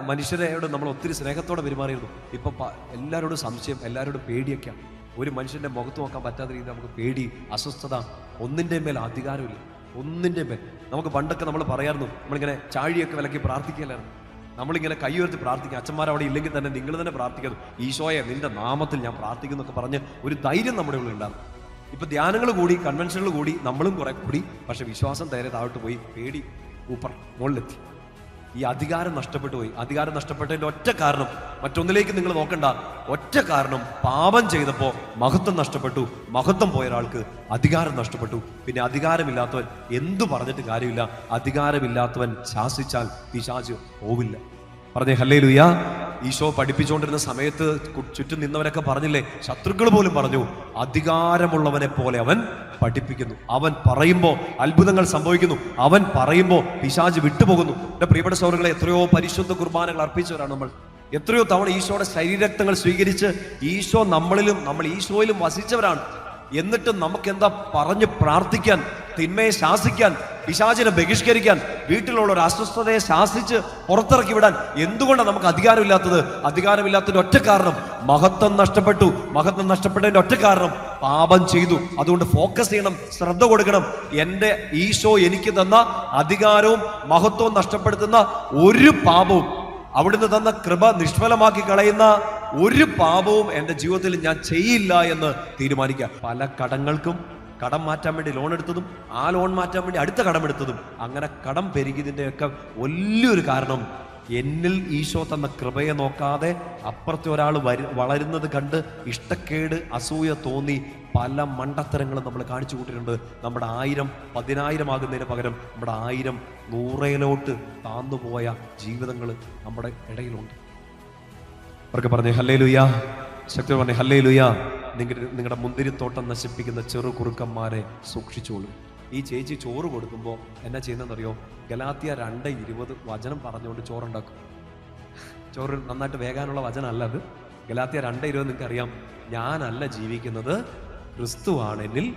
മനുഷ്യരോട് നമ്മൾ ഒത്തിരി സ്നേഹത്തോടെ പെരുമാറിയിരുന്നു. ഇപ്പം എല്ലാവരോടും സംശയം, എല്ലാവരോടും പേടിയൊക്കെയാണ്. ഒരു മനുഷ്യൻ്റെ മുഖത്ത് നോക്കാൻ പറ്റാത്ത രീതിയിൽ നമുക്ക് പേടി, അസ്വസ്ഥത, ഒന്നിൻ്റെ മേൽ അധികാരമില്ല, ഒന്നിൻ്റെ മേൽ. നമുക്ക് പണ്ടൊക്കെ നമ്മൾ പറയായിരുന്നു, നമ്മളിങ്ങനെ ചാഴിയൊക്കെ വിലക്കി പ്രാർത്ഥിക്കലായിരുന്നു. നമ്മളിങ്ങനെ കൈ ഉയർത്തി പ്രാർത്ഥിക്കുക. അച്ഛന്മാർ അവിടെ ഇല്ലെങ്കിൽ തന്നെ നിങ്ങൾ തന്നെ പ്രാർത്ഥിക്കുന്നു, ഈശോയെ നിന്റെ നാമത്തിൽ ഞാൻ പ്രാർത്ഥിക്കുന്നൊക്കെ പറഞ്ഞ് ഒരു ധൈര്യം നമ്മുടെ ഉള്ളിൽ ഉണ്ടാകും. ഇപ്പം ധ്യാനങ്ങൾ കൂടി, കൺവെൻഷനുകൾ കൂടി, നമ്മളും കുറെ കൂടി, പക്ഷെ വിശ്വാസം നേരെ താഴോട്ട് പോയി, പേടി മുകളിലെത്തി. ഈ അധികാരം നഷ്ടപ്പെട്ടു പോയി. അധികാരം നഷ്ടപ്പെട്ടതിൻ്റെ ഒറ്റ കാരണം, മറ്റൊന്നിലേക്ക് നിങ്ങൾ നോക്കണ്ട, ഒറ്റ കാരണം, പാപം ചെയ്തപ്പോൾ മഹത്വം നഷ്ടപ്പെട്ടു. മഹത്വം പോയ ഒരാൾക്ക് അധികാരം നഷ്ടപ്പെട്ടു. പിന്നെ അധികാരമില്ലാത്തവൻ എന്തു പറഞ്ഞിട്ട് കാര്യമില്ല. അധികാരമില്ലാത്തവൻ ശാസിച്ചാൽ പിശാച് പോവില്ല. പറഞ്ഞേ ഹല്ലേലൂയ. ഈശോ പഠിപ്പിച്ചുകൊണ്ടിരുന്ന സമയത്ത് ചുറ്റും നിന്നവരൊക്കെ പറഞ്ഞില്ലേ, ശത്രുക്കൾ പോലും പറഞ്ഞു, അധികാരമുള്ളവനെ പോലെ അവൻ പഠിപ്പിക്കുന്നു. അവൻ പറയുമ്പോൾ അത്ഭുതങ്ങൾ സംഭവിക്കുന്നു. അവൻ പറയുമ്പോൾ പിശാച് വിട്ടുപോകുന്നു. എൻ്റെ പ്രിയപ്പെട്ട സഹോദരങ്ങളെ, എത്രയോ പരിശുദ്ധ കുർബാനകൾ അർപ്പിച്ചവരാണ് നമ്മൾ. എത്രയോ തവണ ഈശോയുടെ ശരീരരക്തങ്ങൾ സ്വീകരിച്ച് ഈശോ നമ്മളിലും നമ്മൾ ഈശോയിലും വസിച്ചവരാണ്. എന്നിട്ട് നമുക്കെന്താ പറഞ്ഞ് പ്രാർത്ഥിക്കാൻ, തിന്മയെ ശാസിക്കാൻ, പിശാചിനെ ബഹിഷ്കരിക്കാൻ, വീട്ടിലുള്ള ഒരു അസ്വസ്ഥതയെ ശാസിച്ച് പുറത്തിറക്കി വിടാൻ എന്തുകൊണ്ടാണ് നമുക്ക് അധികാരമില്ലാത്തത്? അധികാരമില്ലാത്തതിന്റെ ഒറ്റ കാരണം മഹത്വം നഷ്ടപ്പെട്ടു. മഹത്വം നഷ്ടപ്പെട്ടതിന്റെ ഒറ്റ കാരണം പാപം ചെയ്തു. അതുകൊണ്ട് ഫോക്കസ് ചെയ്യണം, ശ്രദ്ധ കൊടുക്കണം. എൻ്റെ ഈശോ എനിക്ക് തന്ന അധികാരവും മഹത്വവും നഷ്ടപ്പെടുത്തുന്ന ഒരു പാപവും, അവിടുന്ന് തന്ന കൃപ നിഷ്ഫലമാക്കി കളയുന്ന ഒരു പാപവും എൻ്റെ ജീവിതത്തിൽ ഞാൻ ചെയ്യില്ല എന്ന് തീരുമാനിക്കുക. പല കടങ്ങൾക്കും കടം മാറ്റാൻ വേണ്ടി ലോൺ എടുത്തതും, ആ ലോൺ മാറ്റാൻ വേണ്ടി അടുത്ത കടമെടുത്തതും, അങ്ങനെ കടം പെരുകിയതിൻ്റെയൊക്കെ വലിയൊരു കാരണം എന്നിൽ ഈശോ തന്ന കൃപയെ നോക്കാതെ അപ്പുറത്തെ ഒരാൾ വളരുന്നത് കണ്ട് ഇഷ്ടക്കേട്, അസൂയ തോന്നി പല മണ്ടത്തരങ്ങളും നമ്മൾ കാണിച്ചു കൂട്ടിയിട്ടുണ്ട്. നമ്മുടെ 1000 10,000 ആകുന്നതിന് പകരം നമ്മുടെ 1000 100 താന്നുപോയ ജീവിതങ്ങൾ നമ്മുടെ ഇടയിലുണ്ട്. അവർക്ക് പറഞ്ഞേ ഹല്ലേലൂയ. ശക്തി പറഞ്ഞേ ഹല്ലേലൂയ. നിങ്ങളുടെ മുന്തിരിത്തോട്ടം നശിപ്പിക്കുന്ന ചെറു കുറുക്കന്മാരെ സൂക്ഷിച്ചോളൂ. ഈ ചേച്ചി ചോറ് കൊടുക്കുമ്പോൾ എന്നാ ചെയ്യുന്നതെന്നറിയോ? ഗലാത്യ 2:20 വചനം പറഞ്ഞുകൊണ്ട് ചോറുണ്ടാക്കും. ചോറ് നന്നായിട്ട് വേകാനുള്ള വചനമല്ല അത്. ഗലാത്യ 2:20 നിങ്ങൾക്ക് അറിയാം. ഞാനല്ല ജീവിക്കുന്നത്, ക്രിസ്തുവാണ് എന്നിൽ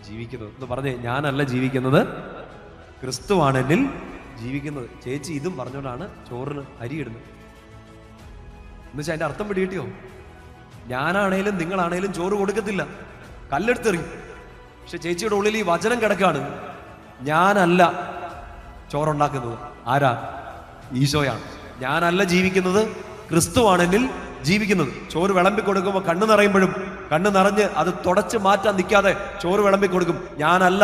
ജീവിക്കുന്നത് എന്ന് പറഞ്ഞേ. ഞാനല്ല ജീവിക്കുന്നത്, ക്രിസ്തുവാണ് എന്നിൽ ജീവിക്കുന്നത്. ചേച്ചി ഇതും പറഞ്ഞുകൊണ്ടാണ് ചോറിന് അരിയിടുന്നത്. എന്നുവെച്ചാൽ അതിൻ്റെ അർത്ഥം പിടികിട്ടിയോ? ഞാനാണേലും നിങ്ങളാണേലും ചോറ് കൊടുക്കത്തില്ല, കല്ലെടുത്തെറിയും. പക്ഷെ ചേച്ചിയുടെ ഉള്ളിൽ ഈ വചനം കിടക്കാണ്. ഞാനല്ല ചോറുണ്ടാക്കുന്നത്, ആരാ? ഈശോയാണ്. ഞാനല്ല ജീവിക്കുന്നത്, ക്രിസ്തുവാണ് എന്നിൽ ജീവിക്കുന്നത്. ചോറ് വിളമ്പി കൊടുക്കുമ്പോൾ കണ്ണ് നിറയുമ്പോഴും കണ്ണ് നിറഞ്ഞ് അത് തുടച്ച് മാറ്റാൻ നിൽക്കാതെ ചോറ് വിളമ്പി കൊടുക്കും. ഞാനല്ല,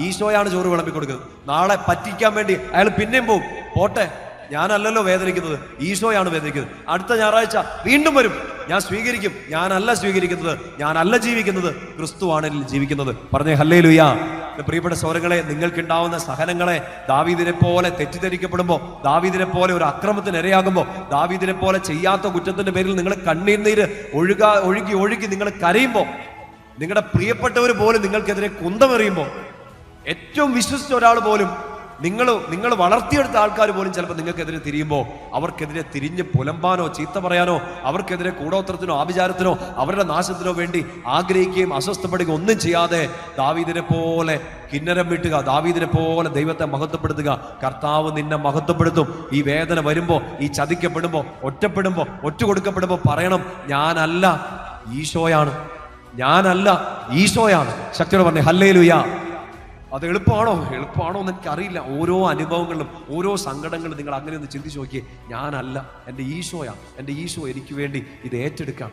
ഈശോയാണ് ചോറ് വിളമ്പി കൊടുക്കുന്നത്. നാളെ പറ്റിക്കാൻ വേണ്ടി അയാൾ പിന്നെയും പോവും. പോട്ടെ, ഞാനല്ലല്ലോ വേദനിക്കുന്നത്, ഈശോയാണ് വേദനിക്കുന്നത്. അടുത്ത ഞായറാഴ്ച വീണ്ടും വരും, ഞാൻ സ്വീകരിക്കും. ഞാനല്ല സ്വീകരിക്കുന്നത്, ഞാനല്ല ജീവിക്കുന്നത്, ക്രിസ്തുവാണ് ജീവിക്കുന്നത്. പറഞ്ഞേ ഹല്ലേലൂയ. പ്രിയപ്പെട്ട സഹോദരങ്ങളെ, നിങ്ങൾക്കുണ്ടാവുന്ന സഹനങ്ങളെ ദാവീദിനെ പോലെ തെറ്റിദ്ധരിക്കപ്പെടുമ്പോൾ, ദാവീദിനെ പോലെ ഒരു അക്രമത്തിന് ഇരയാകുമ്പോൾ, ദാവീദിനെ പോലെ ചെയ്യാത്ത കുറ്റത്തിന്റെ പേരിൽ നിങ്ങൾ കണ്ണീര് ഒഴുകി നിങ്ങൾ കരയുമ്പോൾ, നിങ്ങളുടെ പ്രിയപ്പെട്ടവർ പോലും നിങ്ങൾക്കെതിരെ കുന്തമെറിയുമ്പോൾ, ഏറ്റവും വിശ്വസിച്ച ഒരാൾ പോലും, നിങ്ങൾ വളർത്തിയെടുത്ത ആൾക്കാർ പോലും ചിലപ്പോൾ നിങ്ങൾക്കെതിരെ തിരിയുമ്പോൾ, അവർക്കെതിരെ തിരിഞ്ഞ് പുലമ്പാനോ ചീത്ത പറയാനോ, അവർക്കെതിരെ കൂടോത്രത്തിനോ ആഭിചാരത്തിനോ അവരുടെ നാശത്തിനോ വേണ്ടി ആഗ്രഹിക്കുകയും അസ്വസ്ഥപ്പെടുകയും ഒന്നും ചെയ്യാതെ ദാവീദിനെ പോലെ കിന്നരം വിട്ടുക, ദാവീദിനെ പോലെ ദൈവത്തെ മഹത്വപ്പെടുത്തുക. കർത്താവ് നിന്നെ മഹത്വപ്പെടുത്തും. ഈ വേദന വരുമ്പോൾ, ഈ ചതിക്കപ്പെടുമ്പോൾ, ഒറ്റപ്പെടുമ്പോൾ, ഒറ്റുകൊടുക്കപ്പെടുമ്പോൾ പറയണം, ഞാനല്ല, ഈശോയാണ്. ഞാനല്ല, ഈശോയാണ്. ശക്തിയോടെ പറഞ്ഞേ ഹല്ലേലൂയ. അത് എളുപ്പമാണോ എന്ന് എനിക്കറിയില്ല. ഓരോ അനുഭവങ്ങളിലും ഓരോ സങ്കടങ്ങളും നിങ്ങൾ അങ്ങനെ ഒന്ന് ചിന്തിച്ച് നോക്കിയേ. ഞാനല്ല, എൻ്റെ ഈശോയാണ്. എൻ്റെ ഈശോ എനിക്ക് വേണ്ടി ഇത് ഏറ്റെടുക്കാം.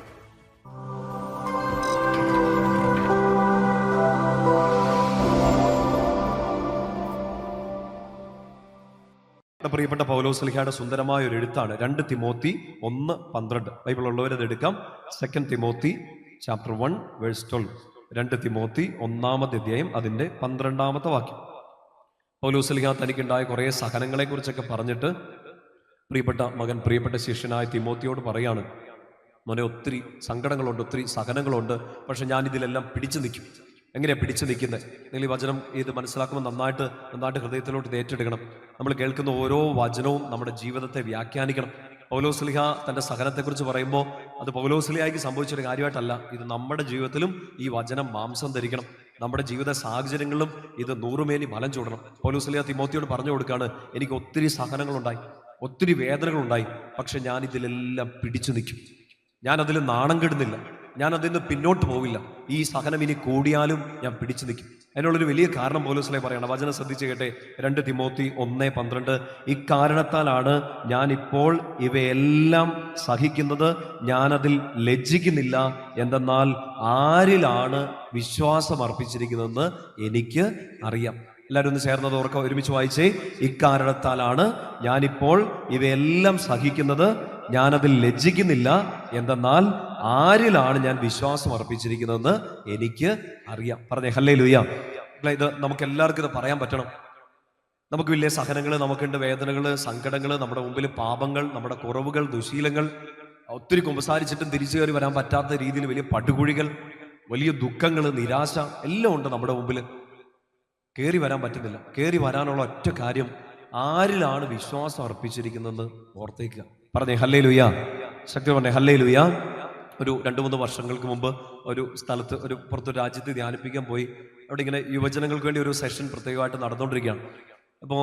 പ്രിയപ്പെട്ട പൗലോസ്ലീഹയുടെ സുന്ദരമായ ഒരു എഴുത്താണ് 2 തിമോത്തി 1:12. ബൈബിൾ ഉള്ളവരത് എടുക്കാം. 2 തിമോത്തി ചാപ്റ്റർ 1 വേഴ്സ് 12. 2 തിമോത്തി 1-ാമത്തെ അധ്യായം അതിൻ്റെ 12-ാമത്തെ വാക്യം. പൗലോസ്ലീഹ തനിക്കുണ്ടായ കുറേ സഹനങ്ങളെ കുറിച്ചൊക്കെ പറഞ്ഞിട്ട് പ്രിയപ്പെട്ട മകൻ, പ്രിയപ്പെട്ട ശിഷ്യനായ തിമോത്തിയോട് പറയാണ്, മോനെ, ഒത്തിരി സങ്കടങ്ങളുണ്ട്, ഒത്തിരി സഹനങ്ങളുണ്ട്, പക്ഷെ ഞാൻ ഇതിലെല്ലാം പിടിച്ചു നിൽക്കും. എങ്ങനെയാണ് പിടിച്ചു നിൽക്കുന്നത്? നിങ്ങൾ ഈ വചനം ഇത് മനസ്സിലാക്കുമ്പോൾ നന്നായിട്ട് ഹൃദയത്തിലോട്ട് ഇത് ഏറ്റെടുക്കണം. നമ്മൾ കേൾക്കുന്ന ഓരോ വചനവും നമ്മുടെ ജീവിതത്തെ വ്യാഖ്യാനിക്കണം. പൗലോസ്ലീഹ തൻ്റെ സഹനത്തെക്കുറിച്ച് പറയുമ്പോൾ അത് പൗലോസ്ലീഹയ്ക്ക് സംഭവിച്ചൊരു കാര്യമായിട്ടല്ല, ഇത് നമ്മുടെ ജീവിതത്തിലും ഈ വചനം മാംസം ധരിക്കണം. നമ്മുടെ ജീവിത സാഹചര്യങ്ങളിലും ഇത് 100 മേനി ഫലം ചൂടണം. പൗലോസ്ലീഹ തിമോത്തിയോട് പറഞ്ഞു കൊടുക്കുകയാണ്, എനിക്ക് ഒത്തിരി സഹനങ്ങളുണ്ടായി, ഒത്തിരി വേദനകളുണ്ടായി. പക്ഷെ ഞാൻ ഇതിലെല്ലാം പിടിച്ചു നിൽക്കും. ഞാൻ അതിൽ നാണം കെടുന്നില്ല. ഞാൻ അതിൽ നിന്ന് പിന്നോട്ട് പോവില്ല. ഈ സഹനം ഇനി കൂടിയാലും ഞാൻ പിടിച്ചു നിൽക്കും. അതിനുള്ളൊരു വലിയ കാരണം പൗലോസ്ലീഹ പറയണം. വചനം ശ്രദ്ധിച്ച് കേട്ടെ. 2 തിമോത്തി 1:12. ഇക്കാരണത്താലാണ് ഞാൻ ഇപ്പോൾ ഇവയെല്ലാം സഹിക്കുന്നത്, ഞാനതിൽ ലജ്ജിക്കുന്നില്ല. എന്തെന്നാൽ ആരിലാണ് വിശ്വാസം അർപ്പിച്ചിരിക്കുന്നതെന്ന് എനിക്ക് അറിയാം. എല്ലാവരും ഒന്ന് ചേർന്നത് ഓർക്കുക, ഒരുമിച്ച് വായിച്ചേ. ഇക്കാരണത്താലാണ് ഞാനിപ്പോൾ ഇവയെല്ലാം സഹിക്കുന്നത്, ഞാനതിൽ ലജ്ജിക്കുന്നില്ല. എന്തെന്നാൽ ആരിലാണ് ഞാൻ വിശ്വാസം അർപ്പിച്ചിരിക്കുന്നതെന്ന് എനിക്ക് അറിയാം. പറഞ്ഞേ ഹല്ലേലൂയ. ഇത് നമുക്ക് എല്ലാവർക്കും ഇത് പറയാൻ പറ്റണം. നമുക്ക് വലിയ സഹനങ്ങൾ, നമുക്കുണ്ട് വേദനകൾ, സങ്കടങ്ങൾ, നമ്മുടെ മുമ്പിൽ പാപങ്ങൾ, നമ്മുടെ കുറവുകൾ, ദുശീലങ്ങൾ, ഒത്തിരി കുമ്പസാരിച്ചിട്ടും തിരിച്ചു കയറി വരാൻ പറ്റാത്ത രീതിയിൽ വലിയ പടുകുഴികൾ, വലിയ ദുഃഖങ്ങൾ, നിരാശ എല്ലാം ഉണ്ട് നമ്മുടെ മുമ്പിൽ. കയറി വരാൻ പറ്റുന്നില്ല. കയറി വരാനുള്ള ഒറ്റ കാര്യം, ആരിലാണ് വിശ്വാസം അർപ്പിച്ചിരിക്കുന്നതെന്ന് ഓർത്തേക്കുക. പറഞ്ഞേ ഹല്ലേലൂയ. ശക്തി പറഞ്ഞേ ഹല്ലേലൂയ. ഒരു 2-3 വർഷങ്ങൾക്ക് മുമ്പ് ഒരു സ്ഥലത്ത്, ഒരു പുറത്തൊരു രാജ്യത്ത് ധ്യാനിപ്പിക്കാൻ പോയി. അവിടെ ഇങ്ങനെ യുവജനങ്ങൾക്ക് വേണ്ടി ഒരു സെഷൻ പ്രത്യേകമായിട്ട് നടന്നുകൊണ്ടിരിക്കുകയാണ്. അപ്പോൾ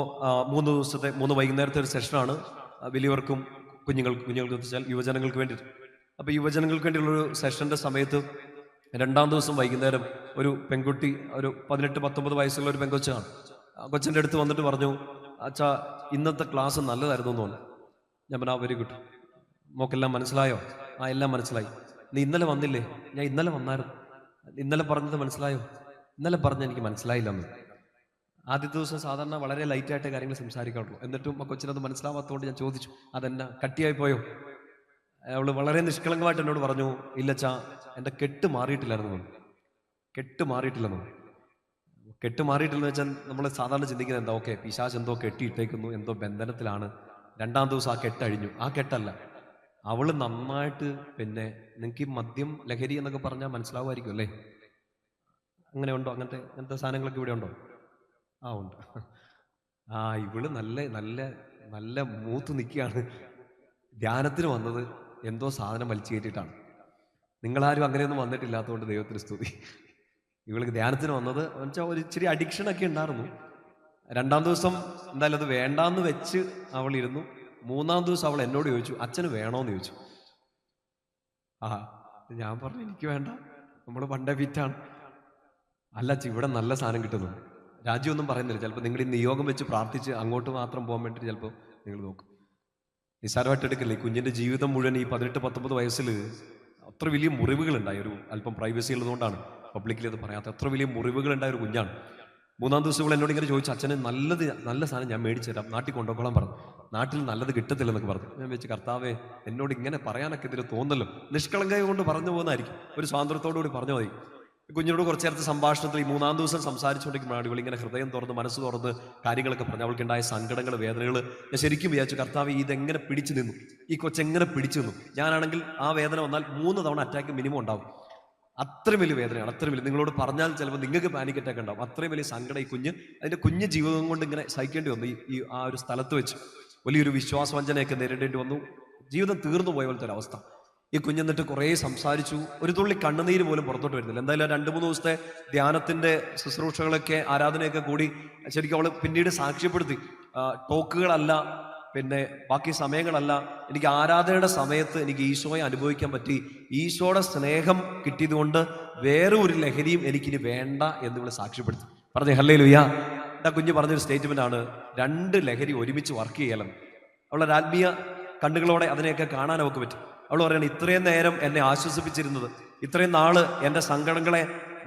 3 ദിവസത്തെ 3 വൈകുന്നേരത്തെ ഒരു സെഷനാണ്. വലിയവർക്കും കുഞ്ഞുങ്ങൾക്ക് വെച്ചാൽ യുവജനങ്ങൾക്ക് വേണ്ടി. അപ്പോൾ യുവജനങ്ങൾക്ക് വേണ്ടിയുള്ളൊരു സെഷൻ്റെ സമയത്ത് 2-ാം ദിവസം വൈകുന്നേരം ഒരു പെൺകുട്ടി, ഒരു 18-19 വയസ്സുള്ള ഒരു പെൺകൊച്ചാണ്. കൊച്ചിൻ്റെ അടുത്ത് വന്നിട്ട് പറഞ്ഞു, അച്ഛാ ഇന്നത്തെ ക്ലാസ് നല്ലതായിരുന്നു എന്ന് പറഞ്ഞു. ഞാൻ പറഞ്ഞു, വെരി ഗുഡ്, മോക്കെല്ലാം മനസ്സിലായോ? എല്ലാം മനസ്സിലായി. നീ ഇന്നലെ വന്നില്ലേ? ഞാൻ ഇന്നലെ വന്നായിരുന്നു. ഇന്നലെ പറഞ്ഞത് മനസ്സിലായോ? ഇന്നലെ പറഞ്ഞ എനിക്ക് മനസ്സിലായില്ലെന്ന്. ആദ്യത്തെ ദിവസം സാധാരണ വളരെ ലൈറ്റായിട്ട് കാര്യങ്ങൾ സംസാരിക്കാറുള്ളൂ. എന്നിട്ടും ആ കൊച്ചിനത് മനസ്സിലാവാത്തതുകൊണ്ട് ഞാൻ ചോദിച്ചു, അതെന്നാ കട്ടിയായി പോയോ? അവൾ വളരെ നിഷ്കളങ്കമായിട്ട് എന്നോട് പറഞ്ഞു, ഇല്ലച്ചാ എൻ്റെ കെട്ട് മാറിയിട്ടില്ലായിരുന്നു. കെട്ട് മാറിയിട്ടില്ലെന്നു. കെട്ട് മാറിയിട്ടില്ലെന്ന് വെച്ചാൽ നമ്മൾ സാധാരണ ചിന്തിക്കുന്നത് എന്താ, ഓക്കെ പിശാച് എന്തോ കെട്ടിയിട്ടേക്കുന്നു, എന്തോ ബന്ധനത്തിലാണ്. 2-ാം ദിവസം ആ കെട്ടഴിഞ്ഞു. ആ കെട്ടല്ല, അവള് നന്നായിട്ട്, പിന്നെ നിങ്ങൾക്ക് ഈ മദ്യം, ലഹരി എന്നൊക്കെ പറഞ്ഞാൽ മനസ്സിലാവുമായിരിക്കും അല്ലേ? അങ്ങനെ ഉണ്ടോ? അങ്ങനത്തെ സാധനങ്ങളൊക്കെ ഇവിടെ ഉണ്ടോ? ഉണ്ട്. ഇവള് നല്ല നല്ല നല്ല മൂത്ത് നിൽക്കുകയാണ്. ധ്യാനത്തിന് വന്നത് എന്തോ സാധനം വലിച്ചു കയറ്റിയിട്ടാണ്. നിങ്ങളാരും അങ്ങനെയൊന്നും വന്നിട്ടില്ലാത്തതുകൊണ്ട് ദൈവത്തിന് സ്തുതി. ഇവൾക്ക് ധ്യാനത്തിന് വന്നത് വെച്ചാൽ ഒരു ഇച്ചിരി അഡിക്ഷനൊക്കെ ഉണ്ടായിരുന്നു. 2-ാം ദിവസം എന്തായാലും അത് വേണ്ടാന്ന് വെച്ച് അവൾ ഇരുന്നു. 3-ാം ദിവസം അവൾ എന്നോട് ചോദിച്ചു, അച്ഛന് വേണോന്ന് ചോദിച്ചു. ഞാൻ പറഞ്ഞു, എനിക്ക് വേണ്ട, നമ്മൾ പണ്ടേ ഫിറ്റാണ്. അല്ല അച്ഛ, ഇവിടെ നല്ല സാധനം കിട്ടുന്നു. രാജ്യമൊന്നും പറയുന്നില്ല. ചിലപ്പോൾ നിങ്ങൾ ഈ നിയോഗം വെച്ച് പ്രാർത്ഥിച്ച് അങ്ങോട്ട് മാത്രം പോകാൻ വേണ്ടിയിട്ട് ചിലപ്പോൾ നിങ്ങൾ നോക്കും. നിസ്സാരമായിട്ട് എടുക്കില്ലേ? കുഞ്ഞിൻ്റെ ജീവിതം മുഴുവൻ ഈ 18-19 വയസ്സിൽ അത്ര വലിയ മുറിവുകളുണ്ടായി. ഒരു അല്പം പ്രൈവസി ഉള്ളതുകൊണ്ടാണ് പബ്ലിക്കിൽ അത് പറയാത്ത. അത്ര വലിയ മുറിവുകളുണ്ടായ ഒരു കുഞ്ഞാണ്. 3-ാം ദിവസം ഇവിടെ എന്നോട് ഇങ്ങനെ ചോദിച്ചു, അച്ഛന് നല്ല സാധനം ഞാൻ മേടിച്ചു തരാം, നാട്ടിൽ കൊണ്ടുപോകണം പറഞ്ഞു. നാട്ടിൽ നല്ലത് കിട്ടത്തില്ലെന്നൊക്കെ പറഞ്ഞു. ഞാൻ വെച്ച്, കർത്താവേ എന്നോട് ഇങ്ങനെ പറയാനൊക്കെ ഇതിൽ തോന്നല്ലോ. നിഷ്കളങ്ക കൊണ്ട് പറഞ്ഞു പോകുന്നതായിരിക്കും, ഒരു സ്വാതന്ത്ര്യത്തോടു കൂടി പറഞ്ഞു മതി. കുഞ്ഞിനോട് കുറച്ചു നേരത്തെ സംഭാഷണത്തിൽ ഈ 3-ാം ദിവസം സംസാരിച്ചുകൊണ്ടിരിക്കുമ്പോഴാണ് ഇവളിങ്ങനെ ഹൃദയം തുറന്ന്, മനസ്സ് തുറന്ന് കാര്യങ്ങളൊക്കെ പറഞ്ഞു. അവൾക്കുണ്ടായ സങ്കടങ്ങൾ, വേദനകൾ. ഞാൻ ശരിക്കും വിചാരിച്ചു, കർത്താവ് ഇതെങ്ങനെ പിടിച്ചു നിന്നു, ഈ കൊച്ചെങ്ങനെ പിടിച്ചു നിന്നു. ഞാനാണെങ്കിൽ ആ വേദന വന്നാൽ 3 തവണ അറ്റാക്ക് മിനിമം ഉണ്ടാവും. അത്രയും വലിയ വേദനയാണ്. അത്രയും വലിയ, നിങ്ങളോട് പറഞ്ഞാൽ ചിലപ്പോൾ നിങ്ങൾക്ക് പാനിക് അറ്റാക്ക് ഉണ്ടാവും. അത്രയും വലിയ സങ്കടം ഈ അതിൻ്റെ കുഞ്ഞ് ജീവിതം കൊണ്ട് ഇങ്ങനെ സഹിക്കേണ്ടി വന്നു. ഈ ആ ഒരു സ്ഥലത്ത് വെച്ച് വലിയൊരു വിശ്വാസവഞ്ചനയൊക്കെ നേരിടേണ്ടി വന്നു. ജീവിതം തീർന്നു പോയ പോലത്തെ ഒരവസ്ഥ. ഈ കുഞ്ഞെന്നിട്ട് കുറേ സംസാരിച്ചു. ഒരു തുള്ളി കണ്ണുനീര് പോലും പുറത്തോട്ട് വരുന്നില്ല. എന്തായാലും 2-3 ദിവസത്തെ ധ്യാനത്തിന്റെ ശുശ്രൂഷകളൊക്കെ, ആരാധനയൊക്കെ കൂടി ശരിക്കും അവൾ പിന്നീട് സാക്ഷ്യപ്പെടുത്തി. ടോക്കുകളല്ല, പിന്നെ ബാക്കി സമയങ്ങളല്ല, എനിക്ക് ആരാധനയുടെ സമയത്ത് എനിക്ക് ഈശോയെ അനുഭവിക്കാൻ പറ്റി. ഈശോയുടെ സ്നേഹം കിട്ടിയതുകൊണ്ട് വേറെ ഒരു ലഹരിയും എനിക്കിനി വേണ്ട എന്ന് ഇവിടെ സാക്ഷ്യപ്പെടുത്തി. പറഞ്ഞേ ഹല്ലേലൂയ. എന്താ കുഞ്ഞ് പറഞ്ഞൊരു സ്റ്റേറ്റ്മെന്റ് ആണ്, 2 ലഹരി ഒരുമിച്ച് വർക്ക് ചെയ്യലെന്ന്. അവളുടെ ആത്മീയ കണ്ണുകളോടെ അതിനെയൊക്കെ കാണാൻ അവൾക്ക് പറ്റും. അവൾ പറയണം, ഇത്രയും നേരം എന്നെ ആശ്വസിപ്പിച്ചിരുന്നത്, ഇത്രയും നാള് എൻ്റെ സങ്കടങ്ങളെ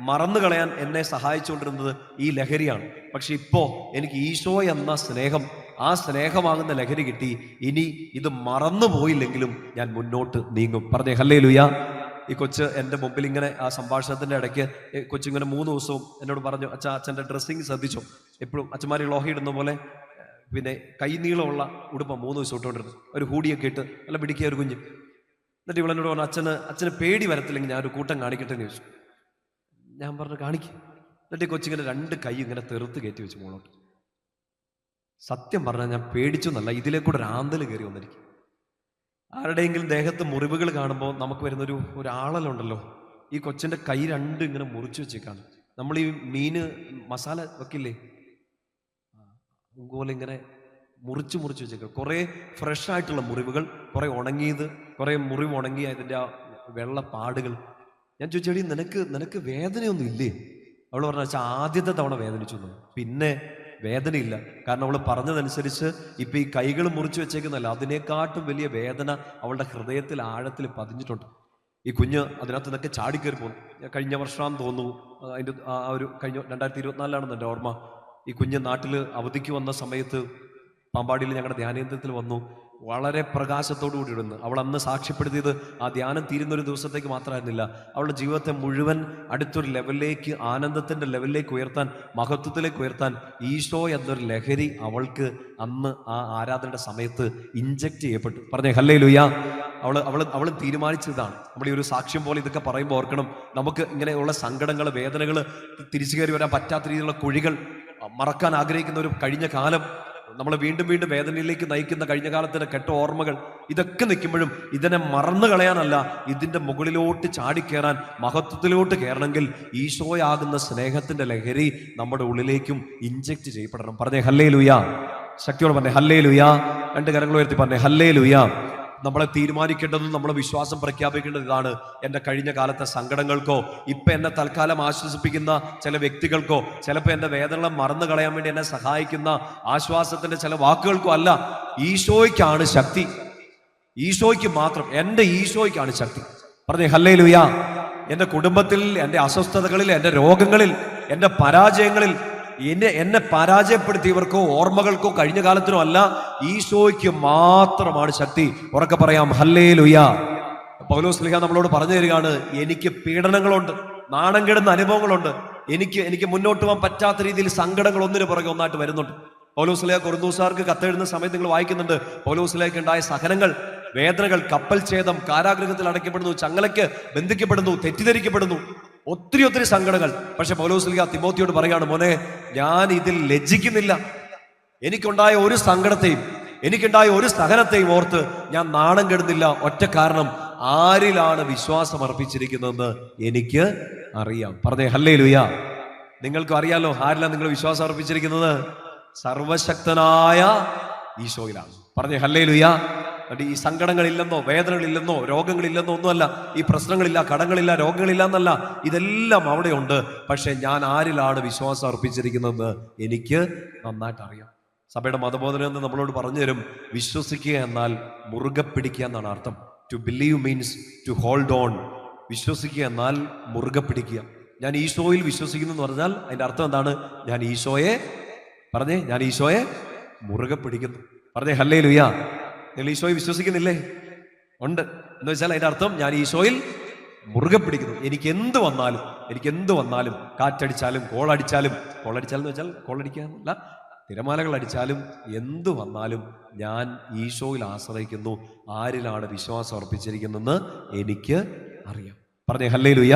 മറന്നു കളയാൻ എന്നെ സഹായിച്ചുകൊണ്ടിരുന്നത് ഈ ലഹരിയാണ്. പക്ഷെ ഇപ്പോ എനിക്ക് ഈശോ എന്ന സ്നേഹം, ആ സ്നേഹമാകുന്ന ലഹരി കിട്ടി. ഇനി ഇത് മറന്നു പോയില്ലെങ്കിലും ഞാൻ മുന്നോട്ട് നീങ്ങും. പറഞ്ഞേ ഹല്ലേലൂയ. ഈ കൊച്ച് എൻ്റെ മുമ്പിൽ ഇങ്ങനെ ആ സംഭാഷണത്തിന്റെ ഇടയ്ക്ക് കൊച്ചിങ്ങനെ 3 ദിവസവും എന്നോട് പറഞ്ഞു, അച്ഛൻ്റെ ഡ്രസ്സിങ് ശ്രദ്ധിച്ചോ? എപ്പോഴും അച്ഛന്മാർ ലോഹി ഇടുന്ന പോലെ പിന്നെ കൈനീളമുള്ള ഉടുപ്പ 3 ദിവസം ഇട്ടുകൊണ്ടിരുന്നു. ഒരു ഹൂഡിയൊക്കെ ഇട്ട് നല്ല പിടിക്കിയ ഒരു കുഞ്ഞ്. എന്നിട്ട് ഇവളെന്നോട് പറഞ്ഞു, അച്ഛന് പേടി വരത്തില്ലെങ്കിൽ ഞാൻ ഒരു കൂട്ടം കാണിക്കട്ടെ എന്ന് ചോദിച്ചു. ഞാൻ പറഞ്ഞു, കാണിക്കും. എന്നിട്ട് ഈ കൊച്ചിങ്ങനെ 2 കൈ ഇങ്ങനെ തെറുത്ത് കയറ്റി വെച്ചു മോളോട്ട്. സത്യം പറഞ്ഞാൽ ഞാൻ പേടിച്ചു എന്നല്ല, ഇതിലേക്കൂടെ ഒരു ആന്തൽ കയറി വന്നിരിക്കും. ആരുടെയെങ്കിലും ദേഹത്ത് മുറിവുകൾ കാണുമ്പോൾ നമുക്ക് വരുന്നൊരു ആളലുണ്ടല്ലോ. ഈ കൊച്ചിൻ്റെ കൈ 2 ഇങ്ങനെ മുറിച്ചു വെച്ചേക്കാണ്. നമ്മൾ ഈ മീന് മസാല വെക്കില്ലേ, അതുപോലെ ഇങ്ങനെ മുറിച്ച് വെച്ചേക്കുക. കുറേ ഫ്രഷ് ആയിട്ടുള്ള മുറിവുകൾ, കുറേ ഉണങ്ങിയത്, കുറേ മുറിവ് ഉണങ്ങിയ അതിൻ്റെ ആ വെള്ള പാടുകൾ. ഞാൻ ചോദിച്ചെടി നിനക്ക് വേദനയൊന്നും ഇല്ലേ? അവൾ പറഞ്ഞ വെച്ചാൽ ആദ്യത്തെ തവണ വേദനിച്ചു, പിന്നെ വേദനയില്ല. കാരണം അവൾ പറഞ്ഞതനുസരിച്ച് ഇപ്പൊ ഈ കൈകൾ മുറിച്ച് വെച്ചേക്കുന്നല്ല, അതിനെക്കാട്ടും വലിയ വേദന അവളുടെ ഹൃദയത്തിൽ ആഴത്തിൽ പതിഞ്ഞിട്ടുണ്ട്. ഈ കുഞ്ഞ് അതിനകത്ത് നിന്നൊക്കെ ചാടിക്കയറി പോകുന്നു. കഴിഞ്ഞ വർഷം തോന്നുന്നു, അതിൻ്റെ ആ ഒരു കഴിഞ്ഞ 2024 എൻ്റെ ഓർമ്മ. ഈ കുഞ്ഞ് നാട്ടിൽ അവധിക്ക് വന്ന സമയത്ത് പാമ്പാടിയിൽ ഞങ്ങളുടെ ധ്യാനേന്ദ്രത്തിൽ വന്നു. വളരെ പ്രകാശത്തോടു കൂടി ഇടുന്നു. അവൾ അന്ന് സാക്ഷ്യപ്പെടുത്തിയത് ആ ധ്യാനം തീരുന്ന ഒരു ദിവസത്തേക്ക് മാത്രമായിരുന്നില്ല, അവളുടെ ജീവിതത്തെ മുഴുവൻ അടുത്തൊരു ലെവലിലേക്ക്, ആനന്ദത്തിന്റെ ലെവലിലേക്ക് ഉയർത്താൻ, മഹത്വത്തിലേക്ക് ഉയർത്താൻ ഈശോ എന്നൊരു ലഹരി അവൾക്ക് അന്ന് ആ ആരാധനയുടെ സമയത്ത് ഇൻജക്ട് ചെയ്യപ്പെട്ടു. പറഞ്ഞേ ഹല്ലേലൂയ. അവൾ തീരുമാനിച്ചതാണ്. നമ്മൾ ഈ ഒരു സാക്ഷ്യം പോലെ ഇതൊക്കെ പറയുമ്പോൾ ഓർക്കണം, നമുക്ക് ഇങ്ങനെയുള്ള സങ്കടങ്ങൾ, വേദനകൾ, തിരിച്ചു കയറി വരാൻ പറ്റാത്ത രീതിയിലുള്ള കുഴികൾ, മറക്കാൻ ആഗ്രഹിക്കുന്ന ഒരു കഴിഞ്ഞ കാലം, നമ്മളെ വീണ്ടും വേദനയിലേക്ക് നയിക്കുന്ന കഴിഞ്ഞ കാലത്തിന്റെ കെട്ട ഓർമ്മകൾ, ഇതൊക്കെ നിൽക്കുമ്പോഴും ഇതിനെ മറന്നു കളയാനല്ല, ഇതിന്റെ മുകളിലോട്ട് ചാടിക്കയറാൻ, മഹത്വത്തിലോട്ട് കയറണമെങ്കിൽ ഈശോയാകുന്ന സ്നേഹത്തിന്റെ ലഹരി നമ്മുടെ ഉള്ളിലേക്കും ഇൻജക്ട് ചെയ്യപ്പെടണം. പറഞ്ഞേ ഹല്ലേലൂയ. ശക്തിയോടെ പറഞ്ഞേ ഹല്ലേലൂയ. 2 കരങ്ങൾ ഉയർത്തി പറഞ്ഞേ ഹല്ലേലൂയ. നമ്മളെ തീരുമാനിക്കേണ്ടതും നമ്മളെ വിശ്വാസം പ്രഖ്യാപിക്കേണ്ടത് ഇതാണ്. എൻ്റെ കഴിഞ്ഞ കാലത്തെ സങ്കടങ്ങൾക്കോ, ഇപ്പം എന്നെ തൽക്കാലം ആശ്വസിപ്പിക്കുന്ന ചില വ്യക്തികൾക്കോ, ചിലപ്പോൾ എൻ്റെ വേദന മറന്നു കളയാൻ വേണ്ടി എന്നെ സഹായിക്കുന്ന ആശ്വാസത്തിന്റെ ചില വാക്കുകൾക്കോ അല്ല, ഈശോയ്ക്കാണ് ശക്തി. ഈശോയ്ക്ക് മാത്രം, എൻ്റെ ഈശോയ്ക്കാണ് ശക്തി. പറഞ്ഞേ ഹല്ലേലൂയ. എൻ്റെ കുടുംബത്തിൽ, എൻ്റെ അസ്വസ്ഥതകളിൽ, എൻ്റെ രോഗങ്ങളിൽ, എൻ്റെ പരാജയങ്ങളിൽ, എന്നെ പരാജയപ്പെടുത്തിയവർക്കോ ഓർമ്മകൾക്കോ കഴിഞ്ഞ കാലത്തിനോ അല്ല, ഈശോയ്ക്ക് മാത്രമാണ് ശക്തി. ഉറക്കെ പറയാം ഹല്ലേലൂയ. പൗലോസ് ശ്ലീഹ നമ്മളോട് പറഞ്ഞു തരികയാണ്, എനിക്ക് പീഡനങ്ങളുണ്ട്, നാണം കെടുന്ന അനുഭവങ്ങളുണ്ട്, എനിക്ക് മുന്നോട്ട് പോകാൻ പറ്റാത്ത രീതിയിൽ സങ്കടങ്ങൾ ഒന്നിനു പുറകെ ഒന്നായിട്ട് വരുന്നുണ്ട്. പൗലോസ് ശ്ലീഹ കൊരിന്തോസുകാർക്ക് കത്തെഴുതുന്ന സമയത്ത് നിങ്ങൾ വായിക്കുന്നുണ്ട്, പൗലോസ് ശ്ലീഹയ്ക്ക് ഉണ്ടായ സഹനങ്ങൾ, വേദനകൾ, കപ്പൽ ഛേദം, കാരാഗൃഹത്തിൽ അടയ്ക്കപ്പെടുന്നു, ചങ്ങലയ്ക്ക് ബന്ധിക്കപ്പെടുന്നു, തെറ്റിദ്ധരിക്കപ്പെടുന്നു, ഒത്തിരി സങ്കടങ്ങൾ. പക്ഷെ പൗലോസ് ശ്ലീഹ തിമോത്തിയോട് പറയാണ്, മോനെ ഞാൻ ഇതിൽ ലജ്ജിക്കുന്നില്ല. എനിക്കുണ്ടായ ഒരു സങ്കടത്തെയും, എനിക്കുണ്ടായ ഒരു സഹനത്തെയും ഓർത്ത് ഞാൻ നാണം കെടുന്നില്ല. ഒറ്റ കാരണം, ആരിലാണ് വിശ്വാസം അർപ്പിച്ചിരിക്കുന്നതെന്ന് എനിക്ക് അറിയാം. പറഞ്ഞേ ഹല്ലേലൂയ. നിങ്ങൾക്കും അറിയാലോ ആരിലാണ് നിങ്ങൾ വിശ്വാസം അർപ്പിച്ചിരിക്കുന്നത്? സർവശക്തനായ ഈശോയിലാണ്. പറഞ്ഞേ ഹല്ലേലൂയ. ഈ സങ്കടങ്ങളില്ലെന്നോ, വേദനകളില്ലെന്നോ, രോഗങ്ങളില്ലെന്നോ ഒന്നുമല്ല, ഈ പ്രശ്നങ്ങളില്ല, കടങ്ങളില്ല, രോഗങ്ങളില്ല എന്നല്ല, ഇതെല്ലാം അവിടെയുണ്ട്. പക്ഷെ ഞാൻ ആരിലാണ് വിശ്വാസം അർപ്പിച്ചിരിക്കുന്നതെന്ന് എനിക്ക് നന്നായിട്ട് അറിയാം. സഭയുടെ മതബോധന എന്ന് നമ്മളോട് പറഞ്ഞു തരും, വിശ്വസിക്കുക എന്നാൽ മുറുകെ പിടിക്കുക എന്നാണ് അർത്ഥം. To believe means to hold on. വിശ്വസിക്കുക എന്നാൽ മുറുകെ പിടിക്കുക. ഞാൻ ഈശോയിൽ വിശ്വസിക്കുന്നു എന്ന് പറഞ്ഞാൽ അതിന്റെ അർത്ഥം എന്താണ്? ഞാൻ ഈശോയെ മുറുകെ പിടിക്കുന്നു. പറഞ്ഞേ ഹല്ലേലൂയ. നിങ്ങൾ ഈശോയെ വിശ്വസിക്കുന്നില്ലേ? ഉണ്ട് എന്ന് വെച്ചാൽ അതിന്റെ അർത്ഥം ഞാൻ ഈശോയിൽ മുറുകെ പിടിക്കുന്നു. എനിക്ക് എന്ത് വന്നാലും കാറ്റടിച്ചാലും കോളടിച്ചാലും എന്ന് വെച്ചാൽ കോളടിക്കാനല്ല, തിരമാലകൾ അടിച്ചാലും എന്തു വന്നാലും ഞാൻ ഈശോയിൽ ആശ്രയിക്കുന്നു. ആരിലാണ് വിശ്വാസം അർപ്പിച്ചിരിക്കുന്നതെന്ന് എനിക്ക് അറിയാം. പറഞ്ഞേ ഹല്ലേലൂയ.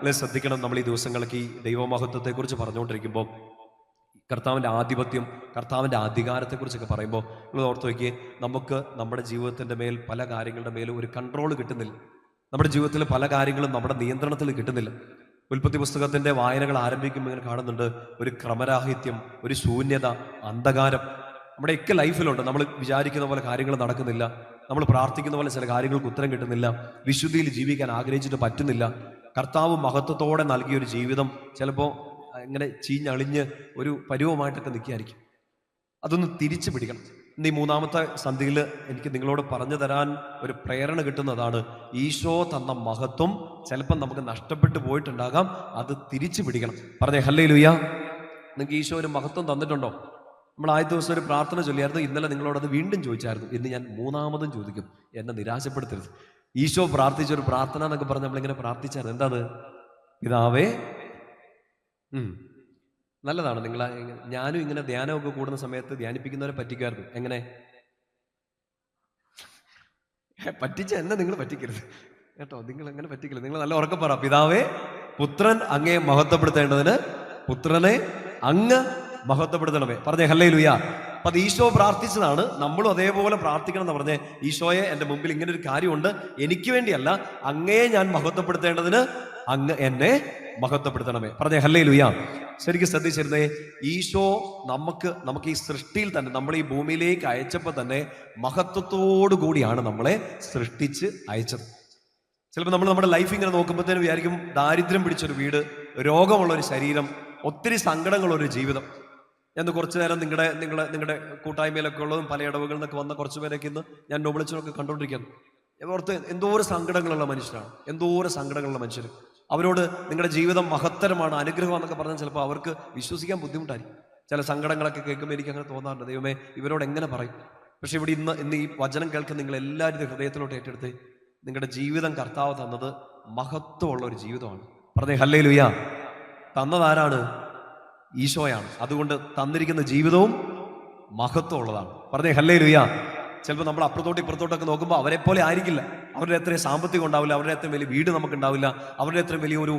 അല്ലെ, ശ്രദ്ധിക്കണം. നമ്മൾ ഈ ദിവസങ്ങൾക്ക് ഈ ദൈവമഹത്വത്തെ കുറിച്ച് പറഞ്ഞുകൊണ്ടിരിക്കുമ്പോൾ, കർത്താവിൻ്റെ ആധിപത്യം, കർത്താവിൻ്റെ അധികാരത്തെക്കുറിച്ചൊക്കെ പറയുമ്പോൾ നിങ്ങൾ ഓർത്ത് വയ്ക്കുക, നമുക്ക് നമ്മുടെ ജീവിതത്തിൻ്റെ മേൽ പല കാര്യങ്ങളുടെ മേലും ഒരു കൺട്രോൾ കിട്ടുന്നില്ല. നമ്മുടെ ജീവിതത്തിൽ പല കാര്യങ്ങളും നമ്മുടെ നിയന്ത്രണത്തിൽ കിട്ടുന്നില്ല. ഉൽപ്പത്തി പുസ്തകത്തിൻ്റെ വായനകൾ ആരംഭിക്കുമ്പോൾ ഇങ്ങനെ കാണുന്നുണ്ട്, ഒരു ക്രമരാഹിത്യം, ഒരു ശൂന്യത, അന്ധകാരം നമ്മുടെയൊക്കെ ലൈഫിലുണ്ട്. നമ്മൾ വിചാരിക്കുന്ന പോലെ കാര്യങ്ങൾ നടക്കുന്നില്ല, നമ്മൾ പ്രാർത്ഥിക്കുന്ന പോലെ ചില കാര്യങ്ങൾക്ക് ഉത്തരം കിട്ടുന്നില്ല, വിശുദ്ധിയിൽ ജീവിക്കാൻ ആഗ്രഹിച്ചിട്ട് പറ്റുന്നില്ല. കർത്താവ് മഹത്വത്തോടെ നൽകിയൊരു ജീവിതം ചിലപ്പോൾ ഇങ്ങനെ ചീഞ്ഞളിഞ്ഞ് ഒരു പരുവമായിട്ടൊക്കെ നിൽക്കുകയായിരിക്കും. അതൊന്ന് തിരിച്ചു പിടിക്കണം. ഇന്ന് ഈ 3-ാമത്തെ സന്ധിയിൽ എനിക്ക് നിങ്ങളോട് പറഞ്ഞു തരാൻ ഒരു പ്രേരണ കിട്ടുന്നതാണ്, ഈശോ തന്ന മഹത്വം ചിലപ്പം നമുക്ക് നഷ്ടപ്പെട്ടു പോയിട്ടുണ്ടാകാം, അത് തിരിച്ചു പിടിക്കണം. പറഞ്ഞേ ഹല്ലേലൂയ. നിങ്ങൾക്ക് ഈശോ ഒരു മഹത്വം തന്നിട്ടുണ്ടോ? നമ്മൾ ആദ്യ ദിവസം ഒരു പ്രാർത്ഥന ചൊല്ലിയായിരുന്നു. ഇന്നലെ നിങ്ങളോടത് വീണ്ടും ചോദിച്ചായിരുന്നു. ഇന്ന് ഞാൻ 3-ാമതും ചോദിക്കും, എന്നെ നിരാശപ്പെടുത്തരുത്. ഈശോ പ്രാർത്ഥിച്ചൊരു പ്രാർത്ഥന എന്നൊക്കെ പറഞ്ഞ് നമ്മളിങ്ങനെ പ്രാർത്ഥിച്ചായിരുന്നു. എന്താണ്? പിതാവേ. നല്ലതാണ്. ഞാനും ഇങ്ങനെ ധ്യാനമൊക്കെ കൂടുന്ന സമയത്ത് ധ്യാനിപ്പിക്കുന്നവരെ പറ്റിക്കായിരുന്നു. എങ്ങനെ പറ്റിച്ച എന്നെ നിങ്ങൾ പറ്റിക്കരുത് കേട്ടോ. നിങ്ങൾ എങ്ങനെ പറ്റിക്കരുത്. നിങ്ങൾ നല്ല ഉറക്കം പറ. പിതാവേ, പുത്രൻ അങ്ങേ മഹത്വപ്പെടുത്തേണ്ടതിന് പുത്രനെ അങ്ങ് മഹത്വപ്പെടുത്തണമേ. പറഞ്ഞേ ഹല്ലേലൂയ. അപ്പൊ അത് ഈശോ പ്രാർത്ഥിച്ചതാണ്. നമ്മളും അതേപോലെ പ്രാർത്ഥിക്കണം എന്ന് പറഞ്ഞേ, ഈശോയെ എൻ്റെ മുമ്പിൽ ഇങ്ങനെ ഒരു കാര്യമുണ്ട്, എനിക്ക് വേണ്ടിയല്ല, അങ്ങയെ ഞാൻ മഹത്വപ്പെടുത്തേണ്ടതിന് അങ്ങ് എന്നെ മഹത്വപ്പെടുത്തണമേ. പറഞ്ഞേ ഹല്ലേലൂയ. ശരിക്കും ശ്രദ്ധിച്ചിരുന്നേ, ഈശോ നമുക്ക് ഈ സൃഷ്ടിയിൽ തന്നെ, നമ്മൾ ഈ ഭൂമിയിലേക്ക് അയച്ചപ്പോൾ തന്നെ മഹത്വത്തോടു കൂടിയാണ് നമ്മളെ സൃഷ്ടിച്ച് അയച്ചത്. ചിലപ്പോൾ നമ്മൾ നമ്മുടെ ലൈഫ് ഇങ്ങനെ നോക്കുമ്പോഴത്തേനും വിചാരിക്കും, ദാരിദ്ര്യം പിടിച്ചൊരു വീട്, രോഗമുള്ളൊരു ശരീരം, ഒത്തിരി സങ്കടങ്ങളുള്ളൊരു ജീവിതം. ഞാൻ കുറച്ചു നേരം നിങ്ങളുടെ കൂട്ടായ്മയിലൊക്കെ ഉള്ളതും പല ഇടവുകളിൽ നിന്നൊക്കെ വന്ന കുറച്ച് പേരൊക്കെ ഇന്ന് ഞാൻ നോബിളിച്ചൊക്കെ കണ്ടുകൊണ്ടിരിക്കുന്നു. ഓർത്ത് എന്തോരം സങ്കടങ്ങളുള്ള മനുഷ്യരാണ്, എന്തോരം സങ്കടങ്ങളുള്ള മനുഷ്യർ. അവരോട് നിങ്ങളുടെ ജീവിതം മഹത്തരമാണ്, അനുഗ്രഹമാണെന്നൊക്കെ പറഞ്ഞാൽ ചിലപ്പോൾ അവർക്ക് വിശ്വസിക്കാൻ ബുദ്ധിമുട്ടായിരിക്കും. ചില സങ്കടങ്ങളൊക്കെ കേൾക്കുമ്പോൾ എനിക്ക് അങ്ങനെ തോന്നാറുണ്ട്, ദൈവമേ ഇവരോട് എങ്ങനെ പറയും. പക്ഷെ ഇവിടെ ഇന്ന് ഈ വചനം കേൾക്കുന്ന നിങ്ങൾ എല്ലാവരും ഹൃദയത്തിലോട്ട് ഏറ്റെടുത്ത്, നിങ്ങളുടെ ജീവിതം കർത്താവ് തന്നത് മഹത്വമുള്ള ഒരു ജീവിതമാണ്. പറഞ്ഞേ ഹല്ലേലൂയ. തന്നതാരാണ്? ഈശോയാണ്. അതുകൊണ്ട് തന്നിരിക്കുന്ന ജീവിതവും മഹത്വമുള്ളതാണ്. പറഞ്ഞേ ഹല്ലേലൂയ. ചിലപ്പോൾ നമ്മൾ അപ്പുറത്തോട്ട് ഇപ്പുറത്തോട്ടൊക്കെ നോക്കുമ്പോൾ അവരെ പോലെ ആയിരിക്കില്ല. അവരുടെ അത്രയും സാമ്പത്തികം ഉണ്ടാവില്ല, അവരുടെ അത്രയും വലിയ വീട് നമുക്കുണ്ടാവില്ല, അവരുടെ അത്രയും വലിയ ഒരു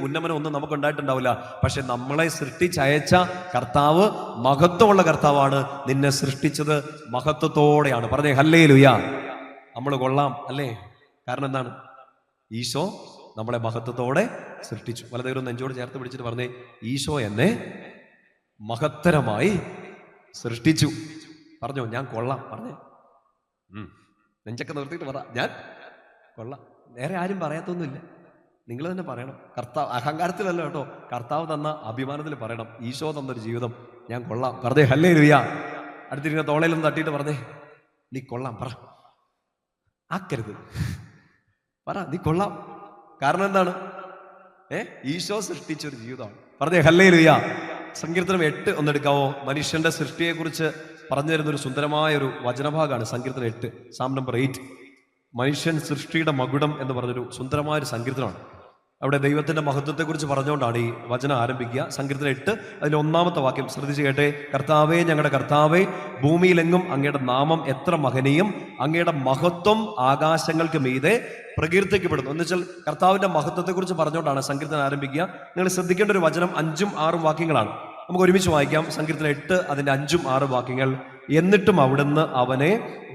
ഉന്നമനം ഒന്നും നമുക്ക് ഉണ്ടായിട്ടുണ്ടാവില്ല. പക്ഷെ നമ്മളെ സൃഷ്ടിച്ചയച്ച കർത്താവ് മഹത്വമുള്ള കർത്താവാണ്. നിന്നെ സൃഷ്ടിച്ചത് മഹത്വത്തോടെയാണ്. പറഞ്ഞേ ഹല്ലേലൂയ. നമ്മൾ കൊള്ളാം അല്ലേ? കാരണം എന്താണ്? ഈശോ നമ്മളെ മഹത്വത്തോടെ സൃഷ്ടിച്ചു. വലതുകൈ നെഞ്ചോട് ചേർത്ത് പിടിച്ചിട്ട് പറഞ്ഞേ, ഈശോ എന്നെ മഹത്തരമായി സൃഷ്ടിച്ചു. പറഞ്ഞോ, ഞാൻ കൊള്ളാം. പറഞ്ഞേ, നെഞ്ചൊക്കെ നിർത്തിയിട്ട് പറ, ഞാൻ കൊള്ളാം. വേറെ ആരും പറയാത്തൊന്നുമില്ല, നിങ്ങൾ തന്നെ പറയണം. കർത്താവ് അഹങ്കാരത്തിലല്ല കേട്ടോ, കർത്താവ് തന്ന അഭിമാനത്തിൽ പറയണം, ഈശോ തന്നൊരു ജീവിതം ഞാൻ കൊള്ളാം. പറഞ്ഞേ ഹല്ലേലൂയ. അടുത്തിരിക്കുന്ന തോളയിലൊന്ന് തട്ടിയിട്ട് പറഞ്ഞേ, നീ കൊള്ളാം. പറ, ആക്കരുത്, പറ നീ കൊള്ളാം. കാരണം എന്താണ്? ഈശോ സൃഷ്ടിച്ചൊരു ജീവിതമാണ്. പറഞ്ഞേ ഹല്ലേലൂയ. സങ്കീർത്തനം 8 ഒന്നെടുക്കാവോ? മനുഷ്യന്റെ സൃഷ്ടിയെ കുറിച്ച് പറഞ്ഞു തരുന്ന ഒരു സുന്ദരമായ ഒരു വചനഭാഗമാണ് സങ്കീർത്തനം 8, സാം നമ്പർ 8. മനുഷ്യൻ സൃഷ്ടിയുടെ മകുടം എന്ന് പറഞ്ഞൊരു സുന്ദരമായൊരു സങ്കീർത്തനമാണ്. അവിടെ ദൈവത്തിന്റെ മഹത്വത്തെക്കുറിച്ച് പറഞ്ഞുകൊണ്ടാണ് ഈ വചനം ആരംഭിക്കുക. സങ്കീർത്തനം 8 അതിൽ 1-ാമത്തെ വാക്യം ശ്രദ്ധിച്ച് കേട്ടെ. കർത്താവേ, ഞങ്ങളുടെ കർത്താവേ, ഭൂമിയിലെങ്ങും അങ്ങയുടെ നാമം എത്ര മഹനീയം, അങ്ങയുടെ മഹത്വം ആകാശങ്ങൾക്ക് മീതെ പ്രകീർത്തിക്കപ്പെടുന്നു. എന്ന് വെച്ചാൽ കർത്താവിന്റെ മഹത്വത്തെക്കുറിച്ച് പറഞ്ഞുകൊണ്ടാണ് സങ്കീർത്തനം ആരംഭിക്കുക. നിങ്ങൾ ശ്രദ്ധിക്കേണ്ട ഒരു വചനം 5ഉം 6ഉം വാക്യങ്ങളാണ്. നമുക്ക് ഒരുമിച്ച് വായിക്കാം. സങ്കീർത്തനം 8 അതിന്റെ 5ഉം 6ഉം വാക്യങ്ങൾ. എന്നിട്ടും അവിടുന്ന് അവനെ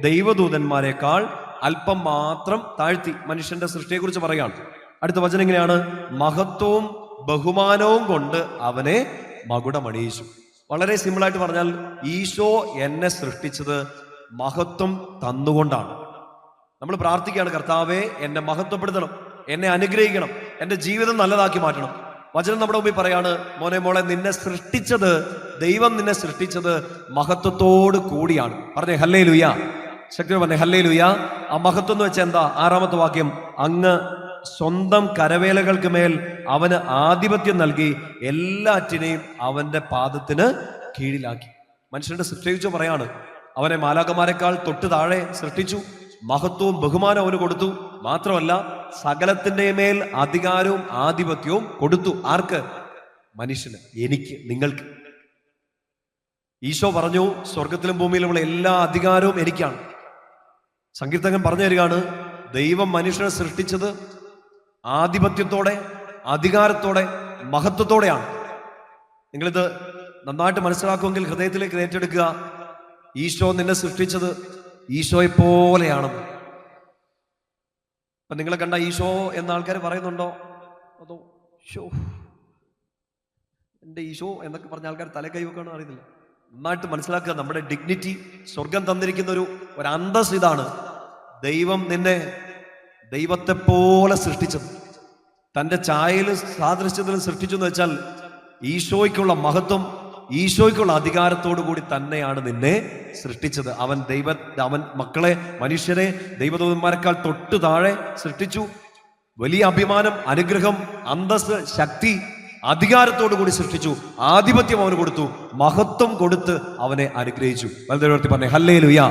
ദൈവദൂതന്മാരെക്കാൾ അല്പം മാത്രം താഴ്ത്തി. മനുഷ്യന്റെ സൃഷ്ടിയെക്കുറിച്ച് പറയുകയാണ്. അടുത്ത വചനം എങ്ങനെയാണ്? മഹത്വവും ബഹുമാനവും കൊണ്ട് അവനെ മകുടമണിയിച്ചു. വളരെ സിമ്പിളായിട്ട് പറഞ്ഞാൽ, ഈശോ എന്നെ സൃഷ്ടിച്ചത് മഹത്വം തന്നുകൊണ്ടാണ്. നമ്മൾ പ്രാർത്ഥിക്കുകയാണ്, കർത്താവേ എന്നെ മഹത്വപ്പെടുത്തണം, എന്നെ അനുഗ്രഹിക്കണം, എൻ്റെ ജീവിതം നല്ലതാക്കി മാറ്റണം. വചനം നമ്മുടെ മുമ്പിൽ പറയാണ്, മോളെ നിന്നെ സൃഷ്ടിച്ചത്, ദൈവം നിന്നെ സൃഷ്ടിച്ചത് മഹത്വത്തോട് കൂടിയാണ്. പറഞ്ഞേ ഹല്ലേലൂയ. ശക്തി പറഞ്ഞേ ഹല്ലേലൂയ. ആ മഹത്വം എന്ന് വെച്ചാൽ എന്താ? 6-ാമത്തെ വാക്യം, അങ്ങ് സ്വന്തം കരവേലകൾക്ക് മേൽ അവന് ആധിപത്യം നൽകി എല്ലാറ്റിനെയും അവന്റെ പാദത്തിന് കീഴിലാക്കി. മനുഷ്യന്റെ സൃഷ്ടിച്ചു പറയാണ്, അവനെ മാലാഖമാരെക്കാൾ തൊട്ട് താഴെ സൃഷ്ടിച്ചു, മഹത്വവും ബഹുമാനവും അവന് കൊടുത്തു. മാത്രമല്ല സകലത്തിന്റെ മേൽ അധികാരവും ആധിപത്യവും കൊടുത്തു. ആർക്ക്? മനുഷ്യന്, എനിക്ക്, നിങ്ങൾക്ക്. ഈശോ പറഞ്ഞു, സ്വർഗത്തിലും ഭൂമിയിലുമുള്ള എല്ലാ അധികാരവും എനിക്കാണ്. സങ്കീർത്തകൻ പറഞ്ഞു തരികയാണ്, ദൈവം മനുഷ്യനെ സൃഷ്ടിച്ചത് ആധിപത്യത്തോടെ, അധികാരത്തോടെ, മഹത്വത്തോടെയാണ്. നിങ്ങളിത് നന്നായിട്ട് മനസ്സിലാക്കുമെങ്കിൽ ഹൃദയത്തിലേക്ക് ഏറ്റെടുക്കുക. ഈശോ നിന്നെ സൃഷ്ടിച്ചത് ഈശോയെ പോലെയാണെന്ന്. അപ്പൊ നിങ്ങളെ കണ്ട ഈശോ എന്ന ആൾക്കാർ പറയുന്നുണ്ടോ? അതോ ഷോ എൻ്റെ ഈശോ എന്നൊക്കെ പറഞ്ഞ ആൾക്കാർ തല കൈവെക്കാണോ അറിയുന്നില്ല. നന്നായിട്ട് മനസ്സിലാക്കുക, നമ്മുടെ ഡിഗ്നിറ്റി, സ്വർഗം തന്നിരിക്കുന്ന ഒരു അന്തസ് ഇതാണ്. ദൈവം നിന്നെ ദൈവത്തെ പോലെ സൃഷ്ടിച്ചത്, തൻ്റെ ഛായയിലും സാദൃശ്യത്തിലും സൃഷ്ടിച്ചു എന്ന് വെച്ചാൽ ഈശോയ്ക്കുള്ള മഹത്വം, ഈശോയ്ക്കുള്ള അധികാരത്തോടു കൂടി തന്നെയാണ് നിന്നെ സൃഷ്ടിച്ചത്. അവൻ മക്കളെ, മനുഷ്യരെ ദൈവദൂതന്മാരെക്കാൾ തൊട്ട് താഴെ സൃഷ്ടിച്ചു. വലിയ അഭിമാനം, അനുഗ്രഹം, അന്തസ്, ശക്തി, അധികാരത്തോടു കൂടി സൃഷ്ടിച്ചു. ആധിപത്യം അവന് കൊടുത്തു, മഹത്വം കൊടുത്ത് അവനെ അനുഗ്രഹിച്ചു. വലതുവർത്തി പറഞ്ഞേ ഹല്ലേലൂയ.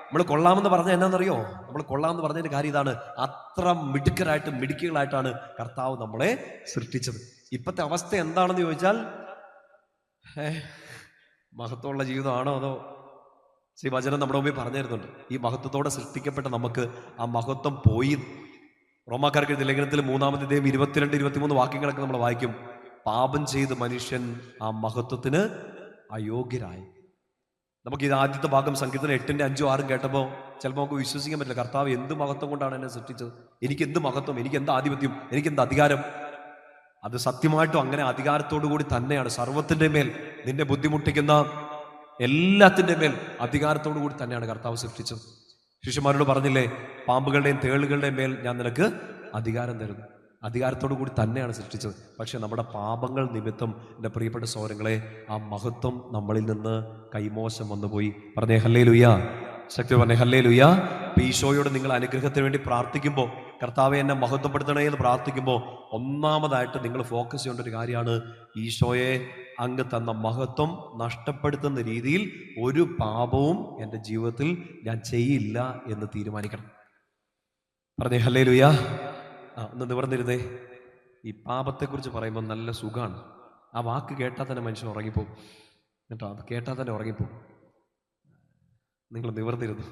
നമ്മൾ കൊള്ളാമെന്ന് പറഞ്ഞ എന്നാന്നറിയോ? നമ്മൾ കൊള്ളാമെന്ന് പറഞ്ഞതിന്റെ കാര്യം ഇതാണ്, അത്ര മിടുക്കികളായിട്ടാണ് കർത്താവ് നമ്മളെ സൃഷ്ടിച്ചത്. ഇപ്പോഴത്തെ അവസ്ഥ എന്താണെന്ന് ചോദിച്ചാൽ, മഹത്വമുള്ള ജീവിതമാണോ അതോ? വചനം നമ്മുടെ മുമ്പിൽ പറഞ്ഞു തരുന്നുണ്ട്, ഈ മഹത്വത്തോടെ സൃഷ്ടിക്കപ്പെട്ട നമുക്ക് ആ മഹത്വം പോയി. റോമാക്കാർക്ക് എഴുതിയ ലേഖനത്തിൽ 3-ാം അധ്യായം 22-23 വാക്യങ്ങളൊക്കെ നമ്മൾ വായിക്കും. പാപം ചെയ്ത് മനുഷ്യൻ ആ മഹത്വത്തിന് അയോഗ്യരായി. നമുക്ക് ഇത് ആദ്യത്തെ ഭാഗം സങ്കീർത്തനം 8-ന്റെ 5-ഉം 6-ഉം കേട്ടപ്പോൾ ചിലപ്പോൾ നമുക്ക് വിശ്വസിക്കാൻ പറ്റില്ല. കർത്താവ് എന്ത് മഹത്വം കൊണ്ടാണ് എന്നെ സൃഷ്ടിച്ചത്, എനിക്ക് എന്ത് മഹത്വം, എനിക്ക് എന്ത് ആധിപത്യം, എനിക്ക് എന്ത് അധികാരം. അത് സത്യമായിട്ടും അങ്ങനെ അധികാരത്തോടു കൂടി തന്നെയാണ്. സർവ്വത്തിൻ്റെ മേൽ, നിന്നെ ബുദ്ധിമുട്ടിക്കുന്ന എല്ലാത്തിൻ്റെ മേൽ അധികാരത്തോടു കൂടി തന്നെയാണ് കർത്താവ് സൃഷ്ടിച്ചത്. ശിഷ്യന്മാരോട് പറഞ്ഞില്ലേ, പാമ്പുകളുടെയും തേളുകളുടെയും മേൽ ഞാൻ നിനക്ക് അധികാരം തരുന്നു. അധികാരത്തോടു കൂടി തന്നെയാണ് സൃഷ്ടിച്ചത്. പക്ഷെ നമ്മുടെ പാപങ്ങൾ നിമിത്തം എൻ്റെ പ്രിയപ്പെട്ട സഹോദരങ്ങളെ, ആ മഹത്വം നമ്മളിൽ നിന്ന് കൈമോശം വന്നുപോയി. പറഞ്ഞേ ഹല്ലേലൂയ, ശക്തി പറഞ്ഞേ ഹല്ലേലൂയ. ഈശോയോട് നിങ്ങൾ അനുഗ്രഹത്തിന് വേണ്ടി പ്രാർത്ഥിക്കുമ്പോൾ, കർത്താവെ എന്നെ മഹത്വപ്പെടുത്തണേ എന്ന് പ്രാർത്ഥിക്കുമ്പോൾ, ഒന്നാമതായിട്ട് നിങ്ങൾ ഫോക്കസ് ചെയ്യേണ്ട ഒരു കാര്യമാണ്, ഈശോയെ അങ്ങ് തന്ന മഹത്വം നഷ്ടപ്പെടുത്തുന്ന രീതിയിൽ ഒരു പാപവും എൻ്റെ ജീവിതത്തിൽ ഞാൻ ചെയ്യില്ല എന്ന് തീരുമാനിക്കണം. പറഞ്ഞേ ഹല്ലേലൂയ. ഒന്ന് നിവർന്നിരുന്നേ. ഈ പാപത്തെക്കുറിച്ച് പറയുമ്പോൾ നല്ല സുഖമാണ്. ആ വാക്ക് കേട്ടാൽ തന്നെ മനുഷ്യൻ ഉറങ്ങിപ്പോവും കേട്ടോ. അത് കേട്ടാൽ തന്നെ ഉറങ്ങിപ്പോവും. നിങ്ങൾ നിവർന്നിരുന്നു.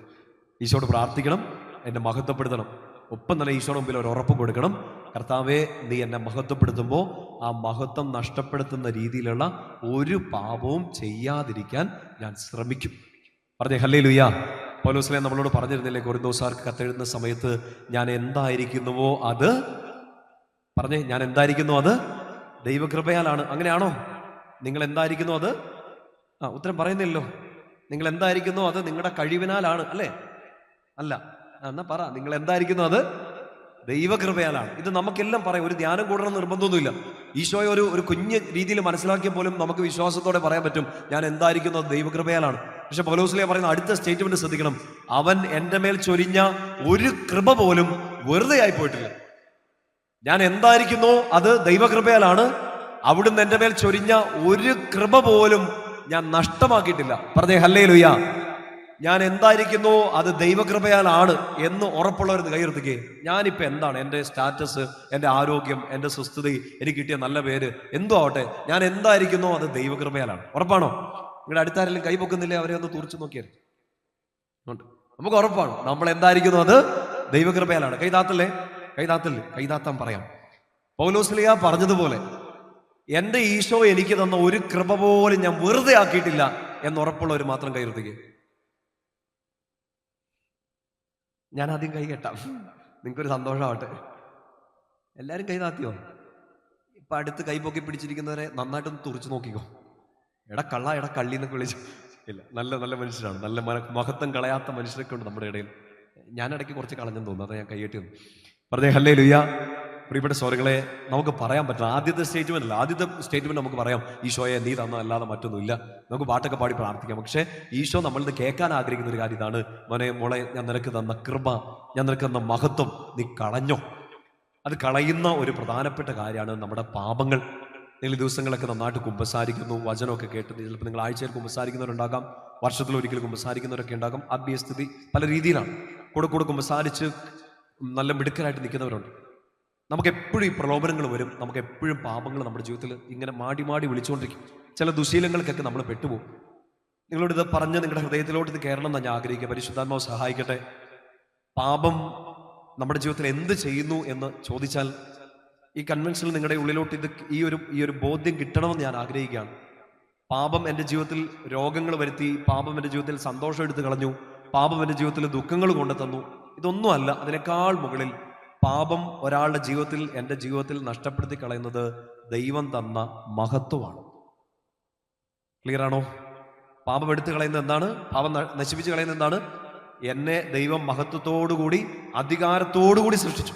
ഈശോയോട് പ്രാർത്ഥിക്കണം, എന്നെ മഹത്വപ്പെടുത്തണം. ഒപ്പം തന്നെ ഈശോയുടെ മുമ്പിൽ ഒരു ഉറപ്പ് കൊടുക്കണം, കർത്താവെ നീ എന്നെ മഹത്വപ്പെടുത്തുമ്പോൾ ആ മഹത്വം നഷ്ടപ്പെടുത്തുന്ന രീതിയിലുള്ള ഒരു പാപവും ചെയ്യാതിരിക്കാൻ ഞാൻ ശ്രമിക്കും. പറഞ്ഞേ ഹല്ലേലൂയ. പൗലോസ് നമ്മളോട് പറഞ്ഞിരുന്നില്ലേ, കൊരിന്തോസാർക്ക് കത്തെഴുതുന്ന സമയത്ത്, ഞാൻ എന്തായിരിക്കുന്നുവോ അത്, പറഞ്ഞേ, ഞാൻ എന്തായിരിക്കുന്നു അത് ദൈവകൃപയാലാണ്. അങ്ങനെയാണോ? നിങ്ങൾ എന്തായിരിക്കുന്നു അത്, ഉത്തരം പറയുന്നില്ലല്ലോ. നിങ്ങൾ എന്തായിരിക്കുന്നു അത് നിങ്ങളുടെ കഴിവിനാലാണ്, അല്ലേ? അല്ല. എന്നാ പറ, നിങ്ങൾ എന്തായിരിക്കുന്നു അത് ദൈവകൃപയാലാണ്. ഇത് നമുക്കെല്ലാം പറയാം, ഒരു ധ്യാനം കൂടണം നിർബന്ധമൊന്നുമില്ല. ഈശോയെ ഒരു കുഞ്ഞ് രീതിയിൽ മനസ്സിലാക്കിയ പോലും നമുക്ക് വിശ്വാസത്തോടെ പറയാൻ പറ്റും, ഞാൻ എന്തായിരിക്കുന്നു അത് ദൈവകൃപയാലാണ്. പക്ഷെ പൗലോസ്ലീഹ പറയുന്ന അടുത്ത സ്റ്റേറ്റ്മെന്റ് ശ്രദ്ധിക്കണം, അവൻ എൻ്റെ മേൽ ചൊരിഞ്ഞ ഒരു കൃപ പോലും വെറുതെ ആയി പോയിട്ടില്ല. ഞാൻ എന്തായിരിക്കുന്നു അത് ദൈവകൃപയാലാണ്, അവിടുന്ന് എൻ്റെ മേൽ ചൊരിഞ്ഞ ഒരു കൃപ പോലും ഞാൻ നഷ്ടമാക്കിയിട്ടില്ല. പറഞ്ഞേ ഹല്ലേലൂയ. ഞാൻ എന്തായിരിക്കുന്നു അത് ദൈവകൃപയാലാണ് എന്ന് ഉറപ്പുള്ളവർ കൈയെടുത്തുകയെ. ഞാനിപ്പോൾ എന്താണ്, എൻ്റെ സ്റ്റാറ്റസ്, എൻ്റെ ആരോഗ്യം, എൻ്റെ സുസ്ഥിതി, എനിക്ക് കിട്ടിയ നല്ല പേര്, എന്തോ ആവട്ടെ, ഞാൻ എന്തായിരിക്കുന്നു അത് ദൈവകൃപയാലാണ്. ഉറപ്പാണോ? നിങ്ങളുടെ അടുത്താരെങ്കിലും കൈ പൊക്കുന്നില്ലേ, അവരെ ഒന്ന് തുറച്ചു നോക്കിയാൽ നമുക്ക് ഉറപ്പാണ് നമ്മൾ എന്തായിരിക്കുന്നു അത് ദൈവകൃപയാലാണ്. കൈതാത്താൻ പറയാം. പൗലോസ്ലീഹ പറഞ്ഞതുപോലെ, എൻ്റെ ഈശോ എനിക്ക് തന്ന ഒരു കൃപ പോലും ഞാൻ വെറുതെ ആക്കിയിട്ടില്ല എന്ന് ഉറപ്പുള്ളവർ മാത്രം കൈയെടുത്തുകയെ. ഞാൻ ആദ്യം കൈ കെട്ടാം, നിങ്ങൾക്കൊരു സന്തോഷമാവട്ടെ. എല്ലാവരും കൈ താത്തിയോ? ഇപ്പൊ അടുത്ത് കൈ പൊക്കി പിടിച്ചിരിക്കുന്നവരെ നന്നായിട്ടൊന്ന് തുറച്ചു നോക്കിക്കോ. എടാ കള്ളി എന്നൊക്കെ വിളിച്ചു. ഇല്ല, നല്ല നല്ല മനുഷ്യരാണ്, നല്ല മഹത്വം കളയാത്ത മനുഷ്യരൊക്കെ ഉണ്ട് നമ്മുടെ ഇടയിൽ. ഞാൻ ഇടയ്ക്ക് കുറച്ച് കളഞ്ഞെന്ന് തോന്നുന്നു, അതാ ഞാൻ കൈയ്യട്ടി വന്നു. പറഞ്ഞേ ഹല്ലേലൂയ. പ്രിയപ്പെട്ട സഹോദരങ്ങളെ, നമുക്ക് പറയാൻ പറ്റില്ല. ആദ്യത്തെ സ്റ്റേറ്റ്മെന്റ് നമുക്ക് പറയാം, ഈശോയെ നീ തന്ന അല്ലാതെ മറ്റൊന്നുമില്ല. നമുക്ക് പാട്ടൊക്കെ പാടി പ്രാർത്ഥിക്കാം. പക്ഷേ ഈശോ നമ്മളിത് കേൾക്കാൻ ആഗ്രഹിക്കുന്ന ഒരു കാര്യം ഇതാണ്, മോളെ, ഞാൻ നിനക്ക് തന്ന കൃപ, ഞാൻ നിനക്ക് തന്ന മഹത്വം നീ കളഞ്ഞോ? അത് കളയുന്ന ഒരു പ്രധാനപ്പെട്ട കാര്യമാണ് നമ്മുടെ പാപങ്ങൾ. നിങ്ങൾ ദിവസങ്ങളൊക്കെ നന്നായിട്ട് കുമ്പസാരിക്കുന്നു, വചനമൊക്കെ കേട്ട്, ചിലപ്പോൾ നിങ്ങൾ ആഴ്ചയിൽ കുമ്പസാരിക്കുന്നവരുണ്ടാകാം, വർഷത്തിൽ ഒരിക്കൽ കുമ്പസാരിക്കുന്നവരൊക്കെ ഉണ്ടാകാം. ആത്മീയസ്ഥിതി പല രീതിയിലാണ്. കൂടെ കുമ്പസാരിച്ച് നല്ല മിടുക്കരായിട്ട് നിൽക്കുന്നവരുണ്ട്. നമുക്ക് എപ്പോഴും ഈ പ്രലോഭനങ്ങൾ വരും, നമുക്ക് എപ്പോഴും പാപങ്ങൾ നമ്മുടെ ജീവിതത്തിൽ ഇങ്ങനെ മാടി വിളിച്ചുകൊണ്ടിരിക്കും. ചില ദുശീലങ്ങൾക്കൊക്കെ നമ്മൾ പെട്ടുപോകും. നിങ്ങളോട് ഇത് പറഞ്ഞ് നിങ്ങളുടെ ഹൃദയത്തിലോട്ട് ഇത് കയറണം എന്ന് ഞാൻ ആഗ്രഹിക്കുക. പരിശുദ്ധാത്മാവ് സഹായിക്കട്ടെ. പാപം നമ്മുടെ ജീവിതത്തിൽ എന്ത് ചെയ്യുന്നു എന്ന് ചോദിച്ചാൽ, ഈ കൺവെൻഷനിൽ നിങ്ങളുടെ ഉള്ളിലോട്ട് ഈ ഒരു ബോധ്യം കിട്ടണമെന്ന് ഞാൻ ആഗ്രഹിക്കുകയാണ്. പാപം എൻ്റെ ജീവിതത്തിൽ രോഗങ്ങൾ വരുത്തി, പാപം എൻ്റെ ജീവിതത്തിൽ സന്തോഷം എടുത്തു കളഞ്ഞു, പാപം എൻ്റെ ജീവിതത്തിൽ ദുഃഖങ്ങൾ കൊണ്ടുതന്നു, ഇതൊന്നുമല്ല. അതിനേക്കാൾ മുകളിൽ പാപം ഒരാളുടെ ജീവിതത്തിൽ, എൻ്റെ ജീവിതത്തിൽ നഷ്ടപ്പെടുത്തി കളയുന്നത് ദൈവം തന്ന മഹത്വമാണ്. ക്ലിയർ ആണോ? പാപം എടുത്തു കളയുന്നത് എന്താണ്? പാപം നശിപ്പിച്ച് കളയുന്നത് എന്താണ്? എന്നെ ദൈവം മഹത്വത്തോടുകൂടി, അധികാരത്തോടുകൂടി സൃഷ്ടിച്ചു.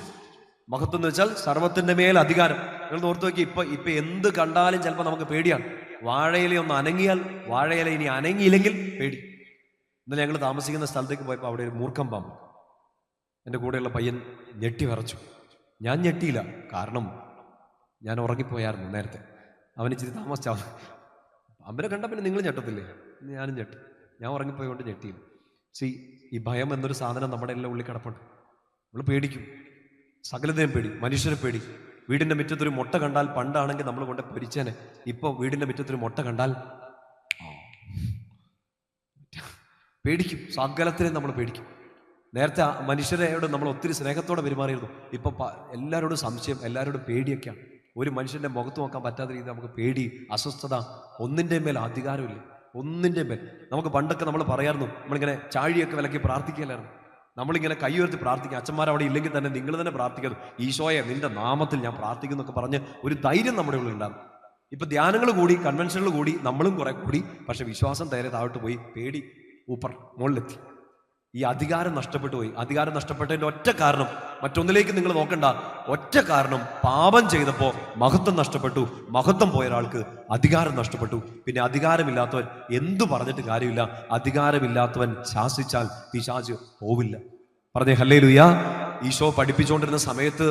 മഹത്വം എന്ന് വെച്ചാൽ സർവത്തിന്റെ മേൽ അധികാരം. നിങ്ങൾ ഓർത്ത് നോക്കി, ഇപ്പൊ എന്ത് കണ്ടാലും ചിലപ്പോൾ നമുക്ക് പേടിയാണ്. വാഴയില ഒന്ന് അനങ്ങിയാൽ, വാഴയില ഇനി അനങ്ങിയില്ലെങ്കിൽ പേടി. ഇന്നലെ ഞങ്ങൾ താമസിക്കുന്ന സ്ഥലത്തേക്ക് പോയപ്പോൾ അവിടെ ഒരു മൂർഖം പാമ്പ്. എൻ്റെ കൂടെയുള്ള പയ്യൻ ഞെട്ടി വിറച്ചു. ഞാൻ ഞെട്ടിയില്ല, കാരണം ഞാൻ ഉറങ്ങിപ്പോയായിരുന്നു നേരത്തെ. അവനിച്ചിരി താമസിച്ചാണ്. പാമ്പിനെ കണ്ട പിന്നെ നിങ്ങൾ ഞെട്ടത്തില്ലേ? ഞാനും ഞെട്ടി. ഞാൻ ഉറങ്ങിപ്പോയതുകൊണ്ട് ഞെട്ടിയില്ല. ഈ ഭയം എന്നൊരു സാധനം നമ്മുടെ എല്ലാം ഉള്ളിൽ കിടപ്പുണ്ട്. നമ്മൾ പേടിക്കും, സകലതയും പേടി, മനുഷ്യരെ പേടി. വീടിൻ്റെ മുറ്റത്തൊരു മുട്ട കണ്ടാൽ, പണ്ടാണെങ്കിൽ നമ്മൾ കൊണ്ട് പൊരിച്ചേനെ, ഇപ്പോൾ വീടിൻ്റെ മുറ്റത്തൊരു മുട്ട കണ്ടാൽ പേടിക്കും. സകലത്തിനെയും നമ്മൾ പേടിക്കും. നേരത്തെ മനുഷ്യരോട് നമ്മൾ ഒത്തിരി സ്നേഹത്തോടെ പെരുമാറിയിരുന്നു. ഇപ്പൊ എല്ലാവരോടും സംശയം, എല്ലാവരോടും പേടിയൊക്കെയാണ്. ഒരു മനുഷ്യന്റെ മുഖത്ത് നോക്കാൻ പറ്റാത്ത രീതിയിൽ നമുക്ക് പേടി, അസ്വസ്ഥത, ഒന്നിൻ്റെ മേൽ അധികാരമില്ല, ഒന്നിൻ്റെ മേൽ. നമുക്ക് പണ്ടൊക്കെ നമ്മൾ പറയായിരുന്നു, നമ്മളിങ്ങനെ ചാഴിയൊക്കെ വിലക്കി പ്രാർത്ഥിക്കുകയല്ലായിരുന്നു, നമ്മളിങ്ങനെ കൈ ഉയർത്തി പ്രാർത്ഥിക്കുക. അച്ഛന്മാർ അവിടെ ഇല്ലെങ്കിൽ തന്നെ നിങ്ങൾ തന്നെ പ്രാർത്ഥിക്കുന്നു, ഈശോയെ നിന്റെ നാമത്തിൽ ഞാൻ പ്രാർത്ഥിക്കുന്നു എന്നൊക്കെ പറഞ്ഞ് ഒരു ധൈര്യം നമ്മുടെ ഉള്ളിൽ ഉണ്ടാകും. ഇപ്പൊ ധ്യാനങ്ങൾ കൂടി, കൺവെൻഷനുകൾ കൂടി, നമ്മളും കുറെ കൂടി, പക്ഷെ വിശ്വാസം നേരെ താഴോട്ട് പോയി, പേടി ഊപ്പർ മുകളിലെത്തി. ഈ അധികാരം നഷ്ടപ്പെട്ടു പോയി. അധികാരം നഷ്ടപ്പെട്ടതിന്റെ ഒറ്റ കാരണം, മറ്റൊന്നിലേക്ക് നിങ്ങൾ നോക്കണ്ട, ഒറ്റ കാരണം, പാപം ചെയ്തപ്പോൾ മഹത്വം നഷ്ടപ്പെട്ടു. മഹത്വം പോയ ഒരാൾക്ക് അധികാരം നഷ്ടപ്പെട്ടു. പിന്നെ അധികാരമില്ലാത്തവൻ എന്തു പറഞ്ഞിട്ട് കാര്യമില്ല. അധികാരമില്ലാത്തവൻ ശാസിച്ചാൽ പിശാച് പോവില്ല. പറഞ്ഞേ ഹല്ലേലൂയ. ഈശോ പഠിപ്പിച്ചുകൊണ്ടിരുന്ന സമയത്ത്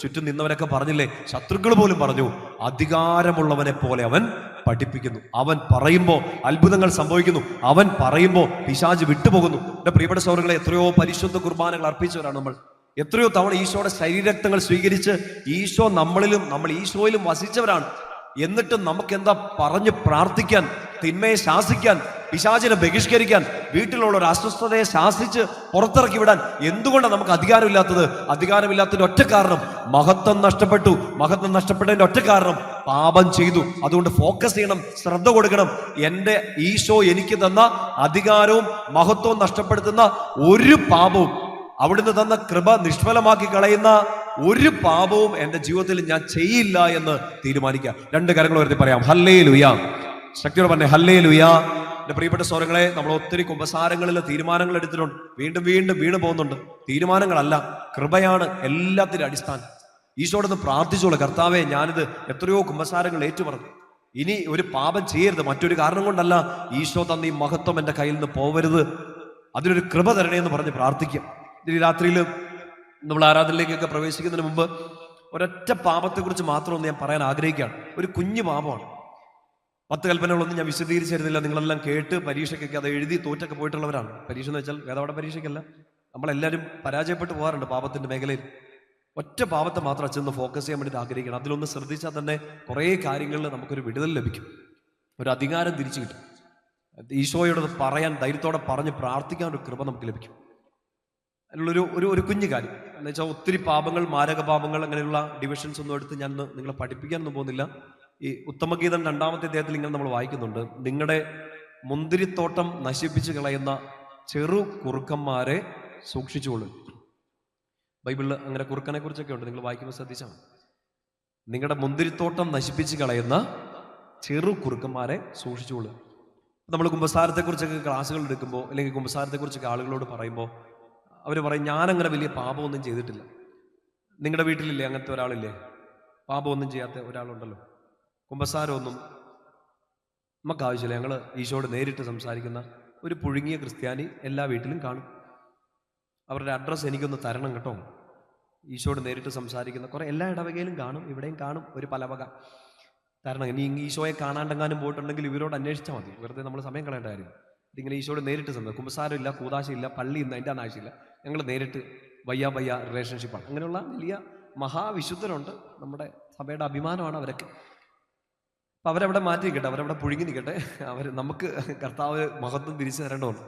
ചുറ്റും നിന്നവരൊക്കെ പറഞ്ഞില്ലേ, ശത്രുക്കൾ പോലും പറഞ്ഞു, അധികാരമുള്ളവനെ പോലെ അവൻ പഠിപ്പിക്കുന്നു. അവൻ പറയുമ്പോൾ അത്ഭുതങ്ങൾ സംഭവിക്കുന്നു. അവൻ പറയുമ്പോൾ പിശാച് വിട്ടുപോകുന്നു. എന്റെ പ്രിയപ്പെട്ട സഹോദരങ്ങളെ, എത്രയോ പരിശുദ്ധ കുർബാനകൾ അർപ്പിച്ചവരാണ് നമ്മൾ. എത്രയോ തവണ ഈശോയുടെ ശരീരരക്തങ്ങൾ സ്വീകരിച്ച് ഈശോ നമ്മളിലും നമ്മൾ ഈശോയിലും വസിച്ചവരാണ്. എന്നിട്ടും നമുക്കെന്താ പറഞ്ഞ് പ്രാർത്ഥിക്കാൻ, തിന്മയെ ശാസിക്കാൻ, പിശാചിനെ ബഹിഷ്കരിക്കാൻ, വീട്ടിലുള്ള ഒരു അസ്വസ്ഥതയെ ശാസിച്ച് പുറത്തിറക്കി വിടാൻ എന്തുകൊണ്ടാണ് നമുക്ക് അധികാരമില്ലാത്തത്? അധികാരമില്ലാത്തതിന്റെ ഒറ്റ കാരണം, മഹത്വം നഷ്ടപ്പെട്ടു. മഹത്വം നഷ്ടപ്പെട്ടതിന്റെ ഒറ്റ കാരണം, പാപം ചെയ്തു. അതുകൊണ്ട് ഫോക്കസ് ചെയ്യണം, ശ്രദ്ധ കൊടുക്കണം. എൻ്റെ ഈശോ എനിക്ക് തന്ന അധികാരവും മഹത്വവും നഷ്ടപ്പെടുത്തുന്ന ഒരു പാപവും, അവിടുന്ന് തന്ന കൃപ നിഷ്ഫലമാക്കി കളയുന്ന ഒരു പാപവും എൻ്റെ ജീവിതത്തിൽ ഞാൻ ചെയ്യില്ല എന്ന് തീരുമാനിക്കുക. രണ്ട് കരങ്ങൾ ഉയർത്തി പറയാം, ഹല്ലേലൂയ. ശക്തിയോടെ പറഞ്ഞേ ഹല്ലേലൂയ. എൻ്റെ പ്രിയപ്പെട്ട സഹോദരങ്ങളെ, നമ്മൾ ഒത്തിരി കുമ്പസാരങ്ങളിൽ തീരുമാനങ്ങൾ എടുത്തിട്ടുണ്ട്, വീണ്ടും വീണ്ടും വീണ് പോകുന്നുണ്ട്. തീരുമാനങ്ങളല്ല, കൃപയാണ് എല്ലാത്തിൻ്റെ അടിസ്ഥാനം. ഈശോടൊന്ന് പ്രാർത്ഥിച്ചോളൂ, കർത്താവേ ഞാനിത് എത്രയോ കുമ്പസാരങ്ങൾ ഏറ്റുപറഞ്ഞു, ഇനി ഒരു പാപം ചെയ്യരുത്, മറ്റൊരു കാരണം കൊണ്ടല്ല, ഈശോ തന്ന ഈ മഹത്വം എൻ്റെ കയ്യിൽ നിന്ന് പോവരുത്, അതിനൊരു കൃപ തരണേ എന്ന് പറഞ്ഞ് പ്രാർത്ഥിക്കാം. ഈ രാത്രിയിൽ നമ്മൾ ആരാധനയിലേക്കൊക്കെ പ്രവേശിക്കുന്നതിന് മുമ്പ് ഒരൊറ്റ പാപത്തെക്കുറിച്ച് മാത്രം ഒന്ന് ഞാൻ പറയാൻ ആഗ്രഹിക്കുകയാണ്. ഒരു കുഞ്ഞു പാപമാണ്. 10 കൽപ്പനകളൊന്നും ഞാൻ വിശദീകരിച്ചിരുന്നില്ല. നിങ്ങളെല്ലാം കേട്ട് പരീക്ഷയ്ക്കൊക്കെ അത് എഴുതി തോറ്റൊക്കെ പോയിട്ടുള്ളവരാണ്. പരീക്ഷ എന്ന് വെച്ചാൽ വേദപാഠ പരീക്ഷയ്ക്കല്ല, നമ്മളെല്ലാവരും പരാജയപ്പെട്ടു പോകാറുണ്ട് പാപത്തിന്റെ മേഖലയിൽ. ഒറ്റ പാപത്തെ മാത്രം അച്ഛന്ന് ഫോക്കസ് ചെയ്യാൻ വേണ്ടിയിട്ട് ആഗ്രഹിക്കണം. അതിലൊന്ന് ശ്രദ്ധിച്ചാൽ തന്നെ കുറേ കാര്യങ്ങളിൽ നമുക്കൊരു വിടുതൽ ലഭിക്കും, ഒരു അധികാരം തിരിച്ചു കിട്ടും. ഈശോയോട് പറയാൻ, ധൈര്യത്തോടെ പറഞ്ഞ് പ്രാർത്ഥിക്കാൻ ഒരു കൃപ നമുക്ക് ലഭിക്കും. അതിനുള്ളൊരു ഒരു ഒരു കുഞ്ഞു കാര്യം എന്ന് വെച്ചാൽ, ഒത്തിരി പാപങ്ങൾ, മാരക പാപങ്ങൾ, അങ്ങനെയുള്ള ഡിവിഷൻസ് ഒന്നും എടുത്ത് ഞാൻ നിങ്ങളെ പഠിപ്പിക്കാനൊന്നും പോകുന്നില്ല. ഈ ഉത്തമഗീതം 2-ാമത്തെ അധ്യായത്തിൽ ഇങ്ങനെ നമ്മൾ വായിക്കുന്നുണ്ട്, നിങ്ങളുടെ മുന്തിരിത്തോട്ടം നശിപ്പിച്ച് കളയുന്ന ചെറു കുറുക്കന്മാരെ സൂക്ഷിച്ചുകൊള്ളു. ബൈബിളിൽ അങ്ങനെ കുറുക്കനെ കുറിച്ചൊക്കെ ഉണ്ട്, നിങ്ങൾ വായിക്കുമ്പോൾ ശ്രദ്ധിച്ചാൽ. നിങ്ങളുടെ മുന്തിരിത്തോട്ടം നശിപ്പിച്ച് കളയുന്ന ചെറു കുറുക്കന്മാരെ സൂക്ഷിച്ചുകൊള്ളു. നമ്മൾ കുമ്പസാരത്തെക്കുറിച്ചൊക്കെ ക്ലാസ്സുകൾ എടുക്കുമ്പോൾ, അല്ലെങ്കിൽ കുമ്പസാരത്തെക്കുറിച്ചൊക്കെ ആളുകളോട് പറയുമ്പോൾ അവർ പറയും, ഞാനങ്ങനെ വലിയ പാപമൊന്നും ചെയ്തിട്ടില്ല. നിങ്ങളുടെ വീട്ടിലില്ലേ അങ്ങനത്തെ ഒരാളില്ലേ? പാപമൊന്നും ചെയ്യാത്ത ഒരാളുണ്ടല്ലോ. കുമ്പസാരമൊന്നും നമുക്ക് ആവശ്യമില്ല. ഞങ്ങൾ ഈശോയോട് നേരിട്ട് സംസാരിക്കുന്ന ഒരു പുഴുങ്ങിയ ക്രിസ്ത്യാനി എല്ലാ വീട്ടിലും കാണും. അവരുടെ അഡ്രസ്സ് എനിക്കൊന്ന് തരണം കേട്ടോ. ഈശോയോട് നേരിട്ട് സംസാരിക്കുന്ന കുറേ എല്ലാ ഇടവകയിലും കാണും, ഇവിടെയും കാണും. ഒരു പലവക തരണം. ഇനി ഈശോയെ കാണാണ്ടെങ്ങാനും പോയിട്ടുണ്ടെങ്കിൽ ഇവരോട് അന്വേഷിച്ചാൽ മതി, വെറുതെ നമ്മൾ സമയം കളയേണ്ട കാര്യം. ഇതിങ്ങനെ ഈശോയോട് നേരിട്ട് സംസാരിക്കും. കുമ്പസാരമില്ല, കൂതാശയില്ല, പള്ളി ഇന്ന് അതിൻ്റെ ആവശ്യമില്ല. ഞങ്ങൾ നേരിട്ട് വയ്യ റിലേഷൻഷിപ്പാണ്. അങ്ങനെയുള്ള വലിയ മഹാവിശുദ്ധരുണ്ട്, നമ്മുടെ സഭയുടെ അഭിമാനമാണ് അവരൊക്കെ. അപ്പം അവരവിടെ മാറ്റി നിൽക്കട്ടെ, അവരവിടെ പുഴുങ്ങി നിൽക്കട്ടെ. നമുക്ക് കർത്താവ് മഹത്വം തിരിച്ചു തരേണ്ടതുണ്ട്.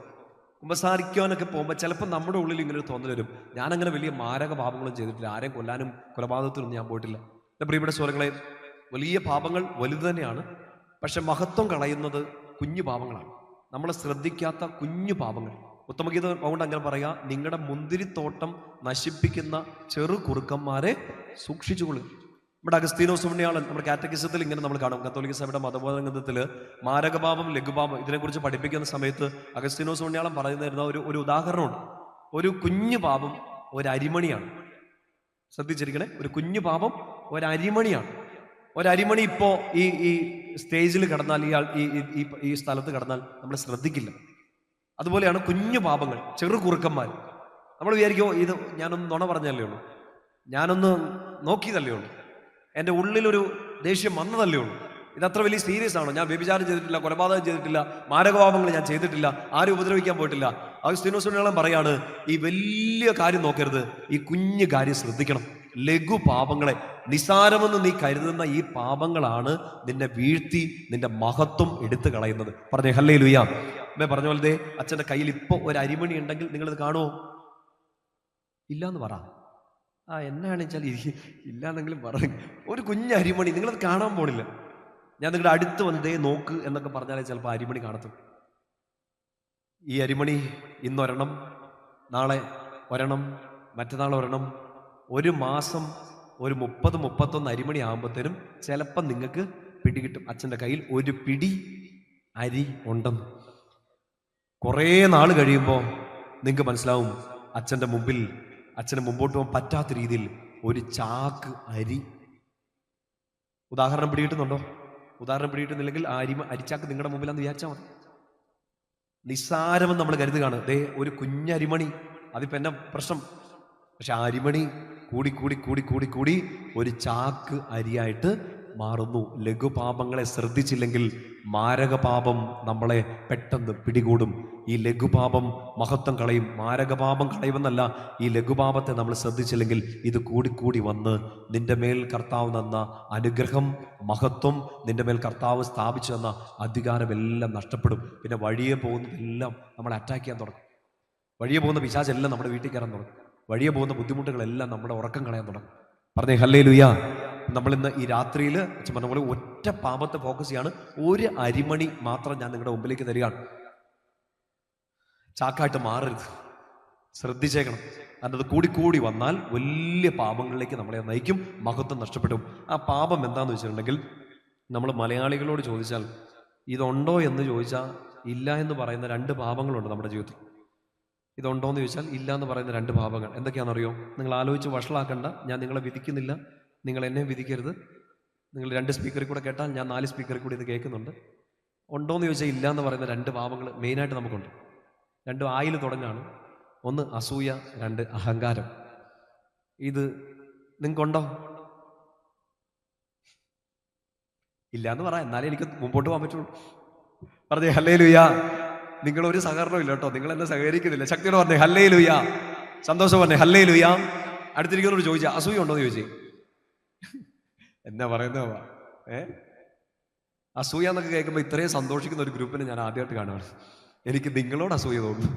കുമ്പസാരിക്കാനൊക്കെ പോകുമ്പോൾ ചിലപ്പോൾ നമ്മുടെ ഉള്ളിൽ ഇങ്ങനെ ഒരു തോന്നൽ വരും, ഞാനങ്ങനെ വലിയ മാരക പാപങ്ങളും ചെയ്തിട്ടില്ല, ആരെയും കൊല്ലാനും കൊലപാതകത്തിനൊന്നും ഞാൻ പോയിട്ടില്ല. എൻ്റെ പ്രിയപ്പെട്ട സഹോദരങ്ങളെ, വലിയ പാപങ്ങൾ വലുത് തന്നെയാണ്, പക്ഷെ മഹത്വം കളയുന്നത് കുഞ്ഞു പാപങ്ങളാണ്, നമ്മൾ ശ്രദ്ധിക്കാത്ത കുഞ്ഞു പാപങ്ങൾ. ഉത്തമഗീതം അതുകൊണ്ട് അങ്ങനെ പറയാ, നിങ്ങളുടെ മുന്തിരിത്തോട്ടം നശിപ്പിക്കുന്ന ചെറു കുറുക്കന്മാരെ സൂക്ഷിച്ചുകൊള്ളുക. നമ്മുടെ അഗസ്തീനോസ് പുണ്യാളൻ നമ്മുടെ കാറ്റഗിസത്തിൽ ഇങ്ങനെ നമ്മൾ കാണും. കത്തോലിക്ക സഭയുടെ മതബോധ ഗ്രന്ഥത്തിൽ മാരകപാപം, ലഘുപാപം ഇതിനെക്കുറിച്ച് പഠിപ്പിക്കുന്ന സമയത്ത് അഗസ്തീനോസ് പുണ്യാളൻ പറയുന്ന ഒരു ഉദാഹരണമുണ്ട്. ഒരു കുഞ്ഞു പാപം ഒരു അരിമണിയാണ്. ശ്രദ്ധിച്ചിരിക്കണേ, ഒരു കുഞ്ഞു പാപം ഒരു അരിമണിയാണ്. ഒരരിമണി ഇപ്പോൾ ഈ സ്റ്റേജിൽ കിടന്നാൽ, ഈ സ്ഥലത്ത് കിടന്നാൽ നമ്മൾ ശ്രദ്ധിക്കില്ല. അതുപോലെയാണ് കുഞ്ഞു പാപങ്ങൾ, ചെറു കുറുക്കന്മാർ. നമ്മൾ വിചാരിക്കുമോ ഇത് ഞാനൊന്ന് നുണ പറഞ്ഞതല്ലേ ഉള്ളൂ, ഞാനൊന്ന് നോക്കിയതല്ലേ ഉള്ളൂ, എൻ്റെ ഉള്ളിലൊരു ദേഷ്യം വന്നതല്ലേ ഉള്ളൂ, ഇതത്ര വലിയ സീരിയസ് ആണോ? ഞാൻ വ്യഭിചാരം ചെയ്തിട്ടില്ല, കൊലപാതകം ചെയ്തിട്ടില്ല, മാരകപാപങ്ങൾ ഞാൻ ചെയ്തിട്ടില്ല, ആരും ഉപദ്രവിക്കാൻ പോയിട്ടില്ല. അഗസ്തീനോസ് പുണ്യാളൻ പറയാണ്, ഈ വലിയ കാര്യം നോക്കരുത്, ഈ കുഞ്ഞു കാര്യം ശ്രദ്ധിക്കണം. ലഘു പാപങ്ങളെ, നിസാരമെന്ന് നീ കരുതുന്ന ഈ പാപങ്ങളാണ് നിന്നെ വീഴ്ത്തി നിന്റെ മഹത്വം എടുത്തു കളയുന്നത്. പറഞ്ഞേ ഹല്ലേലൂയ. അമ്മേ പറഞ്ഞ പോലെ അച്ഛൻ്റെ കയ്യിൽ ഇപ്പോൾ ഒരു അരിമണി ഉണ്ടെങ്കിൽ നിങ്ങളിത് കാണുമോ? ഇല്ലാന്ന് പറ. എന്നാണെന്ന് വെച്ചാൽ ഇല്ലാന്നെങ്കിലും പറ. ഒരു കുഞ്ഞ് അരിമണി നിങ്ങളത് കാണാൻ പോണില്ല. ഞാൻ നിങ്ങളുടെ അടുത്ത് വന്നതേ നോക്ക് എന്നൊക്കെ പറഞ്ഞാലേ ചിലപ്പോൾ അരിമണി കാണത്തും. ഈ അരിമണി ഇന്നൊരെണ്ണം, നാളെ ഒരെണ്ണം, മറ്റന്നാൾ ഒരെണ്ണം, ഒരു മാസം ഒരു 30-31 അരിമണി ആകുമ്പോഴത്തേനും ചിലപ്പം നിങ്ങൾക്ക് പിടികിട്ടും അച്ഛൻ്റെ കയ്യിൽ ഒരു പിടി അരി ഉണ്ടെന്ന്. കുറേ നാൾ കഴിയുമ്പോൾ നിങ്ങൾക്ക് മനസ്സിലാവും അച്ഛൻ്റെ മുമ്പിൽ, അച്ഛന് മുമ്പോട്ട് പോകാൻ പറ്റാത്ത രീതിയിൽ ഒരു ചാക്ക് അരി. ഉദാഹരണം പിടികിട്ടുന്നുണ്ടോ? ഉദാഹരണം പിടികിട്ടുന്നില്ലെങ്കിൽ ആ അരിച്ചാക്ക് നിങ്ങളുടെ മുമ്പിലാന്ന് വിചാരിച്ചാൽ മതി. നിസ്സാരമെന്ന് നമ്മൾ കരുതുകയാണ്, ദേ ഒരു കുഞ്ഞരിമണി, അതിപ്പോൾ എന്നെ പ്രശ്നം. പക്ഷെ ആ അരിമണി കൂടി കൂടി കൂടി കൂടി കൂടി ഒരു ചാക്ക് അരിയായിട്ട് മാറുന്നു. ലഘുപാപങ്ങളെ ശ്രദ്ധിച്ചില്ലെങ്കിൽ മാരകപാപം നമ്മളെ പെട്ടെന്ന് പിടികൂടും. ഈ ലഘുപാപം മഹത്വം കളയും. മാരകപാപം കളയുമെന്നല്ല, ഈ ലഘുപാപത്തെ നമ്മൾ ശ്രദ്ധിച്ചില്ലെങ്കിൽ ഇത് കൂടിക്കൂടി വന്ന് നിന്റെ മേൽ കർത്താവ് തന്ന അനുഗ്രഹം, മഹത്വം, നിന്റെ മേൽ കർത്താവ് സ്ഥാപിച്ചു തന്ന അധികാരമെല്ലാം നഷ്ടപ്പെടും. പിന്നെ വഴിയെ പോകുന്നതെല്ലാം നമ്മളെ അറ്റാക്ക് ചെയ്യാൻ തുടങ്ങും. വഴിയെ പോകുന്ന പിശാചെല്ലാം നമ്മുടെ വീട്ടിൽ കയറാൻ തുടങ്ങും. വഴിയെ പോകുന്ന ബുദ്ധിമുട്ടുകളെല്ലാം നമ്മുടെ ഉറക്കം കളയാൻ തുടങ്ങും. പറഞ്ഞേ ഹല്ലേലൂയ. നമ്മളിന്ന് ഈ രാത്രിയിൽ പറഞ്ഞ പോലെ ഒറ്റ പാപത്തെ ഫോക്കസ് ചെയ്യാണ്. ഒരു അരിമണി മാത്രം ഞാൻ നിങ്ങളുടെ മുമ്പിലേക്ക് തരികയാണ്. ചാക്കായിട്ട് മാറരുത്, ശ്രദ്ധിച്ചേക്കണം. അതിനത് കൂടിക്കൂടി വന്നാൽ വലിയ പാപങ്ങളിലേക്ക് നമ്മളെ നയിക്കും, മഹത്വം നഷ്ടപ്പെടും. ആ പാപം എന്താന്ന് വെച്ചിട്ടുണ്ടെങ്കിൽ, നമ്മൾ മലയാളികളോട് ചോദിച്ചാൽ ഇതുണ്ടോ എന്ന് ചോദിച്ചാൽ ഇല്ല എന്ന് പറയുന്ന 2 പാപങ്ങളുണ്ട് നമ്മുടെ ജീവിതത്തിൽ. ഇതുണ്ടോ എന്ന് ചോദിച്ചാൽ ഇല്ല എന്ന് പറയുന്ന 2 പാപങ്ങൾ എന്തൊക്കെയാണെന്നറിയോ? നിങ്ങൾ ആലോചിച്ച് വഷളാക്കണ്ട, ഞാൻ നിങ്ങളെ വിധിക്കുന്നില്ല, നിങ്ങൾ എന്നെ വിധിക്കരുത്. നിങ്ങൾ 2 സ്പീക്കറിൽ കൂടെ കേട്ടാൽ ഞാൻ 4 സ്പീക്കറിൽ കൂടി ഇത് കേൾക്കുന്നുണ്ട്. ഉണ്ടോ എന്ന് ചോദിച്ചാൽ ഇല്ല എന്ന് പറയുന്ന 2 പാപങ്ങൾ മെയിനായിട്ട് നമുക്കുണ്ട്. 2 ആയിൽ തുടങ്ങാണ്. 1 അസൂയ, 2 അഹങ്കാരം. ഇത് നിങ്ങൾക്കുണ്ടോ? ഇല്ല എന്ന് പറയാം, എന്നാലേ എനിക്ക് മുമ്പോട്ട് പോകാൻ പറ്റുള്ളൂ. പറഞ്ഞേ ഹല്ലേലൂയ. നിങ്ങൾ ഒരു സഹകരണവും ഇല്ല കേട്ടോ, നിങ്ങൾ എന്നെ സഹകരിക്കുന്നില്ല. ശക്തിയോട് പറഞ്ഞേ ഹല്ലേലൂയ. സന്തോഷം പറഞ്ഞേ ഹല്ലേലൂയ. അടുത്തിരിക്കുന്നവരോട് ചോദിച്ചാൽ അസൂയ ഉണ്ടോ എന്ന് ചോദിച്ചേ. എന്നാ പറയുന്നതാ അസൂയ എന്നൊക്കെ കേൾക്കുമ്പോൾ ഇത്രയും സന്തോഷിക്കുന്ന ഒരു ഗ്രൂപ്പിനെ ഞാൻ ആദ്യമായിട്ട് കാണുകയാണ്. എനിക്ക് നിങ്ങളോട് അസൂയ തോന്നുന്നു.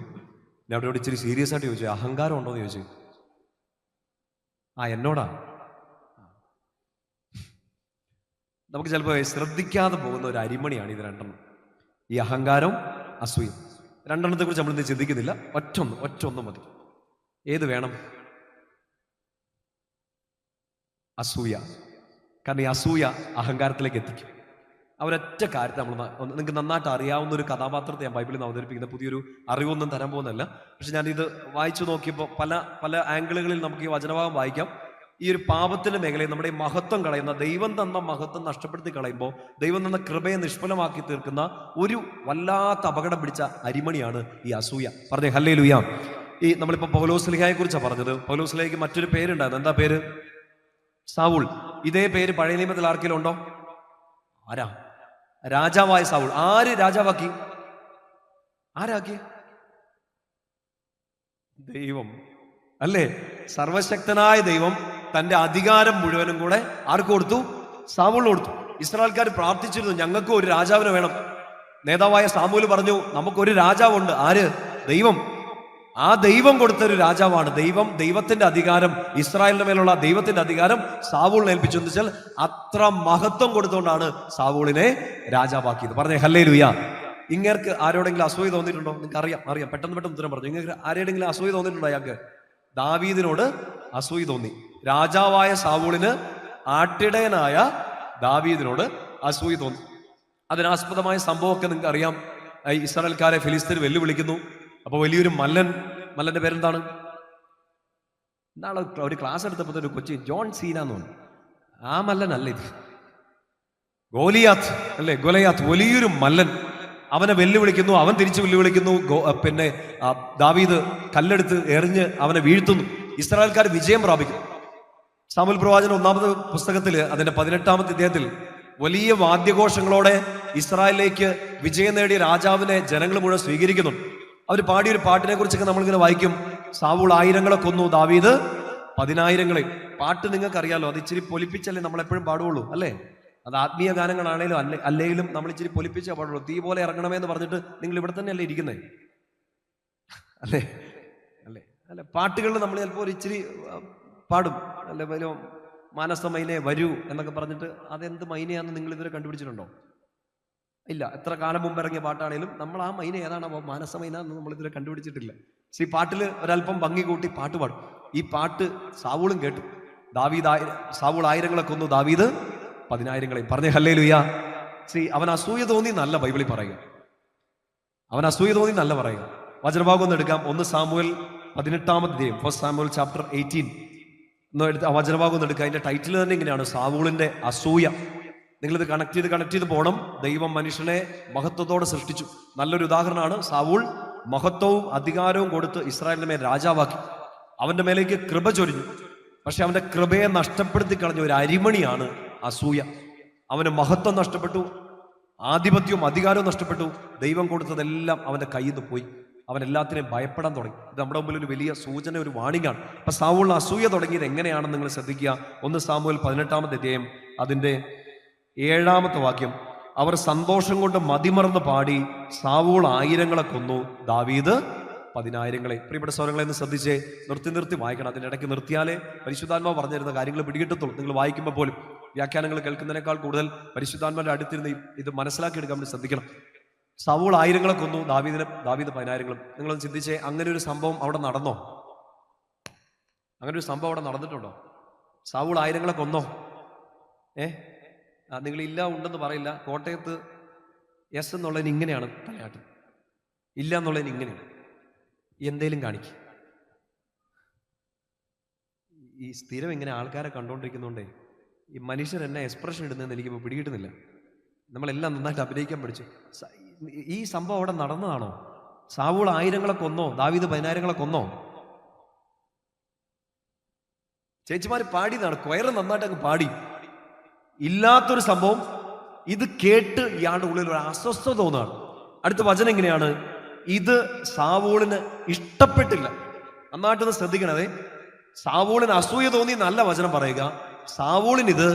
ഞാൻ അവരോട് ഇച്ചിരി സീരിയസ് ആയിട്ട് ചോദിച്ചു, അഹങ്കാരം ഉണ്ടോ എന്ന് ചോദിച്ചു. എന്നോടാ. നമുക്ക് ചിലപ്പോൾ ശ്രദ്ധിക്കാതെ പോകുന്ന ഒരു അരിമണിയാണ് ഇത് 2 ഈ അഹങ്കാരം, അസൂയ. 2 കുറിച്ച് നമ്മളിന്ന് ചിന്തിക്കുന്നില്ല. ഒറ്റൊന്നും മതി. ഏത് വേണം? അസൂയ. കാരണം ഈ അസൂയ അഹങ്കാരത്തിലേക്ക് എത്തിക്കും. ഒരൊറ്റ കാര്യത്തെ നമ്മൾ നിങ്ങൾക്ക് നന്നായിട്ട് അറിയാവുന്ന ഒരു കഥാപാത്രത്തെ ഞാൻ ബൈബിളിൽ നിന്ന് അവതരിപ്പിക്കുന്ന പുതിയൊരു അറിവൊന്നും തരാൻ പോകുന്നതല്ല. പക്ഷെ ഞാനിത് വായിച്ചു നോക്കിയപ്പോൾ പല ആംഗിളുകളിൽ നമുക്ക് ഈ വചനഭാഗം വായിക്കാം. ഈ ഒരു പാപത്തിന്റെ മേഖലയിൽ നമ്മുടെ ഈ മഹത്വം കളയുന്ന, ദൈവം തന്ന മഹത്വം നഷ്ടപ്പെടുത്തി കളയുമ്പോൾ ദൈവം തന്ന കൃപയെ നിഷ്ഫലമാക്കി തീർക്കുന്ന ഒരു വല്ലാത്ത അപകടം പിടിച്ച അരിമണിയാണ് ഈ അസൂയ. പറഞ്ഞേ ഹല്ലേലൂയ. ഈ നമ്മളിപ്പോൾ പൗലോസ്ലീഹയെ കുറിച്ചാണ് പറഞ്ഞത്. പൗലോസ്ലീഹയ്ക്ക് മറ്റൊരു പേരുണ്ടായിരുന്നു. എന്താ പേര്? സൗൾ. ഇതേ പേര് പഴയ നിയമത്തിൽ ആർക്കെങ്കിലും ഉണ്ടോ? ആരാ? രാജാവായ സൗൾ. ആര് രാജാവാക്കി? ആരാക്കി? ദൈവം അല്ലേ? സർവശക്തനായ ദൈവം തന്റെ അധികാരം മുഴുവനും കൂടെ ആർക്ക് കൊടുത്തു? സാമൂൽ കൊടുത്തു. ഇസ്രായേൽക്കാർ പ്രാർത്ഥിച്ചിരുന്നു, ഞങ്ങൾക്ക് ഒരു രാജാവിനെ വേണം. നേതാവായ സാമൂൽ പറഞ്ഞു, നമുക്കൊരു രാജാവുണ്ട്. ആര്? ദൈവം. ആ ദൈവം കൊടുത്തൊരു രാജാവാണ്. ദൈവത്തിന്റെ അധികാരം, ഇസ്രായേലിന്റെ മേലുള്ള ദൈവത്തിന്റെ അധികാരം സാവൂളിനെ ഏൽപ്പിച്ചു. എന്ന് വെച്ചാൽ അത്ര മഹത്വം കൊടുത്തുകൊണ്ടാണ് സാവൂളിനെ രാജാവാക്കിയത്. പറഞ്ഞേ ഹല്ലേലൂയ. ഇങ്ങേർക്ക് ആരോടെങ്കിലും അസൂയ തോന്നിയിട്ടുണ്ടോ? നിങ്ങൾക്ക് അറിയാം. പെട്ടെന്ന് ഉത്തരം പറഞ്ഞു. ഇങ്ങനെ ആരുടെയെങ്കിലും അസൂയ തോന്നിയിട്ടുണ്ടോ? അയാൾക്ക് ദാവീദിനോട് അസൂയ തോന്നി. രാജാവായ സാവൂളിന് ആട്ടിടയനായ ദാവീദിനോട് അസൂയ തോന്നി. അതിനാസ്പദമായ സംഭവമൊക്കെ നിങ്ങൾക്ക് അറിയാം. ഇസ്രായേൽക്കാരെ ഫിലിസ്തീൻ വെല്ലുവിളിക്കുന്നു. അപ്പോൾ വലിയൊരു മല്ലന്റെ പേരെന്താണ്? നാളെ ഒരു ക്ലാസ് എടുത്തപ്പോൾ ഒരു കൊച്ചി ജോൺ സീന എന്ന് പറഞ്ഞു. ആ മല്ലനല്ല ഇത്. ഗോലിയാത്ത് അല്ലേ? ഗോലിയാത്ത് വലിയൊരു മല്ലൻ. അവനെ വെല്ലുവിളിക്കുന്നു, അവൻ തിരിച്ചു വെല്ലുവിളിക്കുന്നു. പിന്നെ ദാവീദ് കല്ലെടുത്ത് എറിഞ്ഞ് അവനെ വീഴ്ത്തുന്നു. ഇസ്രായേൽക്കാർ വിജയം പ്രാപിക്കും. സാമുവേൽ പ്രവാചകൻ 1-ാമത്തെ പുസ്തകത്തിൽ അതിന്റെ 18-ാമത്തെ അധ്യായത്തിൽ വലിയ വാദ്യഘോഷങ്ങളോടെ ഇസ്രായേലിലേക്ക് വിജയം നേടിയ രാജാവിനെ ജനങ്ങൾ മുഴുവൻ സ്വീകരിക്കുന്നു. അവർ പാടിയൊരു പാട്ടിനെ കുറിച്ചൊക്കെ നമ്മളിങ്ങനെ വായിക്കും. സാവൂൾ 1000 കൊന്നു, ദാവീദ് 10,000. പാട്ട് നിങ്ങൾക്ക് അറിയാലോ, അത് ഇച്ചിരി പൊലിപ്പിച്ചല്ലേ നമ്മളെപ്പോഴും പാടുള്ളൂ അല്ലേ? അത് ആത്മീയ ഗാനങ്ങളാണേലും അല്ലെങ്കിലും നമ്മൾ ഇച്ചിരി പൊലിപ്പിച്ചേ പാടുള്ളൂ. തീ പോലെ ഇറങ്ങണമേ എന്ന് പറഞ്ഞിട്ട് നിങ്ങൾ ഇവിടെ തന്നെ അല്ലേ ഇരിക്കുന്നത്? അല്ലേ അല്ലേ അല്ലെ? പാട്ടുകളിൽ നമ്മൾ ചിലപ്പോൾ ഒരു ഇച്ചിരി പാടും അല്ലെ, മാനസ മൈനെ വരൂ എന്നൊക്കെ പറഞ്ഞിട്ട് അതെന്ത് മൈനയാണെന്ന് നിങ്ങൾ ഇതുവരെ കണ്ടുപിടിച്ചിട്ടുണ്ടോ? ഇല്ല. എത്ര കാലം മുമ്പ് ഇറങ്ങിയ പാട്ടാണേലും നമ്മൾ ആ മൈന ഏതാണോ മാനസ മൈന എന്ന് നമ്മൾ ഇതുവരെ കണ്ടുപിടിച്ചിട്ടില്ല. പക്ഷെ ഈ പാട്ടിൽ ഒരല്പം ഭംഗി കൂട്ടി പാട്ട് പാടും. ഈ പാട്ട് സാവൂളും കേട്ടു. സാവൂൾ ആയിരങ്ങളെ കൊന്നു, ദാവീദ് 10,000-ങ്ങളെയും. പറഞ്ഞേ ഹല്ലേലൂയാ. അവൻ അസൂയ തോന്നി നല്ല ബൈബിളിൽ പറയുക. അവൻ അസൂയ തോന്നി നല്ല പറയുക. വചനഭാഗം ഒന്ന് എടുക്കാം. 1 സാമുവേൽ 18 ഫസ്റ്റ് സാമുവേൽ ചാപ്റ്റർ 18 ആ വചനഭാഗം ഒന്ന് എടുക്കുക. അതിന്റെ ടൈറ്റിൽ തന്നെ ഇങ്ങനെയാണ്, സാവൂളിന്റെ അസൂയ. നിങ്ങളിത് കണക്ട് ചെയ്ത് പോകണം. ദൈവം മനുഷ്യനെ മഹത്വത്തോടെ സൃഷ്ടിച്ചു. നല്ലൊരു ഉദാഹരണമാണ്. സാവൂൾ മഹത്വവും അധികാരവും കൊടുത്ത് ഇസ്രായേലിന്റെ മേൽ രാജാവാക്കി. അവന്റെ മേലേക്ക് കൃപ ചൊരിഞ്ഞു. പക്ഷെ അവന്റെ കൃപയെ നഷ്ടപ്പെടുത്തി കളഞ്ഞ ഒരു അരിമണിയാണ് അസൂയ. അവന് മഹത്വം നഷ്ടപ്പെട്ടു, ആധിപത്യവും അധികാരവും നഷ്ടപ്പെട്ടു. ദൈവം കൊടുത്തതെല്ലാം അവന്റെ കയ്യിൽ നിന്ന് പോയി. അവൻ എല്ലാത്തിനെയും ഭയപ്പെടാൻ തുടങ്ങി. ഇത് നമ്മുടെ മുമ്പിൽ ഒരു വലിയ സൂചന, ഒരു വാണിംഗ് ആണ്. അപ്പൊ സാവൂളിന് അസൂയ തുടങ്ങിയത് എങ്ങനെയാണെന്ന് നിങ്ങൾ ശ്രദ്ധിക്കുക. 1 സാമുവേൽ 18 അതിന്റെ 7 വാക്യം. അവർ സന്തോഷം കൊണ്ട് മതിമറന്ന് പാടി, സാവൂൾ 1000-ങ്ങളെ കൊന്നു, ദാവീദ് 10,000-ങ്ങളെ. പ്രിയപ്പെട്ട സ്വരങ്ങളെ ഒന്ന് ശ്രദ്ധിച്ചേ. നിർത്തി വായിക്കണം. അതിൻ്റെ ഇടയ്ക്ക് നിർത്തിയാലേ പരിശുദ്ധാത്മാവ് പറഞ്ഞിരുന്ന കാര്യങ്ങൾ പിടികിട്ടത്തുള്ളൂ. നിങ്ങൾ വായിക്കുമ്പോൾ പോലും വ്യാഖ്യാനങ്ങൾ കേൾക്കുന്നതിനേക്കാൾ കൂടുതൽ പരിശുദ്ധാത്മാവിന്റെ അടുത്തിരുന്ന് ഇത് മനസ്സിലാക്കിയെടുക്കാൻ വേണ്ടി ശ്രദ്ധിക്കണം. സാവൂൾ 1000-ങ്ങളെ കൊന്നു, ദാവീദ് 10,000-ങ്ങളും. നിങ്ങളൊന്ന് ചിന്തിച്ചേ, അങ്ങനെ ഒരു സംഭവം അവിടെ നടന്നോ? അങ്ങനെ ഒരു സംഭവം അവിടെ നടന്നിട്ടുണ്ടോ? സാവൂൾ 1000-ങ്ങളെ കൊന്നോ? നിങ്ങൾ ഇല്ല ഉണ്ടെന്ന് പറയില്ല. കോട്ടയത്ത് എസ് എന്നുള്ളതിന് ഇങ്ങനെയാണ് തലയാട്ടം, ഇല്ല എന്നുള്ളതിന് ഇങ്ങനെയാണ്. എന്തേലും കാണിക്കും. ഈ സ്ഥിരം ഇങ്ങനെ ആൾക്കാരെ കണ്ടുകൊണ്ടിരിക്കുന്നുണ്ടേ ഈ മനുഷ്യർ എന്നെ എക്സ്പ്രഷൻ ഇടുന്നതെന്ന് എനിക്കിപ്പോൾ പിടികിട്ടുന്നില്ല. നമ്മളെല്ലാം നന്നായിട്ട് അഭിനയിക്കാൻ പഠിച്ചു. ഈ സംഭവം അവിടെ നടന്നതാണോ? സാവൂൾ 1000-ങ്ങളെ കൊന്നോ? ദാവീദ് 10,000-ങ്ങളെ കൊന്നോ? ചേച്ചിമാര് പാടിയതാണ്, കൊയറ് നന്നായിട്ട് അങ്ങ് പാടി. ഇല്ലാത്തൊരു സംഭവം. ഇത് കേട്ട് ഇയാളുടെ ഉള്ളിൽ ഒരു അസ്വസ്ഥത തോന്നുകയാണ്. അടുത്ത വചനം ഇങ്ങനെയാണ്, ഇത് സാവൂളിന് ഇഷ്ടപ്പെട്ടില്ല. നന്നായിട്ടൊന്ന് ശ്രദ്ധിക്കണതേ. സാവൂളിന് അസൂയ തോന്നി നല്ല വചനം പറയുക. സാവൂളിന് ഇത്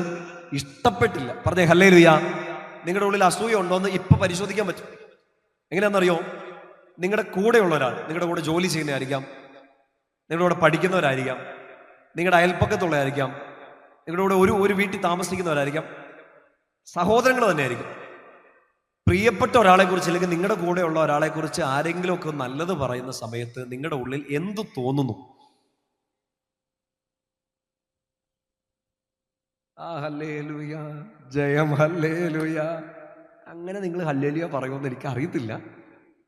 ഇഷ്ടപ്പെട്ടില്ല. പറഞ്ഞേ ഹല്ലേലൂയാ. നിങ്ങളുടെ ഉള്ളിൽ അസൂയ ഉണ്ടോന്ന് ഇപ്പൊ പരിശോധിക്കാൻ പറ്റും. എങ്ങനെയാണെന്നറിയോ? നിങ്ങളുടെ കൂടെയുള്ള ഒരാൾ, നിങ്ങളുടെ കൂടെ ജോലി ചെയ്യുന്നതായിരിക്കാം, നിങ്ങളുടെ കൂടെ പഠിക്കുന്നവരായിരിക്കാം, നിങ്ങളുടെ അയൽപ്പക്കത്തുള്ളതായിരിക്കാം, നിങ്ങളുടെ കൂടെ ഒരു വീട്ടിൽ താമസിക്കുന്നവരായിരിക്കാം, സഹോദരങ്ങൾ തന്നെയായിരിക്കും. പ്രിയപ്പെട്ട ഒരാളെ കുറിച്ച് അല്ലെങ്കിൽ നിങ്ങളുടെ കൂടെയുള്ള ഒരാളെ കുറിച്ച് ആരെങ്കിലും ഒക്കെ നല്ലത് പറയുന്ന സമയത്ത് നിങ്ങളുടെ ഉള്ളിൽ എന്ത് തോന്നുന്നു? ഹല്ലേലൂയ, ജയം ഹല്ലേലൂയ. അങ്ങനെ നിങ്ങൾ ഹല്ലേലൂയ പറയുമെന്ന് എനിക്ക് അറിയത്തില്ല.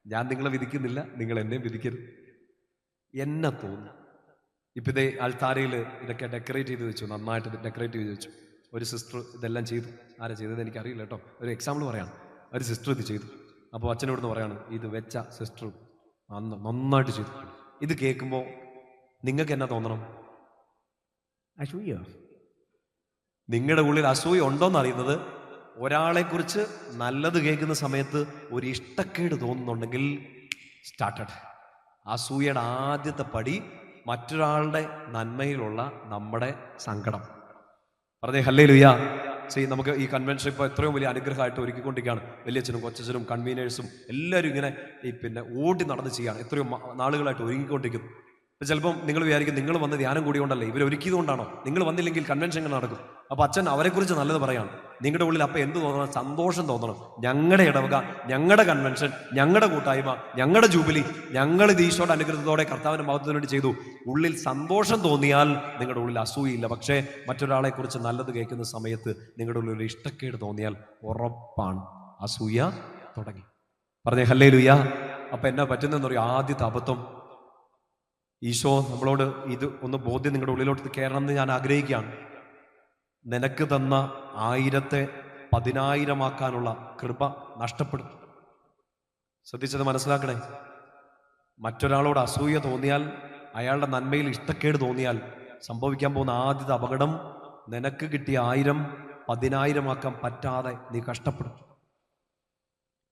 ഞാൻ നിങ്ങളെ വിധിക്കുന്നില്ല, നിങ്ങൾ എന്നെ വിധിക്കരുത്. എന്നെ തോന്നുന്നു. ഇപ്പം ഇതേ ആൾത്താരയിൽ ഇതൊക്കെ ഡെക്കറേറ്റ് ചെയ്ത് വെച്ചു, നന്നായിട്ട് ഡെക്കറേറ്റ് ചെയ്ത് വെച്ചു. ഒരു സിസ്റ്റർ ഇതെല്ലാം ചെയ്തു. ആരാ ചെയ്തത് എനിക്കറിയില്ല കേട്ടോ. ഒരു എക്സാമ്പിൾ പറയാണ്. ഒരു സിസ്റ്റർ ഇത് ചെയ്തു. അപ്പോൾ അച്ഛനോടൊന്ന് പറയാണ്, ഇത് വെച്ച സിസ്റ്റർ നന്നായിട്ട് ചെയ്തു. ഇത് കേൾക്കുമ്പോൾ നിങ്ങൾക്ക് എന്നാ തോന്നണം? അസൂയ. നിങ്ങളുടെ ഉള്ളിൽ അസൂയ ഉണ്ടോന്ന് അറിയുന്നത് ഒരാളെ കുറിച്ച് നല്ലത് കേൾക്കുന്ന സമയത്ത് ഒരു ഇഷ്ടക്കേട് തോന്നുന്നുണ്ടെങ്കിൽ സ്റ്റാർട്ടഡ്. അസൂയയുടെ ആദ്യത്തെ പടി മറ്റൊരാളുടെ നന്മയിലുള്ള നമ്മുടെ സങ്കടം. പറഞ്ഞേ ഹല്ലേലൂയ. നമുക്ക് ഈ കൺവെൻഷൻ ഇപ്പോൾ എത്രയോ വലിയ അനുഗ്രഹമായിട്ട് ഒരുക്കിക്കൊണ്ടിരിക്കുകയാണ്. വലിയച്ഛനും കൊച്ചച്ഛനും കൺവീനേഴ്സും എല്ലാവരും ഇങ്ങനെ ഓടി നടന്ന് ചെയ്യാണ്. എത്രയോ നാളുകളായിട്ട് ഒരുങ്ങിക്കൊണ്ടിരിക്കുന്നു. ഇപ്പം ചിലപ്പം നിങ്ങൾ വിചാരിക്കും നിങ്ങൾ വന്ന് ധ്യാനം കൂടിയോണ്ടല്ലേ, ഇവർ ഒരുക്കിയത് കൊണ്ടാണോ? നിങ്ങൾ വന്നില്ലെങ്കിൽ കൺവെൻഷൻ എങ്ങനെ നടക്കും? അപ്പോൾ അച്ഛൻ അവരെക്കുറിച്ച് നല്ലത് പറയാണ്. നിങ്ങളുടെ ഉള്ളിൽ അപ്പം എന്ത് തോന്നണം? സന്തോഷം തോന്നണം. ഞങ്ങളുടെ ഇടവക, ഞങ്ങളുടെ കൺവെൻഷൻ, ഞങ്ങളുടെ കൂട്ടായ്മ, ഞങ്ങളുടെ ജൂബിലി, ഞങ്ങൾ ഇത് ഈശോയുടെ അനുഗ്രഹത്തോടെ കർത്താവിന്റെ മഹത്വത്തിന് വേണ്ടി ചെയ്തു. ഉള്ളിൽ സന്തോഷം തോന്നിയാൽ നിങ്ങളുടെ ഉള്ളിൽ അസൂയയില്ല. പക്ഷേ മറ്റൊരാളെ കുറിച്ച് നല്ലത് കേൾക്കുന്ന സമയത്ത് നിങ്ങളുടെ ഉള്ളിൽ ഒരു ഇഷ്ടക്കേട് തോന്നിയാൽ ഉറപ്പാണ് അസൂയ തുടങ്ങി. പറഞ്ഞേ ഹല്ലേലൂയ. അപ്പം എന്നാ പറ്റുന്നതെന്ന് പറയും. ആദ്യത്തെ അബദ്ധം, ഈശോ നമ്മളോട് ഇത് ഒന്ന് ബോധ്യം നിങ്ങളുടെ ഉള്ളിലോട്ട് കയറണം എന്ന് ഞാൻ ആഗ്രഹിക്കുകയാണ്. നിനക്ക് തന്ന 1000-ത്തെ 10,000-ആക്കാനുള്ള കൃപ നഷ്ടപ്പെടും. ശ്രദ്ധിച്ചത് മനസ്സിലാക്കണേ. മറ്റൊരാളോട് അസൂയ തോന്നിയാൽ, അയാളുടെ നന്മയിൽ ഇഷ്ടക്കേട് തോന്നിയാൽ സംഭവിക്കാൻ പോകുന്ന ആദ്യത്തെ അപകടം, നിനക്ക് കിട്ടിയ 1000 10,000-ആക്കാൻ പറ്റാതെ നീ കഷ്ടപ്പെടും.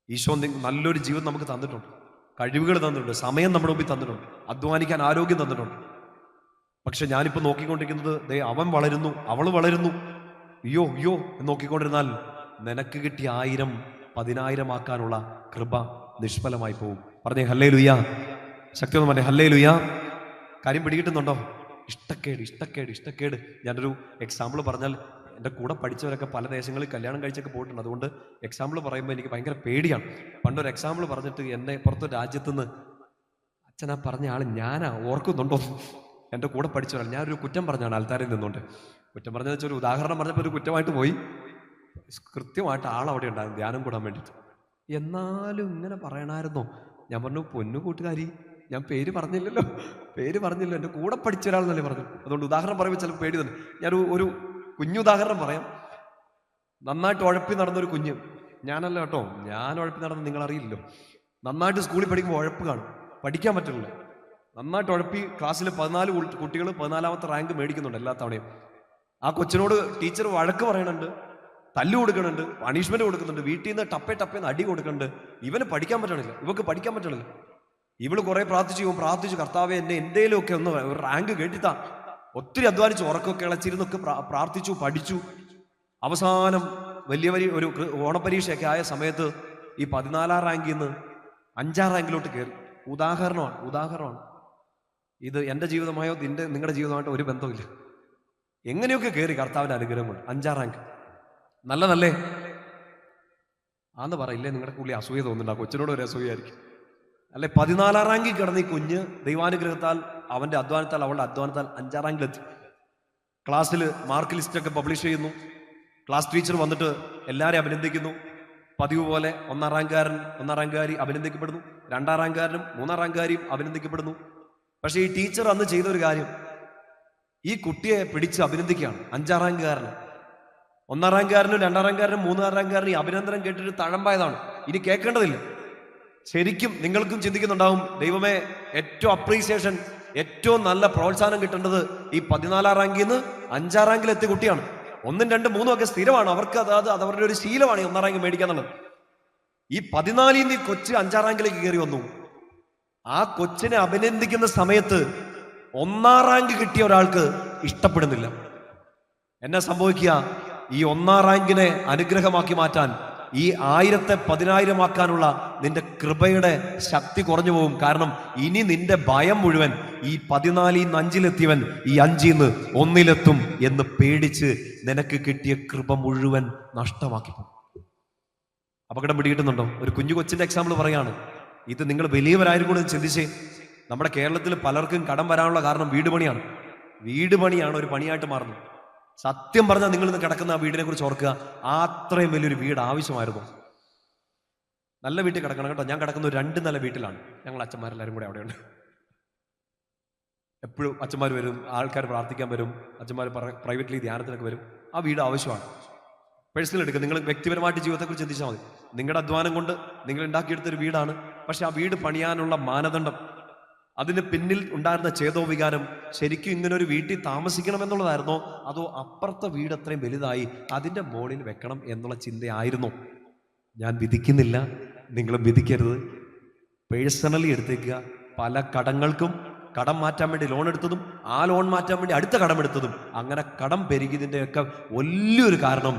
ഈശോ നല്ലൊരു ജീവിതം നമുക്ക് തന്നിട്ടുണ്ട്, കഴിവുകൾ തന്നിട്ടുണ്ട്, സമയം നമ്മുടെ മുമ്പിൽ തന്നിട്ടുണ്ട്, അധ്വാനിക്കാൻ ആരോഗ്യം തന്നിട്ടുണ്ട്. പക്ഷെ ഞാനിപ്പോൾ നോക്കിക്കൊണ്ടിരിക്കുന്നത് അവൻ വളരുന്നു, അവൾ വളരുന്നു, അയ്യോ അയ്യോ എന്ന് നോക്കിക്കൊണ്ടിരുന്നാൽ നിനക്ക് കിട്ടിയ 1000 10,000-ആക്കാനുള്ള കൃപ നിഷ്ഫലമായി പോകും. പറഞ്ഞേ ഹല്ലേലൂയ. ശക്തി ഒന്ന് പറഞ്ഞേ ഹല്ലേലൂയ. കാര്യം പിടികിട്ടുന്നുണ്ടോ? ഇഷ്ടക്കേട്. ഞാനൊരു എക്സാമ്പിൾ പറഞ്ഞാൽ, എൻ്റെ കൂടെ പഠിച്ചവരൊക്കെ പല ദേശങ്ങളിൽ കല്യാണം കഴിച്ചൊക്കെ പോയിട്ടുണ്ട്. അതുകൊണ്ട് എക്സാമ്പിൾ പറയുമ്പോൾ എനിക്ക് ഭയങ്കര പേടിയാണ്. പണ്ടൊരു എക്സാമ്പിൾ പറഞ്ഞിട്ട് എന്നെ പുറത്തൊരു രാജ്യത്തുനിന്ന്, അച്ഛനാ പറഞ്ഞ ആൾ ഞാനാ ഓർക്കുന്നുണ്ടോ, എൻ്റെ കൂടെ പഠിച്ചവരാൾ, ഞാനൊരു കുറ്റം പറഞ്ഞാണ് ആൾക്കാരിൽ നിന്നുകൊണ്ട്. കുറ്റം പറഞ്ഞതെന്ന് വെച്ചാൽ ഒരു ഉദാഹരണം പറഞ്ഞപ്പോൾ ഒരു കുറ്റമായിട്ട് പോയി. കൃത്യമായിട്ട് ആളവിടെ ഉണ്ടായിരുന്നു ധ്യാനം കൂടാൻ വേണ്ടിയിട്ട്. എന്നാലും ഇങ്ങനെ പറയണമായിരുന്നോ? ഞാൻ പറഞ്ഞു, പൊന്നു കൂട്ടുകാരി, ഞാൻ പേര് പറഞ്ഞില്ലല്ലോ, എൻ്റെ കൂടെ പഠിച്ച ഒരാൾ എന്നല്ലേ പറഞ്ഞു. അതുകൊണ്ട് ഉദാഹരണം പറയുമ്പോൾ ചിലപ്പോൾ പേടി തന്നെ. ഒരു കുഞ്ഞുദാഹരണം പറയാം. നന്നായിട്ട് ഉഴപ്പി നടന്നൊരു കുഞ്ഞ്, ഞാനല്ല കേട്ടോ, ഞാൻ ഉഴപ്പി നടന്ന് നിങ്ങൾ അറിയില്ലല്ലോ. നന്നായിട്ട് സ്കൂളിൽ പഠിക്കുമ്പോൾ ഉഴപ്പ് കാണും, പഠിക്കാൻ പറ്റില്ല. നന്നായിട്ട് ഉഴപ്പി ക്ലാസ്സിൽ 14 കുട്ടികൾ 14ാമത്തെ റാങ്ക് മേടിക്കുന്നുണ്ട് എല്ലാ തവണയും. ആ കൊച്ചിനോട് ടീച്ചർ വഴക്ക് പറയണുണ്ട്, തല്ലു കൊടുക്കണുണ്ട്, പണിഷ്മെന്റ് കൊടുക്കുന്നുണ്ട്, വീട്ടിൽ നിന്ന് ടപ്പേന്ന് അടി കൊടുക്കുന്നുണ്ട്. ഇവന് പഠിക്കാൻ പറ്റണില്ല, ഇവക്ക് പഠിക്കാൻ പറ്റണില്ല. ഇവള് കുറെ പ്രാർത്ഥിച്ചു, കർത്താവെ എന്നെ എന്തേലും ഒക്കെ ഒന്ന് ഒരു റാങ്ക് കേട്ടിത്താ. ഒത്തിരി അധ്വാനിച്ചു, ഉറക്കമൊക്കെ ഇളച്ചിരുന്നൊക്കെ പ്രാർത്ഥിച്ചു, പഠിച്ചു. അവസാനം വലിയ ഒരു ഓണപരീക്ഷയൊക്കെ ആയ സമയത്ത് ഈ 14ാം റാങ്കിൽ നിന്ന് 5ാം റാങ്കിലോട്ട് കയറി. ഉദാഹരണമാണ് ഇത്. എൻ്റെ ജീവിതമായോ നിങ്ങളുടെ ജീവിതമായിട്ടോ ഒരു ബന്ധമില്ല. എങ്ങനെയൊക്കെ കയറി കർത്താവിന്റെ അനുഗ്രഹം കൊണ്ട് 5ാം റാങ്ക്. നല്ലതല്ലേ ആന്ന് പറയില്ലേ? നിങ്ങളുടെ പുള്ളി അസൂയ തോന്നുന്നുണ്ട്, ആ കൊച്ചിനോട് ഒരു അസൂയായിരിക്കും അല്ലെ? 14ാം റാങ്കിൽ കിടന്ന് ഈ കുഞ്ഞ് ദൈവാനുഗ്രഹത്താൽ, അവന്റെ അധ്വാനത്താൽ, അവളുടെ അധ്വാനത്താൽ 5ാം റാങ്കിലെത്തി. ക്ലാസ്സിൽ മാർക്ക് ലിസ്റ്റൊക്കെ പബ്ലിഷ് ചെയ്യുന്നു. ക്ലാസ് ടീച്ചർ വന്നിട്ട് എല്ലാവരെയും അഭിനന്ദിക്കുന്നു. പതിവ് പോലെ 1ാം റാങ്കുകാരി അഭിനന്ദിക്കപ്പെടുന്നു, 2ാം റാങ്കുകാരനും 3ാം റാങ്കുകാരിയും അഭിനന്ദിക്കപ്പെടുന്നു. പക്ഷെ ഈ ടീച്ചർ അന്ന് ചെയ്തൊരു കാര്യം, ഈ കുട്ടിയെ പിടിച്ച് അഭിനന്ദിക്കുകയാണ്. 5ാം റാങ്കുകാരന്, 1ാം റാങ്കുകാരനും 2ാം റാങ്കുകാരനും 3ാം റാങ്കുകാരനും ഈ അഭിനന്ദനം കേട്ടിട്ട് തഴമ്പായതാണ്. ഇനി കേൾക്കേണ്ടതില്ല. ശരിക്കും നിങ്ങൾക്കും ചിന്തിക്കുന്നുണ്ടാവും, ദൈവമേ, ഏറ്റവും അപ്രീസിയേഷൻ, ഏറ്റവും നല്ല പ്രോത്സാഹനം കിട്ടേണ്ടത് ഈ 14ാം റാങ്കിൽ നിന്ന് 5ാം റാങ്കിലെത്തിയ കുട്ടിയാണ്. 1ഉം 2ഉം 3ഉം ഒക്കെ സ്ഥിരമാണ് അവർക്ക്, അത് അവരുടെ ഒരു ശീലമാണ് ഈ 1ാം റാങ്ക് മേടിക്കാന്നുള്ളത്. ഈ 14ൽ നിന്ന് കൊച്ച് 5ാം റാങ്കിലേക്ക് കയറി വന്നു. ആ കൊച്ചിനെ അഭിനന്ദിക്കുന്ന സമയത്ത് 1ാം റാങ്ക് കിട്ടിയ ഒരാൾക്ക് ഇഷ്ടപ്പെടുന്നില്ല. എന്നാ സംഭവിക്കുക? ഈ 1ാം റാങ്കിനെ അനുഗ്രഹമാക്കി മാറ്റാൻ, ഈ 1000ത്തെ 10,000 ആക്കാനുള്ള നിന്റെ കൃപയുടെ ശക്തി കുറഞ്ഞു പോകും. കാരണം ഇനി നിന്റെ ഭയം മുഴുവൻ ഈ 14ൽ നിന്ന് 5ലെത്തിയവൻ ഈ 5ൽ നിന്ന് 1ലെത്തും എന്ന് പേടിച്ച് നിനക്ക് കിട്ടിയ കൃപ മുഴുവൻ നഷ്ടമാക്കി പോകും. അപകടം പിടികിട്ടുന്നുണ്ടോ? ഒരു കുഞ്ഞു കൊച്ചിന്റെ എക്സാമ്പിൾ പറയാണ്. ഇത് നിങ്ങൾ വലിയവരാരും കൂടെ ചിന്തിച്ചേ. നമ്മുടെ കേരളത്തിൽ പലർക്കും കടം വരാനുള്ള കാരണം വീട് പണിയാണ് ഒരു പണിയായിട്ട് മാറുന്നത്. സത്യം പറഞ്ഞാൽ നിങ്ങൾ ഇന്ന് കിടക്കുന്ന ആ വീടിനെ കുറിച്ച് ഓർക്കുക. അത്രയും വലിയൊരു വീട് ആവശ്യമായിരുന്നു. നല്ല വീട്ടിൽ കിടക്കണം കേട്ടോ. ഞാൻ കിടക്കുന്ന ഒരു 2 നില വീട്ടിലാണ്. ഞങ്ങൾ അച്ഛന്മാരെല്ലാവരും കൂടെ അവിടെയുണ്ട്. എപ്പോഴും അച്ഛന്മാർ വരും, ആൾക്കാർ പ്രാർത്ഥിക്കാൻ വരും, അച്ഛന്മാർ പ്രൈവറ്റ്ലി ധ്യാനത്തിനൊക്കെ വരും. ആ വീട് ആവശ്യമാണ്. പേഴ്സണൽ എടുക്കുക. നിങ്ങൾ വ്യക്തിപരമായിട്ട് ജീവിതത്തെക്കുറിച്ച് ചിന്തിച്ചാൽ മതി. നിങ്ങളുടെ അധ്വാനം കൊണ്ട് നിങ്ങൾ ഉണ്ടാക്കിയെടുത്തൊരു വീടാണ്. പക്ഷെ ആ വീട് പണിയാനുള്ള മാനദണ്ഡം, അതിന് പിന്നിൽ ഉണ്ടായിരുന്ന ചേതോവികാരം ശരിക്കും ഇങ്ങനെ ഒരു വീട്ടിൽ താമസിക്കണം എന്നുള്ളതായിരുന്നോ, അതോ അപ്പുറത്തെ വീട് അത്രയും വലുതായി അതിൻ്റെ മുകളിൽ വെക്കണം എന്നുള്ള ചിന്തയായിരുന്നോ? ഞാൻ വിധിക്കുന്നില്ല, നിങ്ങളും വിധിക്കരുത്. പേഴ്സണലി എടുത്തേക്കുക. പല കടങ്ങൾക്കും കടം മാറ്റാൻ വേണ്ടി ലോൺ എടുത്തതും, ആ ലോൺ മാറ്റാൻ വേണ്ടി അടുത്ത കടമെടുത്തതും, അങ്ങനെ കടം പെരുകിയതിൻ്റെയൊക്കെ വലിയൊരു കാരണം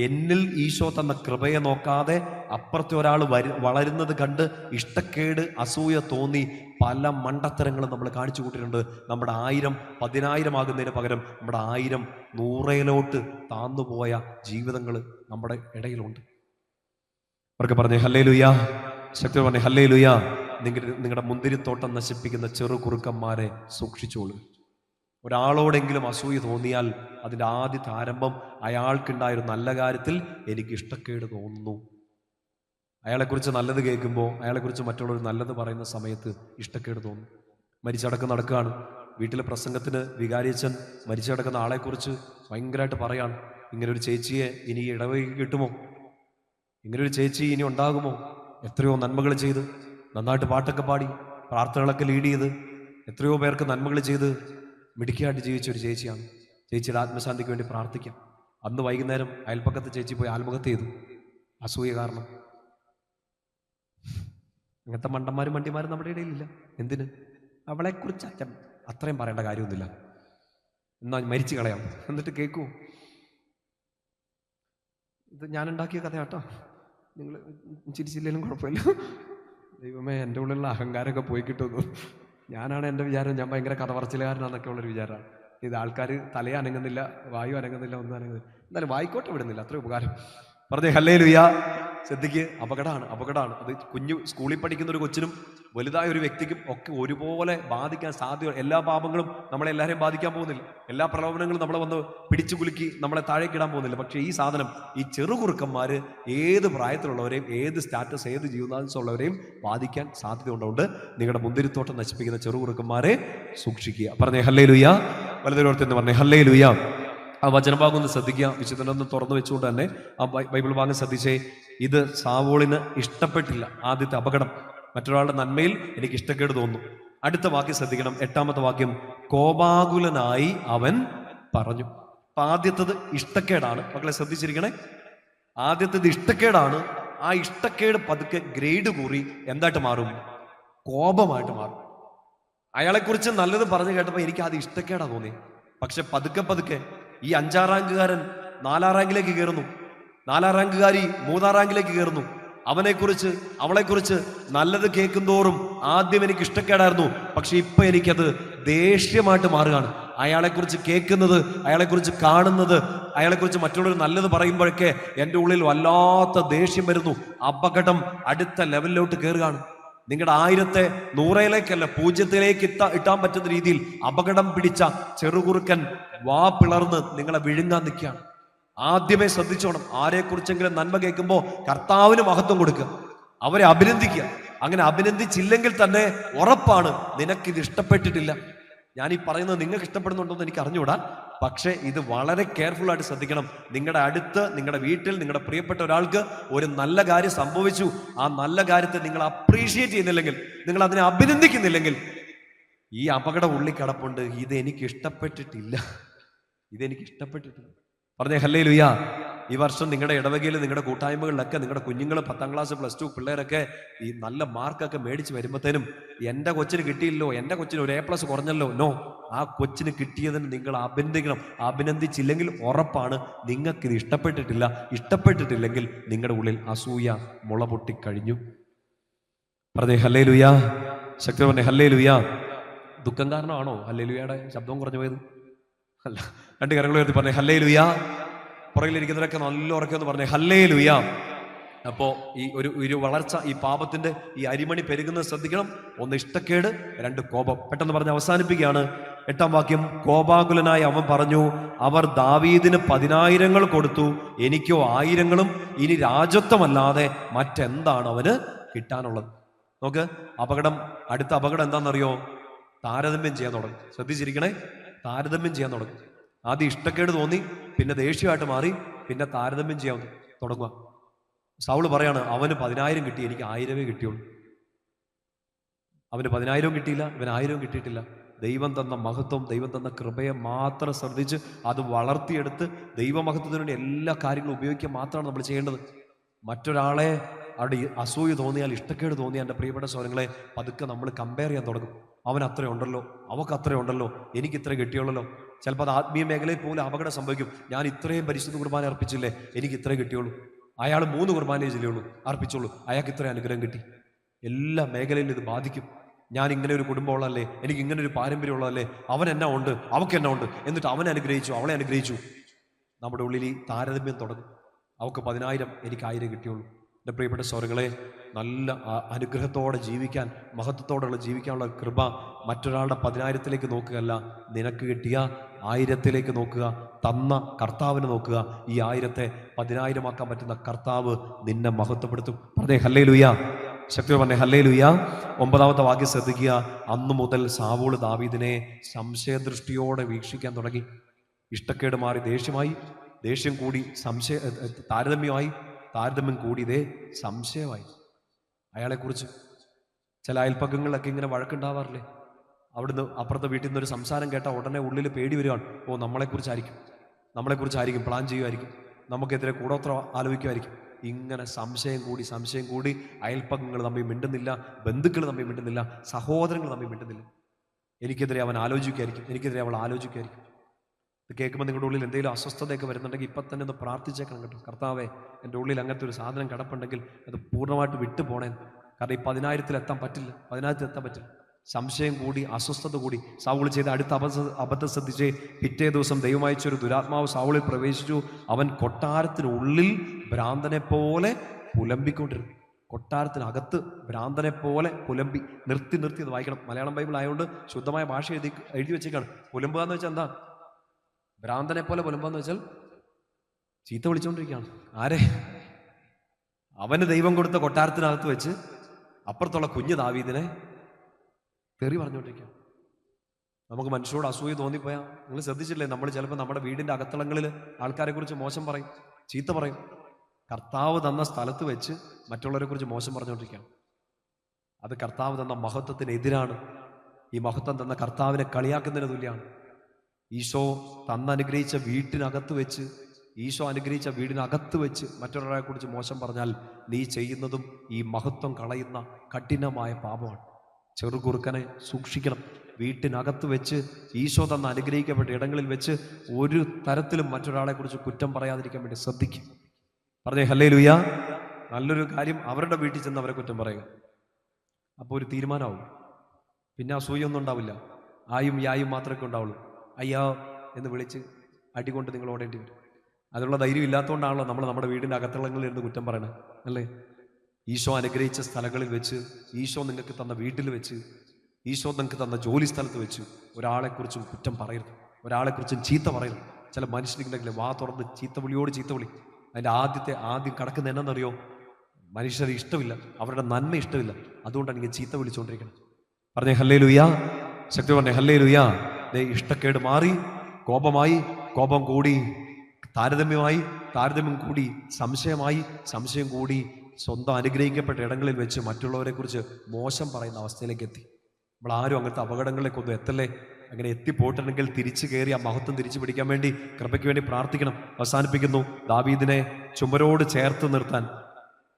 എന്നിൽ ഈശോ തന്ന കൃപയെ നോക്കാതെ അപ്പുറത്തെ ഒരാൾ വളരുന്നത് കണ്ട് ഇഷ്ടക്കേട്, അസൂയ തോന്നി പല മണ്ടത്തരങ്ങളും നമ്മൾ കാണിച്ചു കൂട്ടിയിട്ടുണ്ട്. നമ്മുടെ 1000 10,000 ആകുന്നതിന് പകരം നമ്മുടെ 1000 100ലോട്ട് താന്നുപോയ ജീവിതങ്ങൾ നമ്മുടെ ഇടയിലുണ്ട്. അവർക്ക് പറഞ്ഞേ ഹല്ലേലൂയ, ശക്തി പറഞ്ഞേ ഹല്ലേലൂയ. നിങ്ങളുടെ മുന്തിരിത്തോട്ടം നശിപ്പിക്കുന്ന ചെറു കുറുക്കന്മാരെ സൂക്ഷിച്ചോളൂ. ഒരാളോടെങ്കിലും അസൂയ തോന്നിയാൽ അതിൻ്റെ ആദ്യത്തെ ആരംഭം അയാൾക്കുണ്ടായൊരു നല്ല കാര്യത്തിൽ എനിക്ക് ഇഷ്ടക്കേട് തോന്നുന്നു. അയാളെക്കുറിച്ച് നല്ലത് കേൾക്കുമ്പോൾ, അയാളെക്കുറിച്ച് മറ്റുള്ളവർ നല്ലത് പറയുന്ന സമയത്ത് ഇഷ്ടക്കേട് തോന്നും. മരിച്ചടക്കം നടക്കുകയാണ്. വീട്ടിലെ പ്രസംഗത്തിന് വികാരിയച്ഛൻ മരിച്ചടക്കുന്ന ആളെക്കുറിച്ച് ഭയങ്കരമായിട്ട് പറയാണ്. ഇങ്ങനൊരു ചേച്ചിയെ ഇനി ഇടവകയ്ക്ക് കിട്ടുമോ? ഇങ്ങനൊരു ചേച്ചി ഇനി ഉണ്ടാകുമോ? എത്രയോ നന്മകൾ ചെയ്ത്, നന്നായിട്ട് പാട്ടൊക്കെ പാടി, പ്രാർത്ഥനകളൊക്കെ ലീഡ് ചെയ്ത്, എത്രയോ പേർക്ക് നന്മകൾ ചെയ്ത് മിടുക്കിയായിട്ട് ജീവിച്ച ഒരു ചേച്ചിയാണ്. ചേച്ചിയുടെ ആത്മശാന്തിക്ക് വേണ്ടി പ്രാർത്ഥിക്കാം. അന്ന് വൈകുന്നേരം അയൽപ്പക്കത്ത് ചേച്ചി പോയി ആത്മഹത്യ ചെയ്തു, അസൂയ കാരണം. അങ്ങനത്തെ മണ്ടിമാരും നമ്മുടെ ഇടയിലില്ല. എന്തിന്? അവളെക്കുറിച്ച് അത്രയും പറയേണ്ട കാര്യമൊന്നുമില്ല. എന്നാ മരിച്ചു കളയാം. എന്നിട്ട് കേൾക്കൂ, ഇത് ഞാൻ ഉണ്ടാക്കിയ കഥയാട്ടോ, നിങ്ങൾ ചിരിച്ചില്ലേലും കുഴപ്പമില്ല. ദൈവമേ, എൻ്റെ ഉള്ളിലുള്ള അഹങ്കാരമൊക്കെ പോയി കിട്ടുന്നു. ഞാനാണ് എൻ്റെ വിചാരം, ഞാൻ ഭയങ്കര കഥ പറച്ചിലുകാരനാന്നൊക്കെ ഉള്ളൊരു വിചാരമാണ്. ഇത് ആൾക്കാർ തലയെ അനങ്ങുന്നില്ല, വായു അനങ്ങുന്നില്ല, ഒന്നും അനങ്ങുന്നില്ല. എന്നാലും വായിക്കോട്ടെ വിടുന്നില്ല, അത്ര ഉപകാരം. പറഞ്ഞേ ഹല്ലേലൂയ. ശ്രദ്ധിക്ക്, അപകടമാണ് അത്. കുഞ്ഞു സ്കൂളിൽ പഠിക്കുന്ന ഒരു കൊച്ചിനും വലുതായ ഒരു വ്യക്തിക്കും ഒക്കെ ഒരുപോലെ ബാധിക്കാൻ സാധ്യത. എല്ലാ പാപങ്ങളും നമ്മളെല്ലാവരെയും ബാധിക്കാൻ പോകുന്നില്ല, എല്ലാ പ്രലോഭനങ്ങളും നമ്മളെ വന്ന് പിടിച്ചു കുലുക്കി നമ്മളെ താഴേക്കിടാൻ പോകുന്നില്ല. പക്ഷേ ഈ സാധനം, ഈ ചെറുകുറുക്കന്മാര് ഏത് പ്രായത്തിലുള്ളവരെയും, ഏത് സ്റ്റാറ്റസ്, ഏത് ജീവിതാംശമുള്ളവരെയും ബാധിക്കാൻ സാധ്യതയുണ്ട്. നിങ്ങളുടെ മുന്തിരിത്തോട്ടം നശിപ്പിക്കുന്ന ചെറുകുറുക്കന്മാരെ സൂക്ഷിക്കുക. പറഞ്ഞേ ഹല്ലേലൂയ. വലതുപുറത്തെന്ന് പറഞ്ഞേ ഹല്ലേലൂയ. ആ വചനഭാഗം ഒന്ന് ശ്രദ്ധിക്കുക, വിശുദ്ധനൊന്ന് തുറന്നു വെച്ചുകൊണ്ട് തന്നെ ആ ബൈബിൾ ഭാഗം ശ്രദ്ധിച്ചേ. ഇത് സാവൂളിന് ഇഷ്ടപ്പെട്ടില്ല, ആദ്യത്തെ അപകടം. മറ്റൊരാളുടെ നന്മയിൽ എനിക്ക് ഇഷ്ടക്കേട് തോന്നുന്നു. അടുത്ത വാക്യം ശ്രദ്ധിക്കണം, 8ാമത്തെ വാക്യം. കോപാകുലനായി അവൻ പറഞ്ഞു. അപ്പൊ ആദ്യത്തത് ഇഷ്ടക്കേടാണ്. മക്കളെ ശ്രദ്ധിച്ചിരിക്കണേ, ആദ്യത്തേത് ഇഷ്ടക്കേടാണ്. ആ ഇഷ്ടക്കേട് പതുക്കെ ഗ്രേഡ് കൂറി എന്തായിട്ട് മാറും? കോപമായിട്ട് മാറും. അയാളെക്കുറിച്ച് നല്ലത് പറഞ്ഞു കേട്ടപ്പോൾ എനിക്ക് ആദ്യം ഇഷ്ടക്കേടാ തോന്നി. പക്ഷെ പതുക്കെ ഈ 5ാം റാങ്കുകാരൻ 4ാം റാങ്കിലേക്ക് കയറുന്നു, 4ാം റാങ്കുകാരി 3ാം റാങ്കിലേക്ക് കയറുന്നു. അവനെക്കുറിച്ച്, അവളെക്കുറിച്ച് നല്ലത് കേൾക്കുന്തോറും ആദ്യം എനിക്ക് ഇഷ്ടക്കേടായിരുന്നു, പക്ഷെ ഇപ്പൊ എനിക്കത് ദേഷ്യമായിട്ട് മാറുകയാണ്. അയാളെക്കുറിച്ച് കേൾക്കുന്നത്, അയാളെക്കുറിച്ച് കാണുന്നത്, അയാളെക്കുറിച്ച് മറ്റുള്ളവർ നല്ലത് പറയുമ്പോഴൊക്കെ എൻ്റെ ഉള്ളിൽ വല്ലാത്ത ദേഷ്യം വരുന്നു. അപകടം അടുത്ത ലെവലിലോട്ട് കയറുകയാണ്. നിങ്ങളുടെ 1000-ത്തെ 100-ലേക്കല്ല 0-ത്തിലേക്ക് ഇട്ടാൻ പറ്റുന്ന രീതിയിൽ അപകടം പിടിച്ച ചെറുകുറുക്കൻ വാ പിളർന്ന് നിങ്ങളെ വിഴുങ്ങാൻ നിൽക്കുകയാണ്. ആദ്യമേ ശ്രദ്ധിച്ചോണം, ആരെക്കുറിച്ചെങ്കിലും നന്മ കേൾക്കുമ്പോൾ കർത്താവിന് മഹത്വം കൊടുക്കുക, അവരെ അഭിനന്ദിക്കുക. അങ്ങനെ അഭിനന്ദിച്ചില്ലെങ്കിൽ തന്നെ ഉറപ്പാണ് നിനക്കിത് ഇഷ്ടപ്പെട്ടിട്ടില്ല. ഞാൻ ഈ പറയുന്നത് നിങ്ങൾക്ക് ഇഷ്ടപ്പെടുന്നുണ്ടോന്ന് എനിക്ക് അറിഞ്ഞുകൂടാ, പക്ഷേ ഇത് വളരെ കെയർഫുൾ ആയിട്ട് ശ്രദ്ധിക്കണം. നിങ്ങളുടെ അടുത്ത്, നിങ്ങളുടെ വീട്ടിൽ, നിങ്ങളുടെ പ്രിയപ്പെട്ട ഒരാൾക്ക് ഒരു നല്ല കാര്യം സംഭവിച്ചു, ആ നല്ല കാര്യത്തെ നിങ്ങൾ അപ്രീഷിയേറ്റ് ചെയ്യുന്നില്ലെങ്കിൽ, നിങ്ങൾ അതിനെ അഭിനന്ദിക്കുന്നില്ലെങ്കിൽ, ഈ അപകടം ഉള്ളിൽ കിടപ്പുണ്ട്. ഇതെനിക്ക് ഇഷ്ടപ്പെട്ടിട്ടില്ല. പറഞ്ഞേ ഹല്ലേലൂയ. ഈ വർഷം നിങ്ങളുടെ ഇടവകയിൽ, നിങ്ങളുടെ കൂട്ടായ്മകളിലൊക്കെ നിങ്ങളുടെ കുഞ്ഞുങ്ങൾ 10ാം ക്ലാസ്, പ്ലസ് 2 പിള്ളേരൊക്കെ ഈ നല്ല മാർക്കൊക്കെ മേടിച്ച് വരുമ്പോഴത്തേനും എൻ്റെ കൊച്ചിന് കിട്ടിയില്ലോ, എൻ്റെ കൊച്ചിന് ഒരു A+ കുറഞ്ഞല്ലോ. നോ, ആ കൊച്ചിന് കിട്ടിയതിന് നിങ്ങൾ അഭിനന്ദിക്കണം. അഭിനന്ദിച്ചില്ലെങ്കിൽ ഉറപ്പാണ് നിങ്ങൾക്കിത് ഇഷ്ടപ്പെട്ടിട്ടില്ല. ഇഷ്ടപ്പെട്ടിട്ടില്ലെങ്കിൽ നിങ്ങളുടെ ഉള്ളിൽ അസൂയ മുള പൊട്ടിക്കഴിഞ്ഞു. പറഞ്ഞേ ഹല്ലേലൂയ. ശക്തി പറഞ്ഞേ ഹല്ലേലൂയ. ദുഃഖം കാരണമാണോ ഹല്ലേലൂയയുടെ ശബ്ദവും കുറഞ്ഞു പോയത്? അല്ല. 2 കരങ്ങൾ ഉയർത്തി പറഞ്ഞേ ഹല്ലേലൂയ. പുറകിലിരിക്കുന്നവരൊക്കെ നല്ല ഉറക്കെ ഒന്ന് പറഞ്ഞേ ഹല്ലേലൂയ. അപ്പോൾ ഈ ഒരു വളർച്ച, ഈ പാപത്തിന്റെ ഈ അരിമണി പെരുകുന്നത് ശ്രദ്ധിക്കണം. 1 ഇഷ്ടക്കേട്, 2 കോപം. പെട്ടെന്ന് പറഞ്ഞ് അവസാനിപ്പിക്കുകയാണ്. 8ാം വാക്യം. കോപാകുലനായി അവൻ പറഞ്ഞു, അവർ ദാവീദിന് 10,000 കൊടുത്തു, എനിക്കോ 1000. ഇനി രാജത്വമല്ലാതെ മറ്റെന്താണ് അവന് കിട്ടാനുള്ളത്? നോക്ക്, അപകടം, അടുത്ത അപകടം എന്താണെന്നറിയോ? താരതമ്യം ചെയ്യാൻ തുടങ്ങും. ശ്രദ്ധിച്ചിരിക്കണേ, താരതമ്യം ചെയ്യാൻ തുടങ്ങും. ആദ്യം ഇഷ്ടക്കേട് തോന്നി, പിന്നെ ദേഷ്യമായിട്ട് മാറി, പിന്നെ താരതമ്യം ചെയ്യാൻ തുടങ്ങുക. സൗള് പറയാണ്, അവന് 10,000 കിട്ടി, എനിക്ക് 1000 കിട്ടിയുള്ളൂ. അവന് 10,000 കിട്ടിയില്ല, ഇവന് 1000 കിട്ടിയിട്ടില്ല. ദൈവം തന്ന മഹത്വം, ദൈവം തന്ന കൃപയെ മാത്രം ശ്രദ്ധിച്ച് അത് വളർത്തിയെടുത്ത് ദൈവമഹത്വത്തിന് വേണ്ടി എല്ലാ കാര്യങ്ങളും ഉപയോഗിക്കുക മാത്രമാണ് നമ്മൾ ചെയ്യേണ്ടത്. മറ്റൊരാളെ അവിടെ അസൂയ തോന്നിയാൽ, ഇഷ്ടക്കേട് തോന്നിയാൽ, എൻ്റെ പ്രിയപ്പെട്ട സഹോദരങ്ങളെ, പതുക്കെ നമ്മൾ കമ്പയർ ചെയ്യാൻ തുടങ്ങും. അവൻ അത്രയുണ്ടല്ലോ, അവൾക്ക് അത്രയുണ്ടല്ലോ, എനിക്ക് ഇത്ര കിട്ടിയുള്ളല്ലോ. ചിലപ്പോൾ അത് ആത്മീയ മേഖലയിൽ പോലും അപകടം സംഭവിക്കും. ഞാൻ ഇത്രയും പരിശുദ്ധ കുർബാന അർപ്പിച്ചില്ലേ, എനിക്ക് ഇത്രേ കിട്ടിയുള്ളൂ. അയാൾ 3 കുർബാനയെ ജില്ലയുള്ളൂ അർപ്പിച്ചുള്ളൂ, അയാൾക്ക് ഇത്ര അനുഗ്രഹം കിട്ടി. എല്ലാ മേഖലയിലും ഇത് ബാധിക്കും. ഞാൻ ഇങ്ങനെ ഒരു കുടുംബമുള്ളതല്ലേ, എനിക്ക് ഇങ്ങനെ ഒരു പാരമ്പര്യമുള്ളതല്ലേ, അവൻ എന്നാ ഉണ്ട്, അവൾക്ക് എന്നാ ഉണ്ട്, എന്നിട്ട് അവനെ അനുഗ്രഹിച്ചു, അവളെ അനുഗ്രഹിച്ചു. നമ്മുടെ ഉള്ളിൽ ഈ താരതമ്യം തുടങ്ങും. അവൾക്ക് 10,000, എനിക്ക് 1000 കിട്ടിയുള്ളൂ. എൻ്റെ പ്രിയപ്പെട്ട സഹോദരങ്ങളെ, നല്ല അനുഗ്രഹത്തോടെ ജീവിക്കാൻ, മഹത്വത്തോടെ ജീവിക്കാനുള്ള കൃപ മറ്റൊരാളുടെ 10,000-ത്തിലേക്ക് നോക്കുകയല്ല, നിനക്ക് കിട്ടിയ 1000-ത്തിലേക്ക് നോക്കുക. തന്ന കർത്താവിനെ നോക്കുക. ഈ 1000-ത്തെ 10,000 പറ്റുന്ന കർത്താവ് നിന്നെ മഹത്വപ്പെടുത്തും. പറഞ്ഞേ ഹല്ലേലൂയ. ശക്തി പറഞ്ഞേ ഹല്ലേലൂയ. 9ാമത്തെ വാക്യം ശ്രദ്ധിക്കുക. അന്നു മുതൽ സാവൂൾ ദാവീദിനെ സംശയദൃഷ്ടിയോടെ വീക്ഷിക്കാൻ തുടങ്ങി. ഇഷ്ടക്കേട് മാറി ദേഷ്യമായി, ദേഷ്യം കൂടി താരതമ്യമായി, താരതമ്യം കൂടിയതേ സംശയമായി. അയാളെക്കുറിച്ച് ചില അയൽപ്പക്കങ്ങളിലൊക്കെ ഇങ്ങനെ വഴക്കുണ്ടാവാറില്ലേ? അവിടുന്ന് അപ്പുറത്തെ വീട്ടിൽ നിന്നൊരു സംസാരം കേട്ടാൽ ഉടനെ ഉള്ളിൽ പേടി വരികയാണ്. ഓ, നമ്മളെക്കുറിച്ചായിരിക്കും പ്ലാൻ ചെയ്യുമായിരിക്കും, നമുക്കെതിരെ കൂടോത്രം ആലോചിക്കുമായിരിക്കും. ഇങ്ങനെ സംശയം കൂടി അയൽപ്പക്കങ്ങൾ തമ്മിൽ മിണ്ടുന്നില്ല, ബന്ധുക്കൾ തമ്മിൽ മിണ്ടുന്നില്ല, സഹോദരങ്ങൾ തമ്മിൽ മിണ്ടുന്നില്ല. എനിക്കെതിരെ അവൻ ആലോചിക്കുമായിരിക്കും, എനിക്കെതിരെ അവൾ ആലോചിക്കുമായിരിക്കും. ഇത് കേൾക്കുമ്പോൾ നിങ്ങളുടെ ഉള്ളിൽ എന്തെങ്കിലും അസ്വസ്ഥതയൊക്കെ വരുന്നുണ്ടെങ്കിൽ ഇപ്പം തന്നെ ഒന്ന് പ്രാർത്ഥിച്ചേക്കണം കേട്ടോ. കർത്താവേ, എൻ്റെ ഉള്ളിൽ അങ്ങനത്തെ ഒരു സാധനം കിടപ്പുണ്ടെങ്കിൽ അത് പൂർണ്ണമായിട്ട് വിട്ടു പോണേ. കാരണം ഈ 10,000-ത്തിൽ എത്താൻ പറ്റില്ല. സംശയം കൂടി, അസ്വസ്ഥത കൂടി. സാവൂൾ ചെയ്ത അടുത്ത അബദ്ധം ശ്രദ്ധിച്ച്, പിറ്റേ ദിവസം ദൈവം അയച്ചൊരു ദുരാത്മാവ് സാവൂളിൽ പ്രവേശിച്ചു. അവൻ കൊട്ടാരത്തിനുള്ളിൽ ഭ്രാന്തനെ പോലെ പുലമ്പിക്കൊണ്ടിരുന്നു. കൊട്ടാരത്തിനകത്ത് ഭ്രാന്തനെ പോലെ പുലമ്പി. നിർത്തി അത് വായിക്കണം. മലയാളം ബൈബിൾ ആയതുകൊണ്ട് ശുദ്ധമായ ഭാഷ എഴുതി വെച്ചേക്കാണ്. പുലമ്പുക എന്ന് വെച്ചാൽ എന്താ? ഭ്രാന്തനെ പോലെ പുലമ്പുക വെച്ചാൽ ചീത്ത വിളിച്ചുകൊണ്ടിരിക്കുകയാണ്. ആരെ? അവന് ദൈവം കൊടുത്ത കൊട്ടാരത്തിനകത്ത് വെച്ച് അപ്പുറത്തുള്ള കുഞ്ഞ് ദാവീദിനെ തെറി പറഞ്ഞുകൊണ്ടിരിക്കുക. നമുക്ക് മനുഷ്യരോട് അസൂയ തോന്നിപ്പോയാൽ, നിങ്ങൾ ശ്രദ്ധിച്ചില്ലേ, നമ്മൾ ചിലപ്പോൾ നമ്മുടെ വീടിൻ്റെ അകത്തളങ്ങളിൽ ആൾക്കാരെ കുറിച്ച് മോശം പറയും, ചീത്ത പറയും. കർത്താവ് തന്ന സ്ഥലത്ത് വെച്ച് മറ്റുള്ളവരെ കുറിച്ച് മോശം പറഞ്ഞുകൊണ്ടിരിക്കുകയാണ്. അത് കർത്താവ് തന്ന മഹത്വത്തിനെതിരാണ്. ഈ മഹത്വം തന്ന കർത്താവിനെ കളിയാക്കുന്നതിന് തുല്യമാണ്. ഈശോ അനുഗ്രഹിച്ച വീടിനകത്ത് വെച്ച് മറ്റൊരാളെ കുറിച്ച് മോശം പറഞ്ഞാൽ നീ ചെയ്യുന്നതും ഈ മഹത്വം കളയുന്ന കഠിനമായ പാപമാണ്. ചെറുകുറുക്കനെ സൂക്ഷിക്കണം. വീട്ടിനകത്ത് വെച്ച് ഈശോ അനുഗ്രഹിക്കപ്പെട്ട ഇടങ്ങളിൽ വെച്ച് ഒരു തരത്തിലും മറ്റൊരാളെ കുറിച്ച് കുറ്റം പറയാതിരിക്കാൻ വേണ്ടി ശ്രദ്ധിക്കും. പറഞ്ഞേ ഹല്ലേലൂയ. നല്ലൊരു കാര്യം, അവരുടെ വീട്ടിൽ ചെന്ന് അവരെ കുറ്റം പറയുക. അപ്പോൾ ഒരു തീരുമാനമാവും. പിന്നെ അസൂയൊന്നും ഉണ്ടാവില്ല. ആയും യായും മാത്രമേ ഉണ്ടാവുള്ളൂ. അയ്യാ എന്ന് വിളിച്ച് അടികൊണ്ട് നിങ്ങൾ ഓടേണ്ടി വരും. അതിനുള്ള ധൈര്യം ഇല്ലാത്തതുകൊണ്ടാണല്ലോ നമ്മൾ നമ്മുടെ വീടിൻ്റെ അകത്തളങ്ങളിൽ ഇരുന്ന് കുറ്റം പറയണേ, അല്ലേ? ഈശോ അനുഗ്രഹിച്ച സ്ഥലങ്ങളിൽ വെച്ച്, ഈശോ നിങ്ങൾക്ക് തന്ന വീട്ടിൽ വെച്ച്, ഈശോ നിങ്ങൾക്ക് തന്ന ജോലി സ്ഥലത്ത് വെച്ച് ഒരാളെക്കുറിച്ചും കുറ്റം പറയരുത്, ഒരാളെക്കുറിച്ചും ചീത്ത പറയരുത്. ചില മനുഷ്യരുണ്ടെങ്കിൽ വാ തുറന്ന് ചീത്ത വിളി. അതിൻ്റെ ആദ്യം കിടക്കുന്ന എന്നറിയോ? മനുഷ്യരെ ഇഷ്ടമില്ല, അവരുടെ നന്മ ഇഷ്ടമില്ല. അതുകൊണ്ടാണ് ഇങ്ങനെ ചീത്ത വിളിച്ചുകൊണ്ടിരിക്കുന്നത്. പറഞ്ഞേ ഹല്ലേലൂയ. ശക്തി പറഞ്ഞേ ഹല്ലേലൂയ. ഇഷ്ടക്കേട് മാറി, കോപമായി, കോപം കൂടി, താരതമ്യം കൂടി, സംശയം കൂടി, സ്വന്തം അനുഗ്രഹിക്കപ്പെട്ട ഇടങ്ങളിൽ വെച്ച് മറ്റുള്ളവരെ കുറിച്ച് മോശം പറയുന്ന അവസ്ഥയിലേക്ക് എത്തി. നമ്മൾ ആരും അങ്ങനത്തെ അപകടങ്ങളിലേക്കൊന്നും എത്തല്ലേ. അങ്ങനെ എത്തിപ്പോയിട്ടുണ്ടെങ്കിൽ തിരിച്ചു കയറി ആ മഹത്വം തിരിച്ചു പിടിക്കാൻ വേണ്ടി കൃപയ്ക്ക് വേണ്ടി പ്രാർത്ഥിക്കണം. അവസാനിപ്പിക്കുന്നു. ദാവീദിനെ ചുമരോട് ചേർത്ത് നിർത്താൻ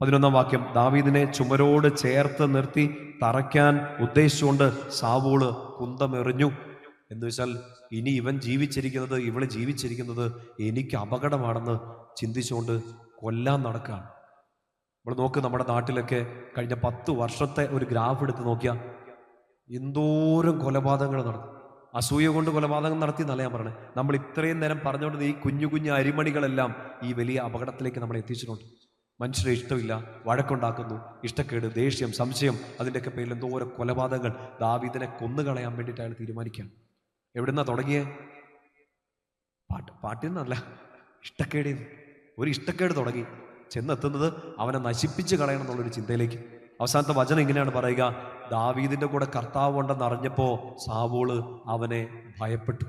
11-ാം വാക്യം. ദാവീദിനെ ചുമരോട് ചേർത്ത് നിർത്തി തറയ്ക്കാൻ ഉദ്ദേശിച്ചുകൊണ്ട് സാവൂള് കുന്തമെറിഞ്ഞു. എന്ന് വെച്ചാൽ ഇനി ഇവള് ജീവിച്ചിരിക്കുന്നത് എനിക്ക് അപകടമാണെന്ന് ചിന്തിച്ചുകൊണ്ട് കൊല്ലാൻ നടക്കുകയാണ്. നമ്മൾ നോക്ക്, നമ്മുടെ നാട്ടിലൊക്കെ കഴിഞ്ഞ 10 വർഷത്തെ ഒരു ഗ്രാഫ് എടുത്ത് നോക്കിയാൽ എന്തോരം കൊലപാതകങ്ങൾ നടന്നു. അസൂയ കൊണ്ട് കൊലപാതകം നടത്തി എന്നല്ല ഞാൻ പറയണേ. നമ്മൾ ഇത്രയും നേരം പറഞ്ഞുകൊണ്ട് ഈ കുഞ്ഞു അരിമണികളെല്ലാം ഈ വലിയ അപകടത്തിലേക്ക് നമ്മളെ എത്തിച്ചിട്ടുണ്ട്. മനുഷ്യരെ ഇഷ്ടമില്ല, വഴക്കുണ്ടാക്കുന്നു, ഇഷ്ടക്കേട്, ദേഷ്യം, സംശയം, അതിൻ്റെയൊക്കെ പേരിൽ എന്തോരം കൊലപാതകങ്ങൾ. ദാവീദിനെ കൊന്നുകളയാൻ വേണ്ടിയിട്ട് അയാൾ തീരുമാനിക്കുകയാണ്. എവിടുന്നാ തുടങ്ങിയേ? പാട്ടിൽ നിന്നല്ല, ഒരു ഇഷ്ടക്കേട് തുടങ്ങി ചെന്നെത്തുന്നത് അവനെ നശിപ്പിച്ച് കളയണം എന്നുള്ളൊരു ചിന്തയിലേക്ക്. അവസാനത്തെ വചനം ഇങ്ങനെയാണ് പറയുക: ദാവീദിന്റെ കൂടെ കർത്താവ് ഉണ്ടെന്ന് അറിഞ്ഞപ്പോൾ സാവൂള് അവനെ ഭയപ്പെട്ടു.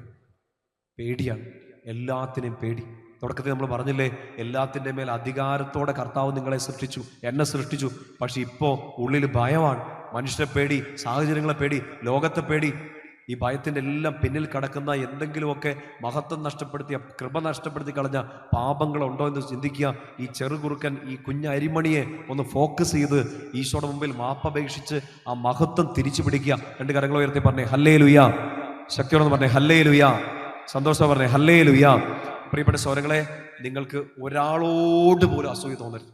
പേടിയാണ്, എല്ലാത്തിനെയും പേടി. തുടക്കത്തിൽ നമ്മൾ പറഞ്ഞില്ലേ, എല്ലാത്തിൻ്റെ മേൽ അധികാരത്തോടെ കർത്താവ് നിങ്ങളെ സൃഷ്ടിച്ചു, എന്നെ സൃഷ്ടിച്ചു. പക്ഷെ ഇപ്പോൾ ഉള്ളിൽ ഭയമാണ്. മനുഷ്യരെ പേടി, സാഹചര്യങ്ങളെ പേടി, ലോകത്തെ പേടി. ഈ ഭയത്തിൻ്റെ എല്ലാം പിന്നിൽ കിടക്കുന്ന എന്തെങ്കിലുമൊക്കെ മഹത്വം നഷ്ടപ്പെടുത്തിയ, കൃപ നഷ്ടപ്പെടുത്തി കളഞ്ഞ പാപങ്ങളുണ്ടോ എന്ന് ചിന്തിക്കുക. ഈ ചെറുകുറുക്കൻ, ഈ അരിമണിയെ ഒന്ന് ഫോക്കസ് ചെയ്ത് ഈശോയുടെ മുമ്പിൽ മാപ്പപേക്ഷിച്ച് ആ മഹത്വം തിരിച്ചു പിടിക്കുക. 2 കരങ്ങൾ ഉയർത്തി പറഞ്ഞേ ഹല്ലേലൂയ. ശക്തിയോടെന്ന് പറഞ്ഞേ ഹല്ലേലൂയ. സന്തോഷം പറഞ്ഞേ ഹല്ലേലൂയ. പ്രിയപ്പെട്ട സഹോദരങ്ങളെ, നിങ്ങൾക്ക് ഒരാളോട് പോലും അസൂയ തോന്നരുത്.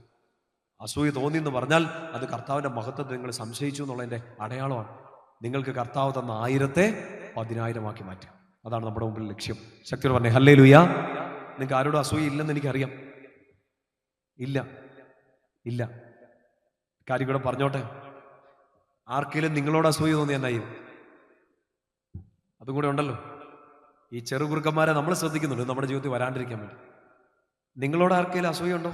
അസൂയ തോന്നി എന്ന് പറഞ്ഞാൽ അത് കർത്താവിൻ്റെ മഹത്വത്തെ നിങ്ങൾ സംശയിച്ചു എന്നുള്ളതിൻ്റെ അടയാളമാണ്. നിങ്ങൾക്ക് കർത്താവ് തന്ന 1000-ത്തെ 10,000 മാറ്റുക. അതാണ് നമ്മുടെ മുമ്പിൽ ലക്ഷ്യം. ശക്തിയോട് പറഞ്ഞേ ഹല്ലേലൂയ. നിങ്ങൾക്ക് ആരോടും അസൂയ ഇല്ലെന്ന് എനിക്കറിയാം. ഇല്ല. കാര്യം കൂടെ പറഞ്ഞോട്ടെ. ആർക്കെങ്കിലും നിങ്ങളോട് അസൂയ തോന്നി എന്നായി? അതും കൂടെ ഉണ്ടല്ലോ. ഈ ചെറുകുറുക്കന്മാരെ നമ്മൾ ശ്രദ്ധിക്കുന്നുണ്ട് നമ്മുടെ ജീവിതത്തിൽ വരാണ്ടിരിക്കാൻ വേണ്ടി. നിങ്ങളോട് ആർക്കെങ്കിലും അസൂയ ഉണ്ടോ?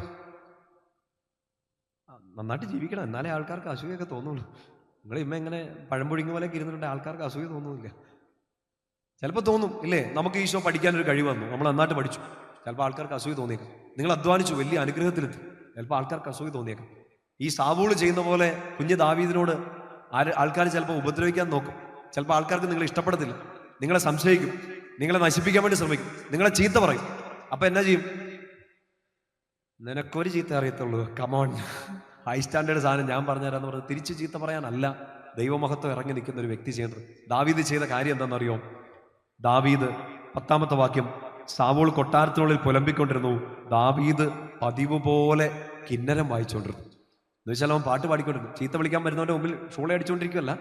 നന്നായിട്ട് ജീവിക്കണം, എന്നാലേ ആൾക്കാർക്ക് അസൂയൊക്കെ തോന്നുള്ളൂ. നിങ്ങൾ ഇങ്ങനെ പഴംപൊഴിങ്ങ പോലെയൊക്കെ ഇരുന്നിട്ടുണ്ടെങ്കിൽ ആൾക്കാർക്ക് അസൂയ തോന്നുന്നില്ല. ചിലപ്പോൾ തോന്നും, ഇല്ലേ? നമുക്ക് ഈശോ പഠിക്കാനൊരു കഴിവ് വന്നു, നമ്മൾ നന്നായിട്ട് പഠിച്ചു, ചിലപ്പോൾ ആൾക്കാർക്ക് അസൂയ തോന്നിയേക്കാം. നിങ്ങൾ അധ്വാനിച്ചു, വലിയ അനുഗ്രഹത്തിലെത്തി, ചിലപ്പോൾ ആൾക്കാർക്ക് അസൂയ തോന്നിയേക്കാം. ഈ സാവൂള് ചെയ്യുന്ന പോലെ കുഞ്ഞ് ദാവീദിനോട് ആൾക്കാർ ചിലപ്പോൾ ഉപദ്രവിക്കാൻ നോക്കും. ചിലപ്പോൾ ആൾക്കാർക്ക് നിങ്ങളെ ഇഷ്ടപ്പെടത്തില്ല, നിങ്ങളെ സംശയിക്കും, നിങ്ങളെ നശിപ്പിക്കാൻ വേണ്ടി ശ്രമിക്കും, നിങ്ങളെ ചീത്ത പറയും. അപ്പൊ എന്നാ ചെയ്യും? നിനക്കൊരു ചീത്ത അറിയത്തുള്ളൂ, കമോൺ, ഹൈ സ്റ്റാൻഡേർഡ് സാധനം ഞാൻ പറഞ്ഞുതരാന്ന് പറഞ്ഞ് തിരിച്ച് ചീത്ത പറയാനല്ല ദൈവമഹത്വം ഇറങ്ങി നിൽക്കുന്ന ഒരു വ്യക്തി ചെയ്യേണ്ടത്. ദാവീദ് ചെയ്ത കാര്യം എന്താണെന്നറിയോ? ദാവീദ് 10-ാമത്തെ വാക്യം, സാവൂൾ കൊട്ടാരത്തിനുള്ളിൽ പുലമ്പിക്കൊണ്ടിരുന്നു, ദാവീദ് പതിവ് പോലെ കിന്നരം വായിച്ചുകൊണ്ടിരുന്നു. എന്ന് വെച്ചാൽ അവൻ പാട്ട് പാടിക്കൊണ്ടിരുന്നു. ചീത്ത വിളിക്കാൻ വരുന്നവന്റെ മുമ്പിൽ ഷോളെ അടിച്ചുകൊണ്ടിരിക്കുകയല്ല,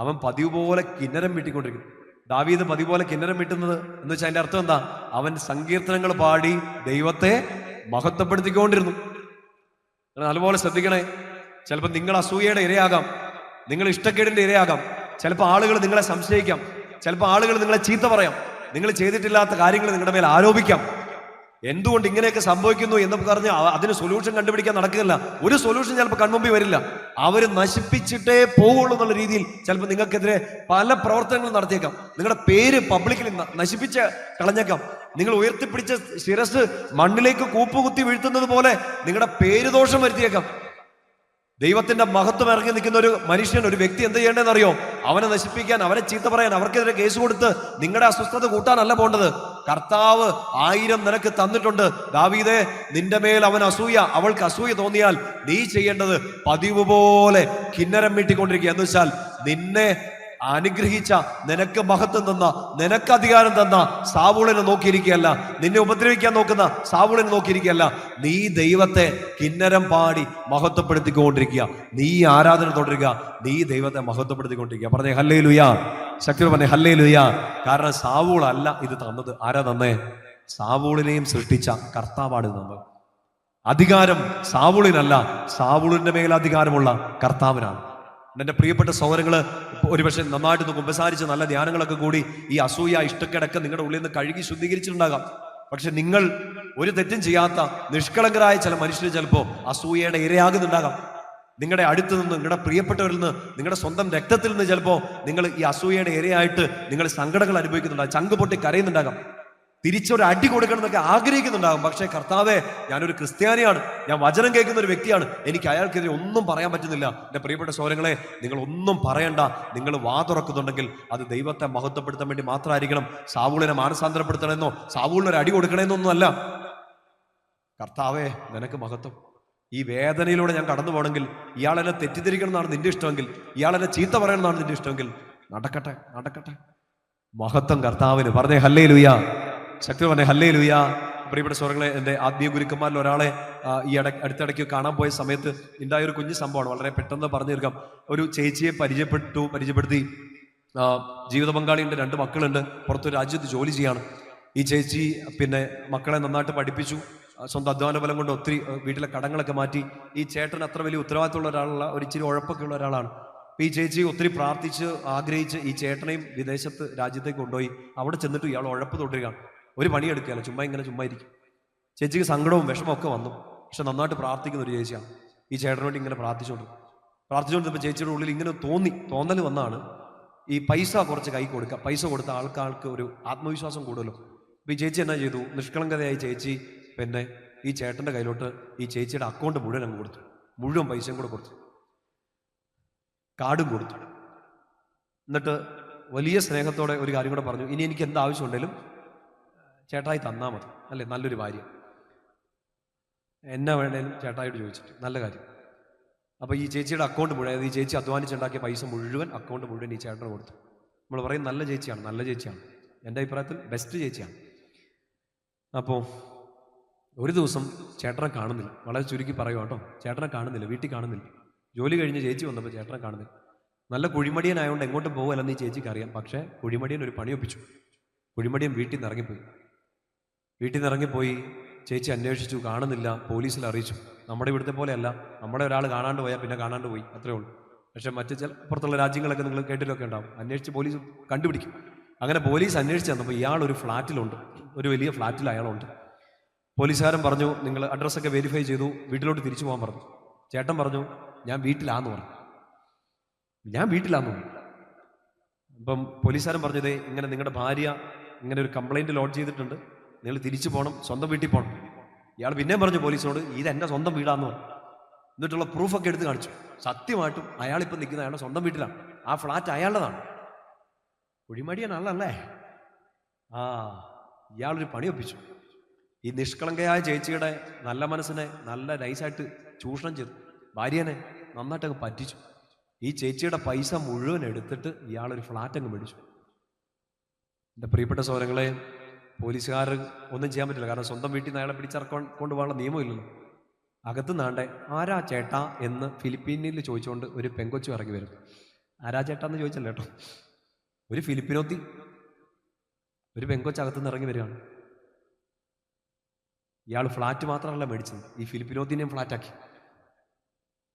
അവൻ പതിവ് പോലെ കിന്നരം വീട്ടിക്കൊണ്ടിരിക്കും. ദാവീദ് പതിവ് പോലെ കിന്നരം വീട്ടുന്നത് എന്ന് വെച്ചാൽ അതിന്റെ അർത്ഥം എന്താ? അവൻ സങ്കീർത്തനങ്ങൾ പാടി ദൈവത്തെ മഹത്വപ്പെടുത്തിക്കൊണ്ടിരുന്നു. നല്ലപോലെ ശ്രദ്ധിക്കണേ. ചിലപ്പോൾ നിങ്ങൾ അസൂയയുടെ ഇരയാകാം, നിങ്ങൾ ഇഷ്ടക്കേടിന്റെ ഇരയാകാം. ചിലപ്പോൾ ആളുകൾ നിങ്ങളെ സംശയിക്കാം, ചിലപ്പോൾ ആളുകൾ നിങ്ങളെ ചീത്ത പറയാം, നിങ്ങൾ ചെയ്തിട്ടില്ലാത്ത കാര്യങ്ങൾ നിങ്ങളുടെ മേൽ ആരോപിക്കാം. എന്തുകൊണ്ട് ഇങ്ങനെയൊക്കെ സംഭവിക്കുന്നു എന്ന് പറഞ്ഞ് അതിന് സൊല്യൂഷൻ കണ്ടുപിടിക്കാൻ നടക്കില്ല. ഒരു സൊല്യൂഷൻ ചിലപ്പോൾ കൺമുമ്പിൽ വരില്ല. അവർ നശിപ്പിച്ചിട്ടേ പോവുള്ളൂ എന്നുള്ള രീതിയിൽ ചിലപ്പോൾ നിങ്ങൾക്കെതിരെ പല പ്രവർത്തനങ്ങളും നടത്തിയേക്കാം. നിങ്ങളുടെ പേര് പബ്ലിക്കിൽ നശിപ്പിച്ച് കളഞ്ഞേക്കാം. നിങ്ങൾ ഉയർത്തിപ്പിടിച്ച ശിരസ് മണ്ണിലേക്ക് കൂപ്പുകുത്തി വീഴ്ത്തുന്നത് പോലെ നിങ്ങളുടെ പേര് ദോഷം വരുത്തിയേക്കാം. ദൈവത്തിന്റെ മഹത്വം ഇറങ്ങി നിൽക്കുന്ന ഒരു മനുഷ്യൻ, ഒരു വ്യക്തി എന്ത് ചെയ്യേണ്ടതെന്ന് അറിയോ? അവനെ നശിപ്പിക്കാൻ, അവരെ ചീത്ത പറയാൻ, അവർക്കെതിരെ കേസ് കൊടുത്ത് നിങ്ങളുടെ അസ്വസ്ഥത കൂട്ടാനല്ല പോണ്ടത്. കർത്താവ് 1000 നിനക്ക് തന്നിട്ടുണ്ട്. ദാവീദേ, നിന്റെ മേൽ അവൻ അസൂയ, അവൾക്ക് അസൂയ തോന്നിയാൽ നീ ചെയ്യേണ്ടത് പതിവ് പോലെ കിന്നരം വീട്ടിക്കൊണ്ടിരിക്കുക. എന്ന് വെച്ചാൽ നിന്നെ അനുഗ്രഹിച്ച, നിനക്ക് മഹത്വം തന്ന, നിനക്ക് അധികാരം തന്ന സാവൂളിനെ നോക്കിയിരിക്കുകയല്ല, നിന്നെ ഉപദ്രവിക്കാൻ നോക്കുന്ന സാവൂളിനെ നോക്കിയിരിക്കുകയല്ല. നീ ദൈവത്തെ കിന്നരം പാടി മഹത്വപ്പെടുത്തിക്കൊണ്ടിരിക്കുക. നീ ആരാധന തുടരുക, നീ ദൈവത്തെ മഹത്വപ്പെടുത്തിക്കൊണ്ടിരിക്കുക. പറഞ്ഞേ ഹല്ലേലൂയ. ശക്തി പറഞ്ഞേ ഹല്ലേലൂയ. കാരണം സാവൂളല്ല ഇത് തന്നത്. ആരാ തന്നേ? സാവൂളിനെയും സൃഷ്ടിച്ച കർത്താവാണ് ഇത് തന്നത്. അധികാരം സാവൂളിനല്ല, സാവൂളിന്റെ മേൽ അധികാരമുള്ള കർത്താവിനാണ്. എൻ്റെ പ്രിയപ്പെട്ട സഹോദരങ്ങള്, ഒരുപക്ഷെ നന്നായിട്ട് കുമ്പസാരിച്ച് നല്ല ധ്യാനങ്ങളൊക്കെ കൂടി ഈ അസൂയ, ഇഷ്ടക്കേടൊക്കെ നിങ്ങളുടെ ഉള്ളിൽ നിന്ന് കഴുകി ശുദ്ധീകരിച്ചിട്ടുണ്ടാകാം. പക്ഷെ നിങ്ങൾ ഒരു തെറ്റും ചെയ്യാത്ത നിഷ്കളങ്കരായ ചില മനുഷ്യർ ചിലപ്പോൾ അസൂയയുടെ ഇരയാകുന്നുണ്ടാകാം. നിങ്ങളുടെ അടുത്ത് നിന്ന്, നിങ്ങളുടെ പ്രിയപ്പെട്ടവരിൽ നിന്ന്, നിങ്ങളുടെ സ്വന്തം രക്തത്തിൽ നിന്ന് ചിലപ്പോൾ നിങ്ങൾ ഈ അസൂയയുടെ ഇരയായിട്ട് നിങ്ങൾ സങ്കടങ്ങൾ അനുഭവിക്കുന്നുണ്ടാകും, ചങ്ക് പൊട്ടി കരയുന്നുണ്ടാകാം, തിരിച്ചൊരു അടി കൊടുക്കണം എന്നൊക്കെ ആഗ്രഹിക്കുന്നുണ്ടാകും. പക്ഷേ കർത്താവേ, ഞാനൊരു ക്രിസ്ത്യാനിയാണ്, ഞാൻ വചനം കേൾക്കുന്ന ഒരു വ്യക്തിയാണ്, എനിക്ക് അയാൾക്കെതിരെ ഒന്നും പറയാൻ പറ്റുന്നില്ല. എൻ്റെ പ്രിയപ്പെട്ട സഹോദരങ്ങളെ, നിങ്ങൾ ഒന്നും പറയണ്ട. നിങ്ങൾ വാ തുറക്കുന്നുണ്ടെങ്കിൽ അത് ദൈവത്തെ മഹത്വപ്പെടുത്താൻ വേണ്ടി മാത്രമായിരിക്കണം. സാവൂളിനെ മാനസാന്തരപ്പെടുത്തണമെന്നോ സാവൂളിനൊരു അടി കൊടുക്കണമെന്നൊന്നും അല്ല. കർത്താവേ, നിനക്ക് മഹത്വം. ഈ വേദനയിലൂടെ ഞാൻ കടന്നു പോകണമെങ്കിൽ, ഇയാളെന്നെ തെറ്റിദ്ധരിക്കണം എന്നാണ് നിന്റെ ഇഷ്ടമെങ്കിൽ, ഇയാളെന്നെ ചീത്ത പറയണം എന്നാണ് നിന്റെ ഇഷ്ടമെങ്കിൽ, നടക്കട്ടെ, നടക്കട്ടെ. മഹത്വം കർത്താവിന്. പറഞ്ഞേ ഹല്ലേലൂയ. ശക്തി പറഞ്ഞേ ഹല്ലേലൂയ. പ്രിയപ്പെട്ട സഹോദരങ്ങളെ, എൻ്റെ ആത്മീയ ഗുരുക്കന്മാരിൽ ഒരാളെ ഈ അടുത്തിടയ്ക്ക് കാണാൻ പോയ സമയത്ത് ഉണ്ടായ ഒരു കുഞ്ഞു സംഭവമാണ്. വളരെ പെട്ടെന്ന് പറഞ്ഞു തീർക്കാം. ഒരു ചേച്ചിയെ പരിചയപ്പെടുത്തി. ജീവിത പങ്കാളിയുണ്ട്, 2 മക്കളുണ്ട്, പുറത്തൊരു രാജ്യത്ത് ജോലി ചെയ്യാണ്. ഈ ചേച്ചി പിന്നെ മക്കളെ നന്നായിട്ട് പഠിപ്പിച്ചു. സ്വന്തം അധ്വാന ബലം കൊണ്ട് ഒത്തിരി വീട്ടിലെ കടങ്ങളൊക്കെ മാറ്റി. ഈ ചേട്ടൻ അത്ര വലിയ ഉത്തരവാദിത്തമുള്ള ഒരാളുള്ള, ഒരു ഇച്ചിരി ഉഴപ്പൊക്കെ ഉള്ള ഒരാളാണ്. ഈ ചേച്ചി ഒത്തിരി പ്രാർത്ഥിച്ച് ആഗ്രഹിച്ച് ഈ ചേട്ടനെയും വിദേശത്ത് രാജ്യത്തേക്ക് കൊണ്ടുപോയി. അവിടെ ചെന്നിട്ട് ഇയാൾ ഉഴപ്പ് തുടരുകയാണ്. ഒരു പണിയെടുക്കുകയല്ല, ചുമ്മാ ഇരിക്കും. ചേച്ചിക്ക് സങ്കടവും വിഷമവും ഒക്കെ വന്നു. പക്ഷെ നന്നായിട്ട് പ്രാർത്ഥിക്കുന്ന ഒരു ചേച്ചിയാണ്. ഈ ചേട്ടനോട് ഇങ്ങനെ പ്രാർത്ഥിച്ചുകൊണ്ടിരുന്നപ്പോൾ ചേച്ചിയുടെ ഉള്ളിൽ ഇങ്ങനെ തോന്നൽ വന്നാണ്, ഈ പൈസ കുറച്ച് കൈ കൊടുക്കുക. പൈസ കൊടുത്ത ആൾക്കാർക്ക് ഒരു ആത്മവിശ്വാസം കൂടുമല്ലോ. അപ്പോൾ ഈ ചേച്ചി എന്നാ ചെയ്തു? നിഷ്കളങ്കതയായി ചേച്ചി പിന്നെ ഈ ചേട്ടൻ്റെ കയ്യിലോട്ട് ഈ ചേച്ചിയുടെ അക്കൗണ്ട് മുഴുവൻ അങ്ങ് കൊടുത്തു. മുഴുവൻ പൈസയും കൂടെ കൊടുത്തു, കാർഡും കൊടുത്തു. എന്നിട്ട് വലിയ സ്നേഹത്തോടെ ഒരു കാര്യം കൂടെ പറഞ്ഞു, ഇനി എനിക്ക് എന്ത് ആവശ്യമുണ്ടെങ്കിലും ചേട്ടായി തന്നാൽ മതി, അല്ലേ? നല്ലൊരു ഭാര്യ, എന്നാ വേണേലും ചേട്ടായിട്ട് ചോദിച്ചിട്ട്, നല്ല കാര്യം. അപ്പോൾ ഈ ചേച്ചിയുടെ അക്കൗണ്ട് മുഴുവൻ, ഈ ചേച്ചി അധ്വാനിച്ചുണ്ടാക്കിയ പൈസ മുഴുവൻ, അക്കൗണ്ട് മുഴുവൻ ഈ ചേട്ടന് കൊടുത്തു. നമ്മൾ പറയും നല്ല ചേച്ചിയാണ്. എൻ്റെ അഭിപ്രായത്തിൽ ബെസ്റ്റ് ചേച്ചിയാണ്. അപ്പോൾ ഒരു ദിവസം ചേട്ടനെ കാണുന്നില്ല. വളരെ ചുരുക്കി പറയുക കേട്ടോ, ചേട്ടനെ കാണുന്നില്ല, വീട്ടിൽ കാണുന്നില്ല. ജോലി കഴിഞ്ഞ് ചേച്ചി വന്നപ്പോൾ ചേട്ടനെ കാണുന്നില്ല. നല്ല കുഴിമടിയനായതുകൊണ്ട് എങ്ങോട്ടും പോകുമല്ലെന്ന് ഈ ചേച്ചിക്ക് അറിയാം. പക്ഷേ കുഴിമടിയൻ ഒരു പണി ഒപ്പിച്ചു. കുഴിമടിയൻ വീട്ടിൽ നിന്ന് ഇറങ്ങിപ്പോയി. ചേച്ചി അന്വേഷിച്ചു, കാണുന്നില്ല. പോലീസിൽ അറിയിച്ചു. നമ്മുടെ ഇവിടുത്തെ പോലെയല്ല, നമ്മുടെ ഒരാൾ കാണാണ്ട് പോയാൽ പിന്നെ കാണാണ്ട് പോയി, അത്രേ ഉള്ളൂ. പക്ഷെ മറ്റു ചില പുറത്തുള്ള രാജ്യങ്ങളൊക്കെ നിങ്ങൾ കേട്ടിട്ടൊക്കെ ഉണ്ടാവും, അന്വേഷിച്ച് പോലീസ് കണ്ടുപിടിക്കും. അങ്ങനെ പോലീസ് അന്വേഷിച്ച് തന്നപ്പോൾ ഇയാളൊരു ഫ്ലാറ്റിലുണ്ട്, ഒരു വലിയ ഫ്ലാറ്റിൽ അയാളുണ്ട്. പോലീസുകാരൻ പറഞ്ഞു, നിങ്ങൾ അഡ്രസ്സൊക്കെ വെരിഫൈ ചെയ്തു, വീട്ടിലോട്ട് തിരിച്ചു പോകാൻ പറഞ്ഞു. ചേട്ടൻ പറഞ്ഞു, ഞാൻ വീട്ടിലാന്ന് പറഞ്ഞു. അപ്പം പോലീസുകാരൻ പറഞ്ഞതേ, ഇങ്ങനെ നിങ്ങളുടെ ഭാര്യ ഇങ്ങനെ ഒരു കംപ്ലൈൻറ്റ് ലോഡ്ജ് ചെയ്തിട്ടുണ്ട്, നിങ്ങൾ തിരിച്ചു പോകണം, സ്വന്തം വീട്ടിൽ പോകണം. ഇയാൾ പിന്നെയും പറഞ്ഞു പോലീസിനോട്, ഇതെൻ്റെ സ്വന്തം വീടാന്ന് പറഞ്ഞു. എന്നിട്ടുള്ള പ്രൂഫൊക്കെ എടുത്ത് കാണിച്ചു. സത്യമായിട്ടും അയാളിപ്പോൾ നിൽക്കുന്ന അയാളുടെ സ്വന്തം വീട്ടിലാണ്, ആ ഫ്ലാറ്റ് അയാളുടേതാണ്. കുഴിമടിയനല്ലേ? ഇയാളൊരു പണി ഒപ്പിച്ചു. ഈ നിഷ്കളങ്കയായ ചേച്ചിയുടെ നല്ല മനസ്സിനെ നല്ല നൈസായിട്ട് ചൂഷണം ചെയ്തു. ഭാര്യനെ നന്നായിട്ടങ്ങ് പറ്റിച്ചു. ഈ ചേച്ചിയുടെ പൈസ മുഴുവൻ എടുത്തിട്ട് ഇയാളൊരു ഫ്ലാറ്റ് അങ്ങ് മേടിച്ചു. എൻ്റെ പ്രിയപ്പെട്ട സഹോദരങ്ങളെ, പോലീസുകാർ ഒന്നും ചെയ്യാൻ പറ്റില്ല. കാരണം സ്വന്തം വീട്ടിൽ നിന്ന് അയാളെ പിടിച്ചിറക്കാൻ കൊണ്ടുപോകാനുള്ള നിയമമില്ലല്ലോ. അകത്ത് നാണ്ടെ ആരാ ചേട്ടാ എന്ന് ഫിലിപ്പീനിൽ ചോദിച്ചുകൊണ്ട് ഒരു പെങ്കൊച്ചു ഇറങ്ങി വരും. ആരാ ചേട്ടാന്ന് ചോദിച്ചല്ലോ കേട്ടോ. ഒരു ഫിലിപ്പിനോത്തി, ഒരു പെങ്കൊച്ചകത്തുനിന്ന് ഇറങ്ങി വരികയാണ്. ഇയാൾ ഫ്ലാറ്റ് മാത്രമല്ല മേടിച്ചത്, ഈ ഫിലിപ്പിനോത്തിനെയും ഫ്ലാറ്റാക്കി.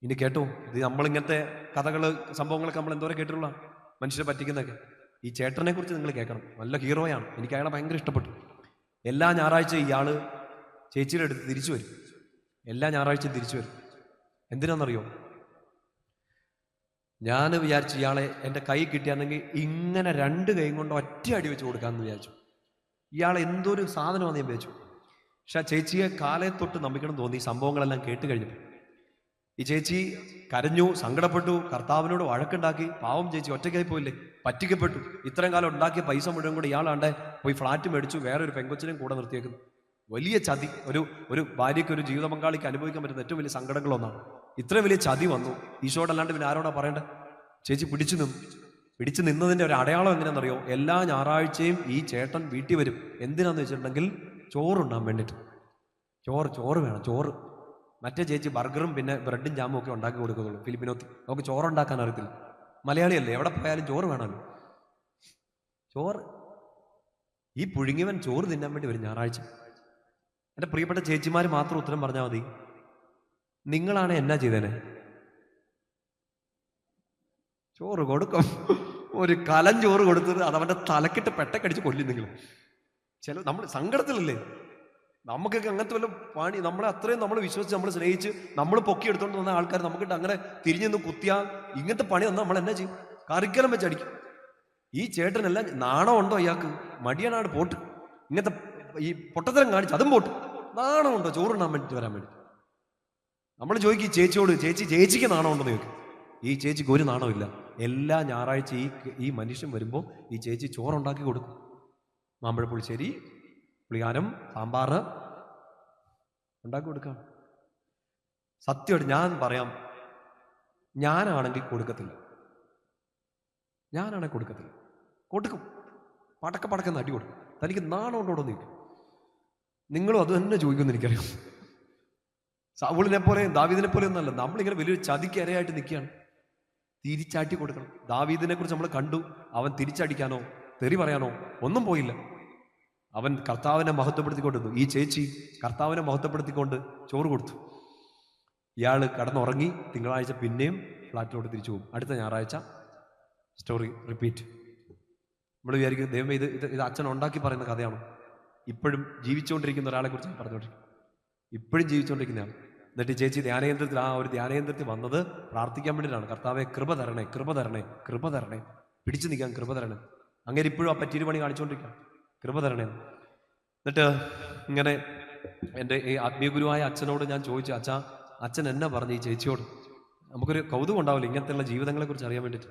ഇനി കേട്ടോ, ഇത് നമ്മളിങ്ങനത്തെ കഥകൾ, സംഭവങ്ങളൊക്കെ നമ്മൾ എന്തോരം കേട്ടിട്ടുള്ള മനുഷ്യരെ പറ്റിക്കുന്നതൊക്കെ. ഈ ചേട്ടനെ കുറിച്ച് നിങ്ങൾ കേൾക്കണം, നല്ല ഹീറോയാണ്. എനിക്ക് അയാളെ ഭയങ്കര ഇഷ്ടപ്പെട്ടു. എല്ലാ ഞായറാഴ്ചയും ഇയാൾ ചേച്ചിയുടെ അടുത്ത് തിരിച്ചു വരും. എല്ലാ ഞായറാഴ്ചയും തിരിച്ചു വരും. എന്തിനാണെന്നറിയോ? ഞാൻ വിചാരിച്ചു ഇയാളെ എൻ്റെ കൈ കിട്ടിയാണെങ്കിൽ ഇങ്ങനെ 2 കൈയും കൊണ്ട് ഒറ്റ അടി വെച്ച് കൊടുക്കാമെന്ന് വിചാരിച്ചു. ഇയാൾ എന്തൊരു സാധനമാണെന്ന് ഞാൻ വിചാരിച്ചു. പക്ഷെ ആ ചേച്ചിയെ കാലേ തൊട്ട് നമ്പിക്കണം തോന്നി. ഈ സംഭവങ്ങളെല്ലാം കേട്ട് കഴിഞ്ഞപ്പോൾ ഈ ചേച്ചി കരഞ്ഞു, സങ്കടപ്പെട്ടു, കർത്താവിനോട് വഴക്കുണ്ടാക്കി. പാവം ചേച്ചി ഒറ്റയ്ക്കായി പോയില്ലേ, പറ്റിക്കപ്പെട്ടു. ഇത്രയും കാലം ഉണ്ടാക്കിയ പൈസ മുഴുവൻ കൂടെ ഇയാളാണ്ടെ പോയി ഫ്ലാറ്റ് മേടിച്ചു, വേറൊരു പെങ്കൊച്ചിനെയും കൂടെ നിർത്തിയേക്കുന്നു. വലിയ ചതി. ഒരു ഭാര്യയ്ക്ക്, ഒരു ജീവിത പങ്കാളിക്ക് അനുഭവിക്കാൻ പറ്റുന്ന ഏറ്റവും വലിയ സങ്കടങ്ങളൊന്നാണ്. ഇത്രയും വലിയ ചതി വന്നു. ഈശോടല്ലാണ്ട് പിന്നെ ആരോടാ പറയേണ്ടത്? ചേച്ചി പിടിച്ചു നിന്നതിൻ്റെ ഒരു അടയാളം എങ്ങനെയാണെന്നറിയോ? എല്ലാ ഞായറാഴ്ചയും ഈ ചേട്ടൻ വീട്ടിൽ വരും. എന്തിനാന്ന് വെച്ചിട്ടുണ്ടെങ്കിൽ ചോറുണ്ടാൻ വേണ്ടിയിട്ട്. ചോറ് വേണം, ചോറ്. മറ്റേ ചേച്ചി ബർഗറും പിന്നെ ബ്രെഡും ജാമും ഒക്കെ ഉണ്ടാക്കി കൊടുക്കുന്നുള്ളൂ. ഫിലിപ്പിനോത്തി നമുക്ക് ചോറുണ്ടാക്കാൻ അറിയത്തില്ല. മലയാളിയല്ലേ, എവിടെ പോയാലും ചോറ് വേണമല്ലോ. ചോറ്. ഈ പുഴുങ്ങിയവൻ ചോറ് തിന്നാൻ വേണ്ടി വരും ഞായറാഴ്ച. എൻ്റെ പ്രിയപ്പെട്ട ചേച്ചിമാർ മാത്രം ഉത്തരം പറഞ്ഞാൽ മതി. നിങ്ങളാണ് എന്നാ ചെയ്തേനെ? ചോറ് കൊടുക്കും. ഒരു കലം ചോറ് കൊടുത്തത് അതവൻ്റെ തലക്കിട്ട് പെട്ടക്കടിച്ച് കൊല്ലും നിങ്ങൾ. നമ്മൾ സങ്കടത്തിലല്ലേ? നമുക്കൊക്കെ അങ്ങനത്തെ വല്ല പണി, നമ്മളെ അത്രയും നമ്മൾ വിശ്വസിച്ച്, നമ്മൾ സ്നേഹിച്ച്, നമ്മൾ പൊക്കി എടുത്തോണ്ട് വന്ന ആൾക്കാർ നമുക്കിട്ട് അങ്ങനെ തിരിഞ്ഞു നിന്ന് കുത്തിയാൽ ഇങ്ങനത്തെ പണി വന്നാൽ നമ്മൾ എന്നാ ചെയ്യും? കറിക്കലം വെച്ചടിക്കും. ഈ ചേട്ടനെല്ലാം നാണം ഉണ്ടോ ഇയാൾക്ക്? മടിയനാണ് പോട്ട്. ഇങ്ങനത്തെ ഈ പൊട്ടത്തരം കാണിച്ച് അതും പോട്ട്. നാണമുണ്ടോ ചോറുണ്ണാൻ വേണ്ടി വരാൻ വേണ്ടി? നമ്മൾ ചോദിക്കും ചേച്ചിയോട്, ചേച്ചിക്ക് നാണം ഉണ്ടെന്ന് ചോദിക്കും. ഈ ചേച്ചിക്ക് ഒരു നാണമില്ല. എല്ലാ ഞായറാഴ്ച ഈ മനുഷ്യൻ വരുമ്പോൾ ഈ ചേച്ചി ചോറുണ്ടാക്കി കൊടുക്കും. മാമ്പഴ പുളിശ്ശേരി, പുളിയാനം, സാമ്പാർ ഉണ്ടാക്കി കൊടുക്കാം. സത്യമായിട്ട് ഞാൻ പറയാം, ഞാനാണെങ്കിൽ കൊടുക്കത്തില്ല. കൊടുക്കും. പടക്കം അടി കൊടുക്കും. തനിക്ക് നാണം ഉണ്ടോന്ന് ചോദിക്കും. നിങ്ങളും അത് തന്നെ ചോദിക്കുമെന്ന് എനിക്കറിയാം. സൗളിനെ പോലെയും ദാവീദിനെ പോലെയും ഒന്നല്ല. നമ്മളിങ്ങനെ വലിയൊരു ചതിക്ക് ഇരയായിട്ട് നിൽക്കുകയാണ്. തിരിച്ചാട്ടി കൊടുക്കണം. ദാവീദിനെ കുറിച്ച് നമ്മൾ കണ്ടു. അവൻ തിരിച്ചടിക്കാനോ തെറി പറയാനോ ഒന്നും പോയില്ല. അവൻ കർത്താവിനെ മഹത്വപ്പെടുത്തിക്കൊണ്ടിരുന്നു. ഈ ചേച്ചി കർത്താവിനെ മഹത്വപ്പെടുത്തിക്കൊണ്ട് ചോറ് കൊടുത്തു. ഇയാൾ കടന്നുറങ്ങി. തിങ്കളാഴ്ച പിന്നെയും ഫ്ലാറ്റിലോട്ട് തിരിച്ചു പോകും. അടുത്ത ഞായറാഴ്ച സ്റ്റോറി റിപ്പീറ്റ്. നമ്മൾ വിചാരിക്കും ദൈവമേ ഇത് അച്ഛൻ ഉണ്ടാക്കി പറയുന്ന കഥയാണ്. ഇപ്പോഴും ജീവിച്ചുകൊണ്ടിരിക്കുന്ന ഒരാളെ കുറിച്ച് പറഞ്ഞുകൊണ്ടിരിക്കും. ഇപ്പോഴും ജീവിച്ചുകൊണ്ടിരിക്കുന്നതാണ്. എന്നിട്ട് ചേച്ചി ധ്യാനകേന്ദ്രത്തിൽ, ആ ഒരു ധ്യാനകേന്ദ്രത്തിൽ വന്നത് പ്രാർത്ഥിക്കാൻ വേണ്ടിയിട്ടാണ്. കർത്താവെ കൃപ തരണേ, പിടിച്ചു നിൽക്കാൻ കൃപ തരണേ. അങ്ങനെ ഇപ്പോഴും ആ പറ്റീര് പണി കാണിച്ചുകൊണ്ടിരിക്കുക. കൃപ തരണേ. എന്നിട്ട് ഇങ്ങനെ എൻ്റെ ഈ ആത്മീയ ഗുരുവായ അച്ഛനോട് ഞാൻ ചോദിച്ചു, അച്ഛൻ എന്നാ പറഞ്ഞു ഈ ചേച്ചിയോട്? നമുക്കൊരു കൗതുകം ഉണ്ടാവില്ല ഇങ്ങനത്തെയുള്ള ജീവിതങ്ങളെ കുറിച്ച് അറിയാൻ വേണ്ടിയിട്ട്.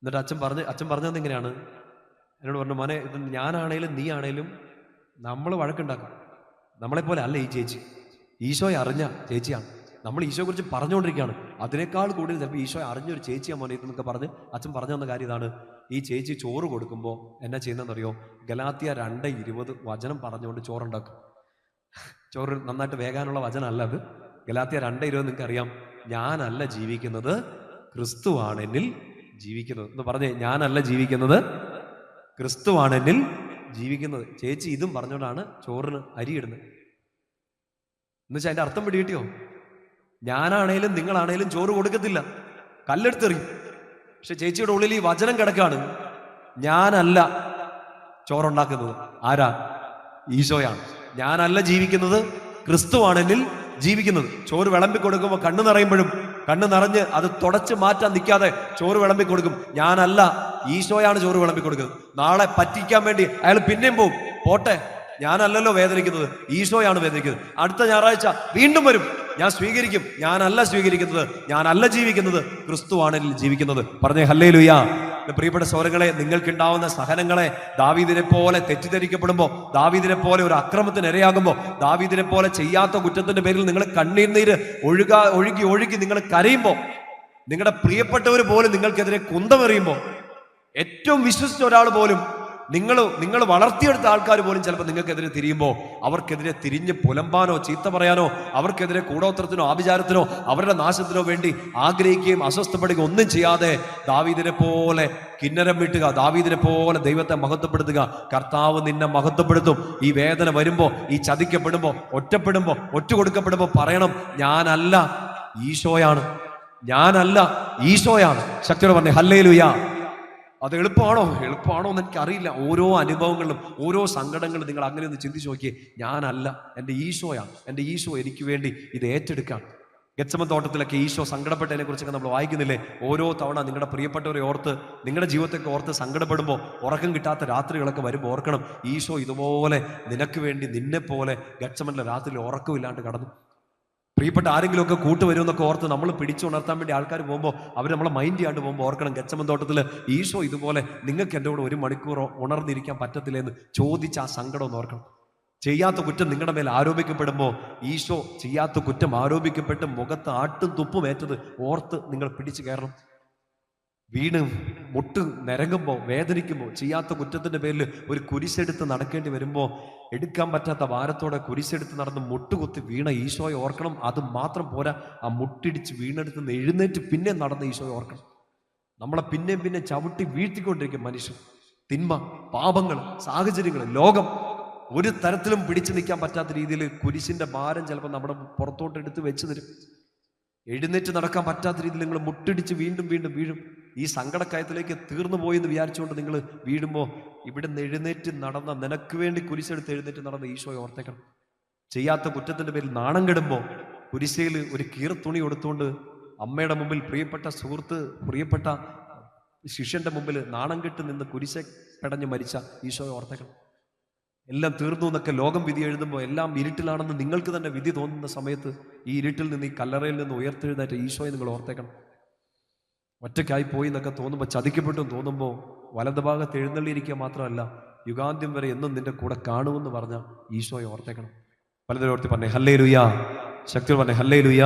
എന്നിട്ട് അച്ഛൻ പറഞ്ഞത് എങ്ങനെയാണ്? എന്നോട് പറഞ്ഞു, മോനെ, ഇത് ഞാനാണേലും നീ ആണേലും നമ്മൾ വഴക്കുണ്ടാക്കും. നമ്മളെപ്പോലെ അല്ല ഈ ചേച്ചി. ഈശോയെ അറിഞ്ഞ ചേച്ചിയാണ്. നമ്മൾ ഈശോയെ കുറിച്ച് പറഞ്ഞുകൊണ്ടിരിക്കുകയാണ്. അതിനേക്കാൾ കൂടുതൽ ചിലപ്പോൾ ഈശോയെ അറിഞ്ഞൊരു ചേച്ചിയാ മോനെ ഇതെന്നൊക്കെ പറഞ്ഞ് അച്ഛൻ പറഞ്ഞു തന്ന കാര്യം ഇതാണ്. ഈ ചേച്ചി ചോറ് കൊടുക്കുമ്പോൾ എന്നാ ചെയ്യുന്നതെന്നറിയോ? ഗലാത്യ 2:20 വചനം പറഞ്ഞുകൊണ്ട് ചോറുണ്ടാക്കും. ചോറ് നന്നായിട്ട് വേകാനുള്ള വചനമല്ല അത്. ഗലാത്യ 2:20 നിങ്ങൾക്ക് അറിയാം. ഞാനല്ല ജീവിക്കുന്നത്, ക്രിസ്തുവാണ് എന്നിൽ ജീവിക്കുന്നത് എന്ന് പറഞ്ഞേ. ഞാനല്ല ജീവിക്കുന്നത്, ക്രിസ്തുവാണ് എന്നിൽ ജീവിക്കുന്നത്. ചേച്ചി ഇതും പറഞ്ഞുകൊണ്ടാണ് ചോറിന് അരിയിടുന്നത്. എന്നുവെച്ചാൽ അതിന്റെ അർത്ഥം പിടികിട്ടിയോ? ഞാനാണേലും നിങ്ങളാണേലും ചോറ് കൊടുക്കത്തില്ല, കല്ലെടുത്തെറിയും. പക്ഷെ ചേച്ചിയുടെ ഉള്ളിൽ ഈ വചനം കിടക്കാണ്. ഞാനല്ല ചോറുണ്ടാക്കുന്നത്, ആരാ? ഈശോയാണ്. ഞാനല്ല ജീവിക്കുന്നത്, ക്രിസ്തുവാണ് എന്നിൽ ജീവിക്കുന്നത്. ചോറ് വിളമ്പി കൊടുക്കുമ്പോൾ കണ്ണ് നിറയുമ്പോഴും കണ്ണ് നിറഞ്ഞ് അത് തുടച്ച് മാറ്റാൻ നിൽക്കാതെ ചോറ് വിളമ്പി കൊടുക്കും. ഞാനല്ല, ഈശോയാണ് ചോറ് വിളമ്പി കൊടുക്കുന്നത്. നാളെ പറ്റിക്കാൻ വേണ്ടി അയാൾ പിന്നെയും പോവും. പോട്ടെ, ഞാനല്ലല്ലോ വേദനിക്കുന്നത്, ഈശോയാണ് വേദനിക്കുന്നത്. അടുത്ത ഞായറാഴ്ച വീണ്ടും വരും, ഞാൻ സ്വീകരിക്കും. ഞാനല്ല സ്വീകരിക്കുന്നത്, ഞാനല്ല ജീവിക്കുന്നത്, ക്രിസ്തുവാണ് ജീവിക്കുന്നത്. പറഞ്ഞേ ഹല്ലേലൂയ. പ്രിയപ്പെട്ട സഹോദരങ്ങളെ, നിങ്ങൾക്കുണ്ടാവുന്ന സഹനങ്ങളെ ദാവീദിനെ പോലെ തെറ്റിദ്ധരിക്കപ്പെടുമ്പോൾ, ദാവീദിനെ പോലെ ഒരു അക്രമത്തിന് ഇരയാകുമ്പോൾ, ദാവീദിനെ പോലെ ചെയ്യാത്ത കുറ്റത്തിന്റെ പേരിൽ നിങ്ങൾ കണ്ണീര് ഒഴുകി നിങ്ങൾ കരയുമ്പോൾ, നിങ്ങളുടെ പ്രിയപ്പെട്ടവർ പോലും നിങ്ങൾക്കെതിരെ കുന്തമെറിയുമ്പോൾ, ഏറ്റവും വിശ്വസിച്ച ഒരാൾ പോലും നിങ്ങൾ വളർത്തിയെടുത്ത ആൾക്കാർ പോലും ചിലപ്പോൾ നിങ്ങൾക്കെതിരെ തിരിയുമ്പോൾ അവർക്കെതിരെ തിരിഞ്ഞ് പുലമ്പാനോ ചീത്ത പറയാനോ അവർക്കെതിരെ കൂടോത്രത്തിനോ ആഭിചാരത്തിനോ അവരുടെ നാശത്തിനോ വേണ്ടി ആഗ്രഹിക്കുകയും അസ്വസ്ഥപ്പെടുകയും ഒന്നും ചെയ്യാതെ ദാവീദിനെ പോലെ കിന്നരം വീട്ടുക, ദാവീദിനെ പോലെ ദൈവത്തെ മഹത്വപ്പെടുത്തുക. കർത്താവ് നിന്നെ മഹത്വപ്പെടുത്തും. ഈ വേദന വരുമ്പോ, ഈ ചതിക്കപ്പെടുമ്പോ, ഒറ്റപ്പെടുമ്പോ, ഒറ്റുകൊടുക്കപ്പെടുമ്പോ പറയണം, ഞാനല്ല ഈശോയാണ്, ഞാനല്ല ഈശോയാണ്. ശക്തിയോടെ പറഞ്ഞേ ഹല്ലേലൂയ. അത് എളുപ്പമാണോ എന്ന് എനിക്കറിയില്ല. ഓരോ അനുഭവങ്ങളിലും ഓരോ സങ്കടങ്ങളും നിങ്ങൾ അങ്ങനെ ഒന്ന് ചിന്തിച്ച് നോക്കിയേ. ഞാനല്ല, എൻ്റെ ഈശോയാണ്. എൻ്റെ ഈശോ എനിക്ക് വേണ്ടി ഇത് ഏറ്റെടുക്കാം. ഗെത്സമൻ തോട്ടത്തിലൊക്കെ ഈശോ സങ്കടപ്പെട്ടതിനെ കുറിച്ചൊക്കെ നമ്മൾ വായിക്കുന്നില്ലേ? ഓരോ തവണ നിങ്ങളുടെ പ്രിയപ്പെട്ടവരെ ഓർത്ത്, നിങ്ങളുടെ ജീവിതത്തൊക്കെ ഓർത്ത് സങ്കടപ്പെടുമ്പോൾ, ഉറക്കം കിട്ടാത്ത രാത്രികളൊക്കെ വരുമ്പോൾ ഓർക്കണം, ഈശോ ഇതുപോലെ നിനക്ക് വേണ്ടി നിന്നെ പോലെ ഗെത്സമനിലെ രാത്രിയിൽ ഉറക്കമില്ലാണ്ട് കടന്നു. പ്രിയപ്പെട്ട ആരെങ്കിലുമൊക്കെ കൂട്ടുവരുമെന്നൊക്കെ ഓർത്ത് നമ്മൾ പിടിച്ചുണർത്താൻ വേണ്ടി ആൾക്കാർ പോകുമ്പോൾ അവർ നമ്മളെ മൈൻഡ് ചെയ്യാണ്ട് പോകുമ്പോൾ ഓർക്കണം, ഗെത്സമൻ തോട്ടത്തിൽ ഈശോ ഇതുപോലെ നിങ്ങൾക്ക് എൻ്റെ കൂടെ 1 മണിക്കൂറോ ഉണർന്നിരിക്കാൻ പറ്റത്തില്ലെന്ന് ചോദിച്ച ആ സങ്കടം ഒന്ന് ഓർക്കണം. ചെയ്യാത്ത കുറ്റം നിങ്ങളുടെ മേൽ ആരോപിക്കപ്പെടുമ്പോൾ ഈശോ ചെയ്യാത്ത കുറ്റം ആരോപിക്കപ്പെട്ട് മുഖത്ത് ആട്ടും തുപ്പും ഏറ്റത് ഓർത്ത് നിങ്ങൾ പിടിച്ചു കയറണം. വീണ് മുട്ട് നിരങ്ങുമ്പോൾ, വേദനിക്കുമ്പോൾ, ചെയ്യാത്ത കുറ്റത്തിൻ്റെ പേരിൽ ഒരു കുരിശെടുത്ത് നടക്കേണ്ടി വരുമ്പോൾ, എടുക്കാൻ പറ്റാത്ത ഭാരത്തോടെ കുരിശെടുത്ത് നടന്ന് മുട്ടുകുത്തി വീണ ഈശോയെ ഓർക്കണം. അത് മാത്രം പോരാ, ആ മുട്ടിടിച്ച് വീണെടുത്ത് എഴുന്നേറ്റ് പിന്നെ നടന്ന ഈശോയെ ഓർക്കണം. നമ്മളെ പിന്നെ ചവിട്ടി വീഴ്ത്തിക്കൊണ്ടിരിക്കും മനുഷ്യൻ. തിന്മ, പാപങ്ങൾ, സാഹചര്യങ്ങൾ, ലോകം ഒരു തരത്തിലും പിടിച്ചു നിൽക്കാൻ പറ്റാത്ത രീതിയിൽ കുരിശിന്റെ ഭാരം ചിലപ്പോൾ നമ്മുടെ പുറത്തോട്ട് എടുത്ത് വെച്ച് തരും. എഴുന്നേറ്റ് നടക്കാൻ പറ്റാത്ത രീതിയിൽ നിങ്ങൾ മുട്ടിടിച്ച് വീണ്ടും വീഴും. ഈ സങ്കടക്കയത്തിലേക്ക് തീർന്നു പോയി എന്ന് വിചാരിച്ചുകൊണ്ട് നിങ്ങൾ വീഴുമ്പോൾ, ഇവിടുന്ന് എഴുന്നേറ്റ് നടന്ന, നിനക്ക് വേണ്ടി കുരിശെടുത്ത് എഴുന്നേറ്റ് നടന്ന ഈശോയെ ഓർത്തേക്കണം. ചെയ്യാത്ത കുറ്റത്തിന്റെ പേരിൽ നാണം കെടുമ്പോൾ കുരിശയിൽ ഒരു കീർത്തുണി കൊടുത്തുകൊണ്ട് അമ്മയുടെ മുമ്പിൽ, പ്രിയപ്പെട്ട സുഹൃത്ത്, പ്രിയപ്പെട്ട ശിഷ്യന്റെ മുമ്പിൽ നാണം കെട്ട് നിന്ന് കുരിശെ പെടഞ്ഞ് മരിച്ച ഈശോയെ ഓർത്തേക്കണം. എല്ലാം തീർന്നു എന്നൊക്കെ ലോകം വിധി എഴുതുമ്പോൾ, എല്ലാം ഇരുട്ടിലാണെന്ന് നിങ്ങൾക്ക് തന്നെ വിധി തോന്നുന്ന സമയത്ത് ഈ ഇരുട്ടിൽ നിന്ന്, ഈ കല്ലറയിൽ നിന്ന് ഉയർത്തെഴുന്നേറ്റ ഈശോയെ നിങ്ങൾ ഓർത്തേക്കണം. ഒറ്റയ്ക്കായി പോയി എന്നൊക്കെ തോന്നുമ്പോൾ, ചതിക്കപ്പെട്ടു തോന്നുമ്പോൾ, വലതുഭാഗത്ത് എഴുന്നള്ളിയിരിക്കുക മാത്രമല്ല, യുഗാന്ത്യം വരെ എന്നും നിന്റെ കൂടെ കാണുമെന്ന് പറഞ്ഞ ഈശോയെ ഓർത്തേക്കണം. പലതരം ഓർത്തി പറഞ്ഞേ ഹല്ലേലൂയ. ശക്തി പറഞ്ഞേ ഹല്ലേലൂയ.